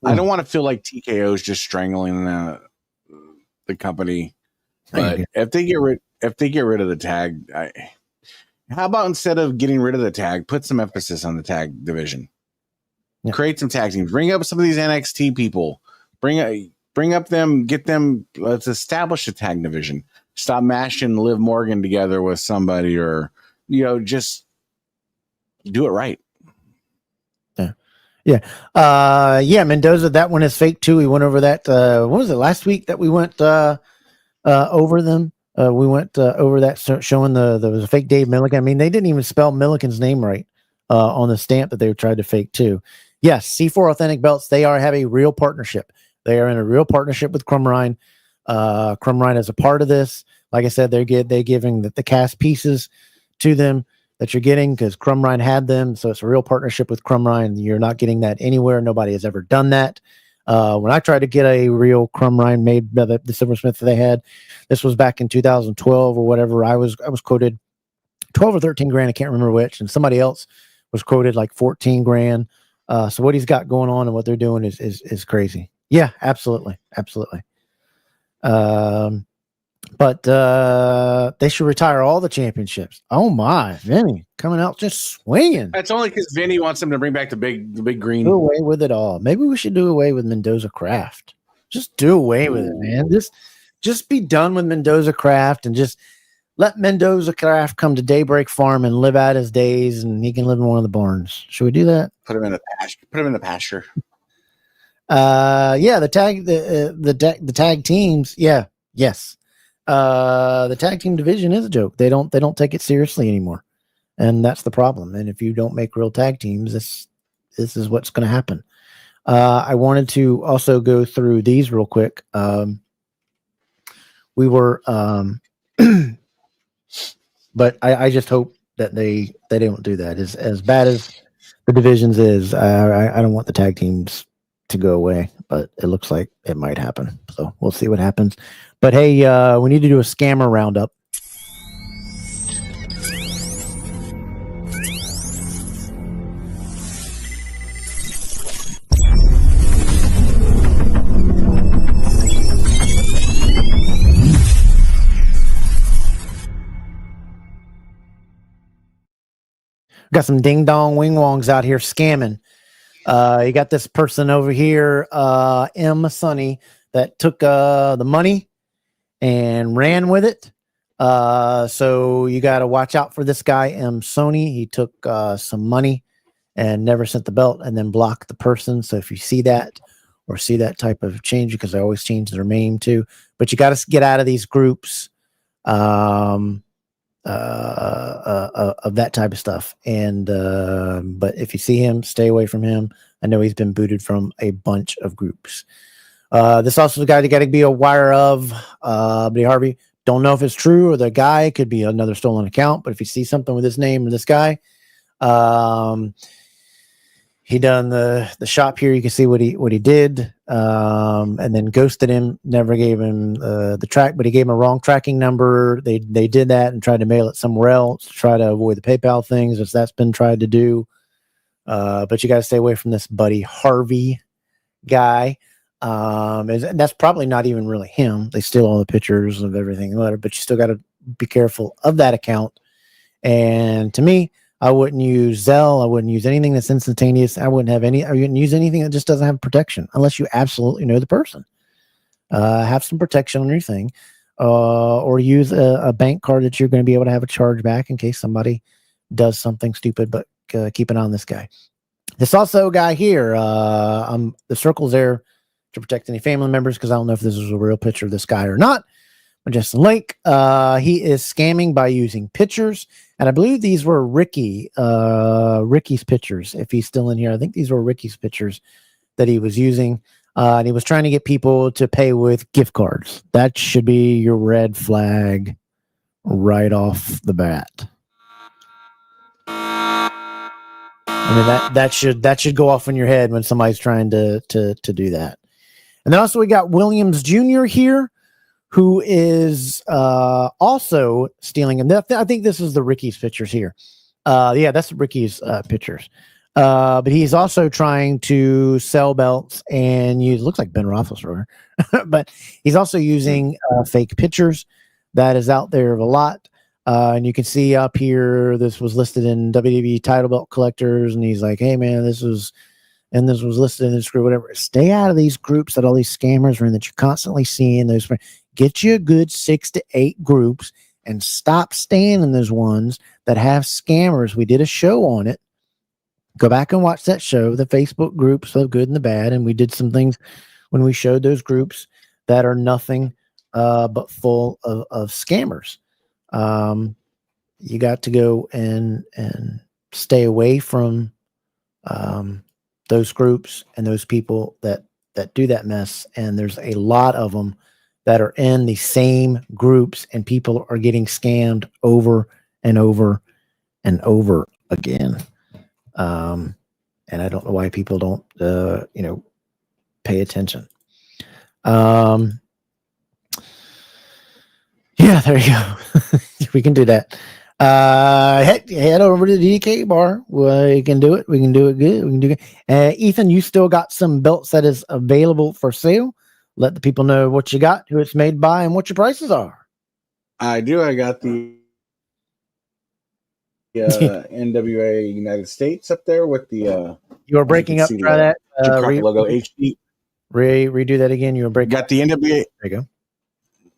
I don't want to feel like TKO is just strangling the company, but if they get rid of the tag, how about instead of getting rid of the tag, put some emphasis on the tag division, create some tag teams, bring up some of these NXT people, bring up them, get them. Let's establish a tag division. Stop mashing Liv Morgan together with somebody, or just do it right. Yeah. Mendoza, that one is fake too. We went over that. What was it last week that we went over them? We went over that, showing there was a fake Dave Milligan. I mean, they didn't even spell Milligan's name right on the stamp that they tried to fake too. Yes, C4 Authentic Belts. They have a real partnership. They are in a real partnership with Crumrine. Crumrine is a part of this. Like I said, they're giving the cast pieces to them that you're getting because Crumrine had them. So it's a real partnership with Crumrine. You're not getting that anywhere. Nobody has ever done that. When I tried to get a real Crumrine made by the silversmith that they had, this was back in 2012 or whatever. I was quoted 12 or 13 grand. I can't remember which. And somebody else was quoted like 14 grand. So what he's got going on and what they're doing is crazy. Yeah, absolutely. Absolutely. But they should retire all the championships. Oh my, Vinny coming out just swinging. That's only because Vinny wants them to bring back the big green. Do away with it all. Maybe we should do away with Mendoza Craft. Just do away with it, man. Just be done with Mendoza Craft and just let Mendoza Craft come to Daybreak Farm and live out his days, and he can live in one of the barns. Should we do that? Put him in the pasture. Put him in the pasture. Yeah, the tag teams. Yeah, yes. The tag team division is a joke. They don't take it seriously anymore, and that's the problem. And if you don't make real tag teams, this is what's going to happen. I wanted to also go through these real quick. We were, but I just hope that they don't do that. As bad as the divisions is, I don't want the tag teams to go away, but it looks like it might happen. So we'll see what happens. But hey, we need to do a scammer roundup. Got some ding dong wing wongs out here scamming. You got this person over here, M. Sonny, that took the money and ran with it. So you got to watch out for this guy, M. Sony. He took some money and never sent the belt and then blocked the person. So if you see that or see that type of change, because I always change their name too, but you got to get out of these groups of that type of stuff. And but if you see him, stay away from him. I know he's been booted from a bunch of groups. This also the guy you got to be aware of, Buddy Harvey. Don't know if it's true or the guy could be another stolen account, but if you see something with his name or this guy, he done the shop here. You can see what he did, and then ghosted him. Never gave him the track, but he gave him a wrong tracking number. They did that and tried to mail it somewhere else to try to avoid the PayPal things, as that's been tried to do. But you got to stay away from this Buddy Harvey guy. And that's probably not even really him. They steal all the pictures of everything, but you still got to be careful of that account. And to me, I wouldn't use Zelle. I wouldn't use anything that's instantaneous. I wouldn't use anything that just doesn't have protection unless you absolutely know the person. Have some protection on your thing, or use a bank card that you're going to be able to have a charge back in case somebody does something stupid. But keep an eye on this guy. This also guy here, the circle's there to protect any family members because I don't know if this is a real picture of this guy or not. Justin Lake, he is scamming by using pictures, and I believe these were Ricky's pictures. If he's still in here, I think these were Ricky's pictures that he was using, and he was trying to get people to pay with gift cards. That should be your red flag right off the bat. I mean that should go off in your head when somebody's trying to do that. And then also we got Williams Jr. here, who is also stealing. And I think this is the Ricky's pictures here. Yeah, that's Ricky's pictures. But he's also trying to sell belts and use, looks like Ben Roethlisberger, but he's also using fake pictures. That is out there a lot. And you can see up here, this was listed in WWE title belt collectors. And he's like, hey man, this was listed in this group, whatever. Stay out of these groups that all these scammers are in that you're constantly seeing. Those, get you a good 6 to 8 groups and stop staying in those ones that have scammers. We did a show on it. Go back and watch that show, the Facebook groups, the good and the bad. And we did some things when we showed those groups that are nothing but full of scammers. You got to go and stay away from those groups and those people that do that mess. And there's a lot of them that are in the same groups, and people are getting scammed over and over and over again. And I don't know why people don't, pay attention. Yeah, there you go. We can do that. Head over to the DDK bar. We can do it. We can do it good. We can do it. Ethan, you still got some belts that is available for sale. Let the people know what you got, who it's made by, and what your prices are. I do. I got the NWA United States up there with the. You are breaking up. Try that. Logo HD. Redo that again. You were breaking. Got the NWA. There you go.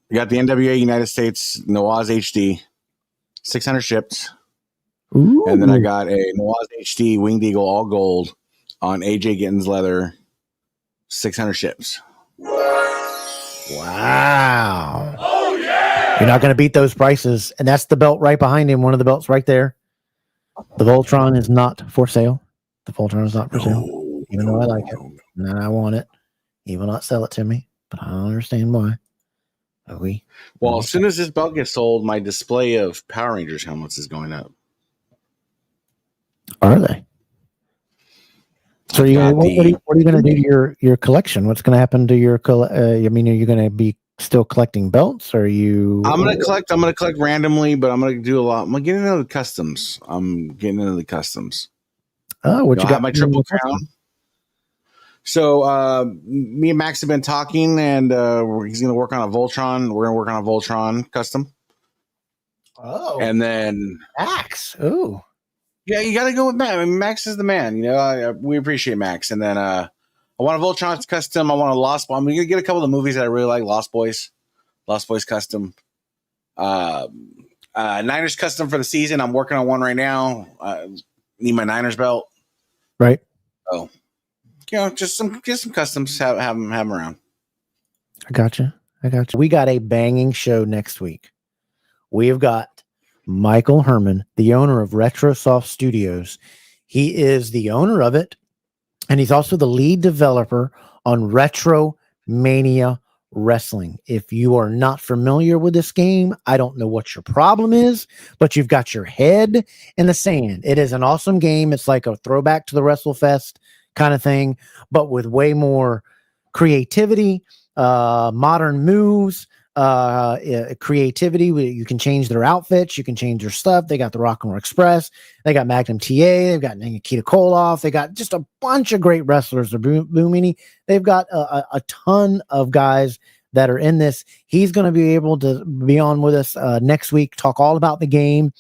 You got the NWA United States Nawaz HD, 600 shipped. Ooh. And then I got a Nawaz HD Winged Eagle all gold on AJ Gittins leather, 600 ships. Wow. Oh, yeah. You're not going to beat those prices. And that's the belt right behind him. One of the belts right there. The Voltron is not for sale. The Voltron is not for sale. Even though I like it. And I want it. He will not sell it to me. But I don't understand why. Well, as soon as this belt gets sold, my display of Power Rangers helmets is going up. Are they? So what are you going to do to your collection? What's going to happen to your are you going to be still collecting belts? Or are you? I'm going to collect randomly, but I'm going to do a lot. I'm going to get into the customs. Oh, what you got? My Triple Crown. So me and Max have been talking, and he's going to work on a Voltron. We're going to work on a Voltron custom. Oh, and then Max. Oh, yeah, you got to go with Max. I mean, Max is the man. We appreciate Max. And then I want a Voltron custom. I want a Lost Boys. I'm going to get a couple of the movies that I really like. Lost Boys custom. Niners custom for the season. I'm working on one right now. Need my Niners belt. Right. Oh. Just some customs. Have them around. I gotcha. We got a banging show next week. We have got Michael Herman, the owner of RetroSoft Studios. He is the owner of it, and he's also the lead developer on Retro Mania Wrestling. If you are not familiar with this game, I don't know what your problem is, but you've got your head in the sand. It is an awesome game. It's like a throwback to the WrestleFest kind of thing, but with way more creativity, modern moves, creativity. You can change their outfits, you can change their stuff. They got the Rock'n'Roll Express, they got Magnum TA, they've got Nikita Koloff, they got just a bunch of great wrestlers. They've got a ton of guys that are in this. He's going to be able to be on with us next week, talk all about the game,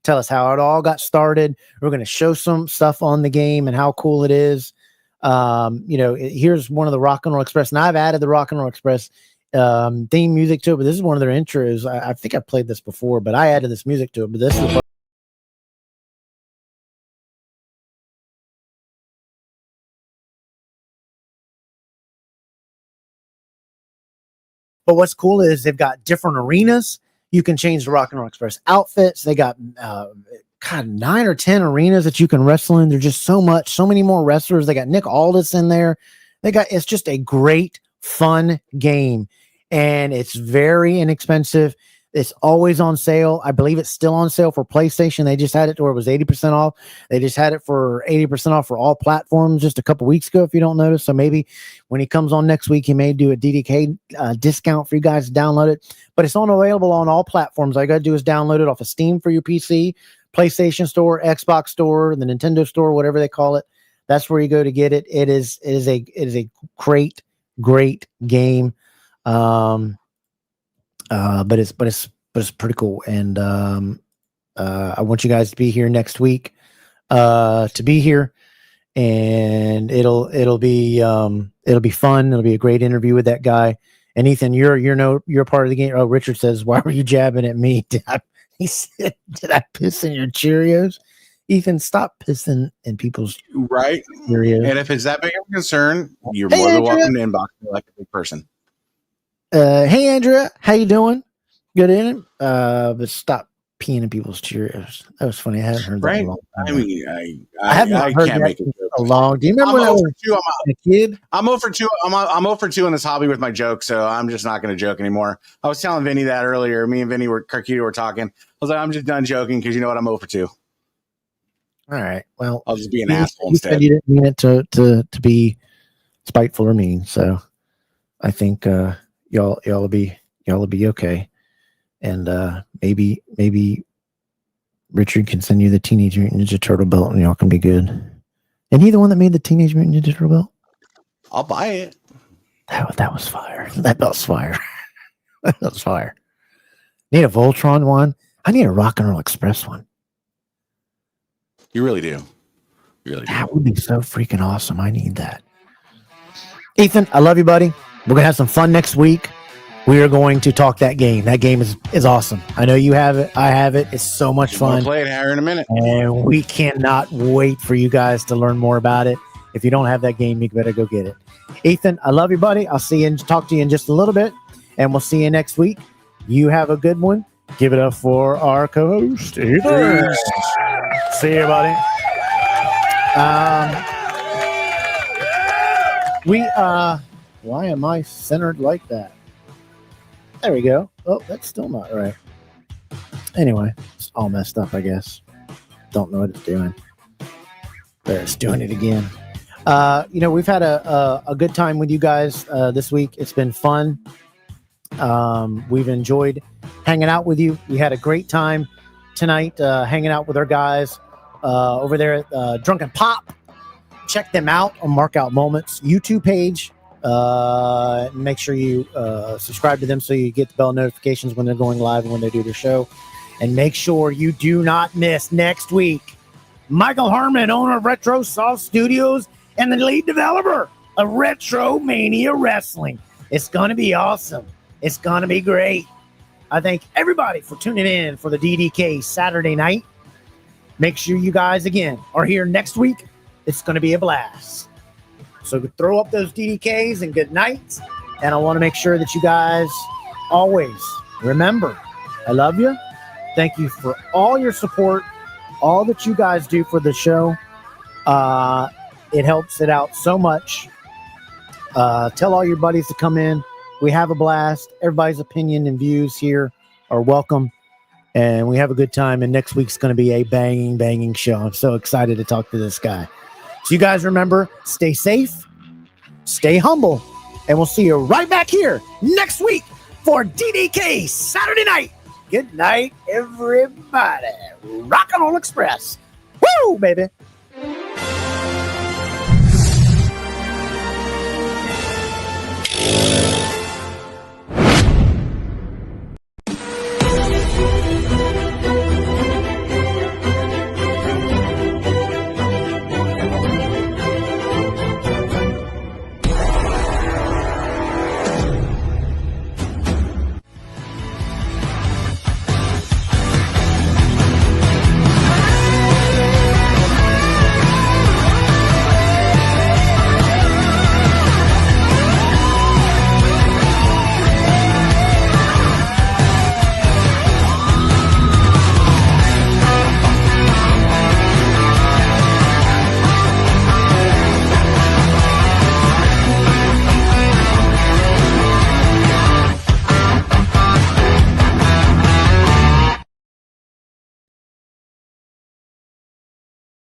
tell us how it all got started. We're going to show some stuff on the game and how cool it is. Here's one of the Rock and Roll Express, and I've added the Rock and Roll Express theme music to it, but this is one of their intros. I think I played this before, but I added this music to it, but this is But what's cool is they've got different arenas. You can change the Rock and Roll Express outfits. They got 9 or 10 arenas that you can wrestle in. There's just so many more wrestlers. They got Nick Aldis in there. It's just a great, fun game. And it's very inexpensive. It's always on sale. I believe it's still on sale for PlayStation. They just had it to where it was 80% off. They just had it for 80% off for all platforms just a couple weeks ago, if you don't notice. So maybe when he comes on next week, he may do a DDK discount for you guys to download it. But it's available on all platforms. All you got to do is download it off of Steam for your PC, PlayStation Store, Xbox Store, the Nintendo Store, whatever they call it. That's where you go to get it. It is a great game. But it's pretty cool. And I want you guys to be here next week to be here, and it'll be fun. It'll be a great interview with that guy. And Ethan, you're part of the game. Oh, Richard says, why were you jabbing at me? He said, did I piss in your Cheerios? Ethan, stop pissing in people's Cheerios. And if it's that big of a concern, you're more than welcome to inbox me like a big person. Hey Andrea, how you doing? Good in it. But stop peeing in people's Cheerios. That was funny. I haven't heard that in a long time. I mean, I haven't heard that in a long. Do you remember when I was a kid? I'm 0 for 2. I'm 0 for 2 in this hobby with my joke, so I'm just not going to joke anymore. I was telling Vinny that earlier. Me and Vinny Carquita were talking. I was like, I'm just done joking because you know what? I'm 0 for 2. All right. Well, I'll just be an asshole instead. Said you didn't mean it to be spiteful or mean, so I think y'all will be okay. And maybe Richard can send you the Teenage Mutant Ninja Turtle belt and y'all can be good. And he the one that made the Teenage Mutant Ninja Turtle belt? I'll buy it. That was fire. That belt's fire. That was fire. Need a Voltron one. I need a Rock and Roll Express one. You really do. That would be so freaking awesome. I need that. Ethan, I love you, buddy. We're going to have some fun next week. We are going to talk that game. That game is awesome. I know you have it. I have it. It's so much fun. I'll play it here in a minute. And we cannot wait for you guys to learn more about it. If you don't have that game, you better go get it. Ethan, I love you, buddy. I'll see you and talk to you in just a little bit. And we'll see you next week. You have a good one. Give it up for our co-host, Ethan. See you, buddy. Why am I centered like that? There we go. Oh, that's still not right. Anyway, it's all messed up, I guess. Don't know what it's doing. There, it's doing it again. We've had a good time with you guys this week. It's been fun. We've enjoyed hanging out with you. We had a great time tonight hanging out with our guys over there at Drunken Pop. Check them out on Markout Moments YouTube page. Make sure you subscribe to them so you get the bell notifications when they're going live and when they do their show. And make sure you do not miss next week. Michael Harmon, owner of Retro Soft Studios and the lead developer of Retro Mania Wrestling. It's going to be awesome. It's going to be great. I thank everybody for tuning in for the DDK Saturday night. Make sure you guys, again, are here next week. It's going to be a blast. So throw up those DDKs and good night. And I want to make sure that you guys always remember, I love you. Thank you for all your support, all that you guys do for the show. It helps it out so much. Tell all your buddies to come in. We have a blast. Everybody's opinion and views here are welcome. And we have a good time. And next week's going to be a banging show. I'm so excited to talk to this guy. So you guys remember, stay safe, stay humble, and we'll see you right back here next week for DDK Saturday night. Good night, everybody. Rock and Roll Express. Woo, baby.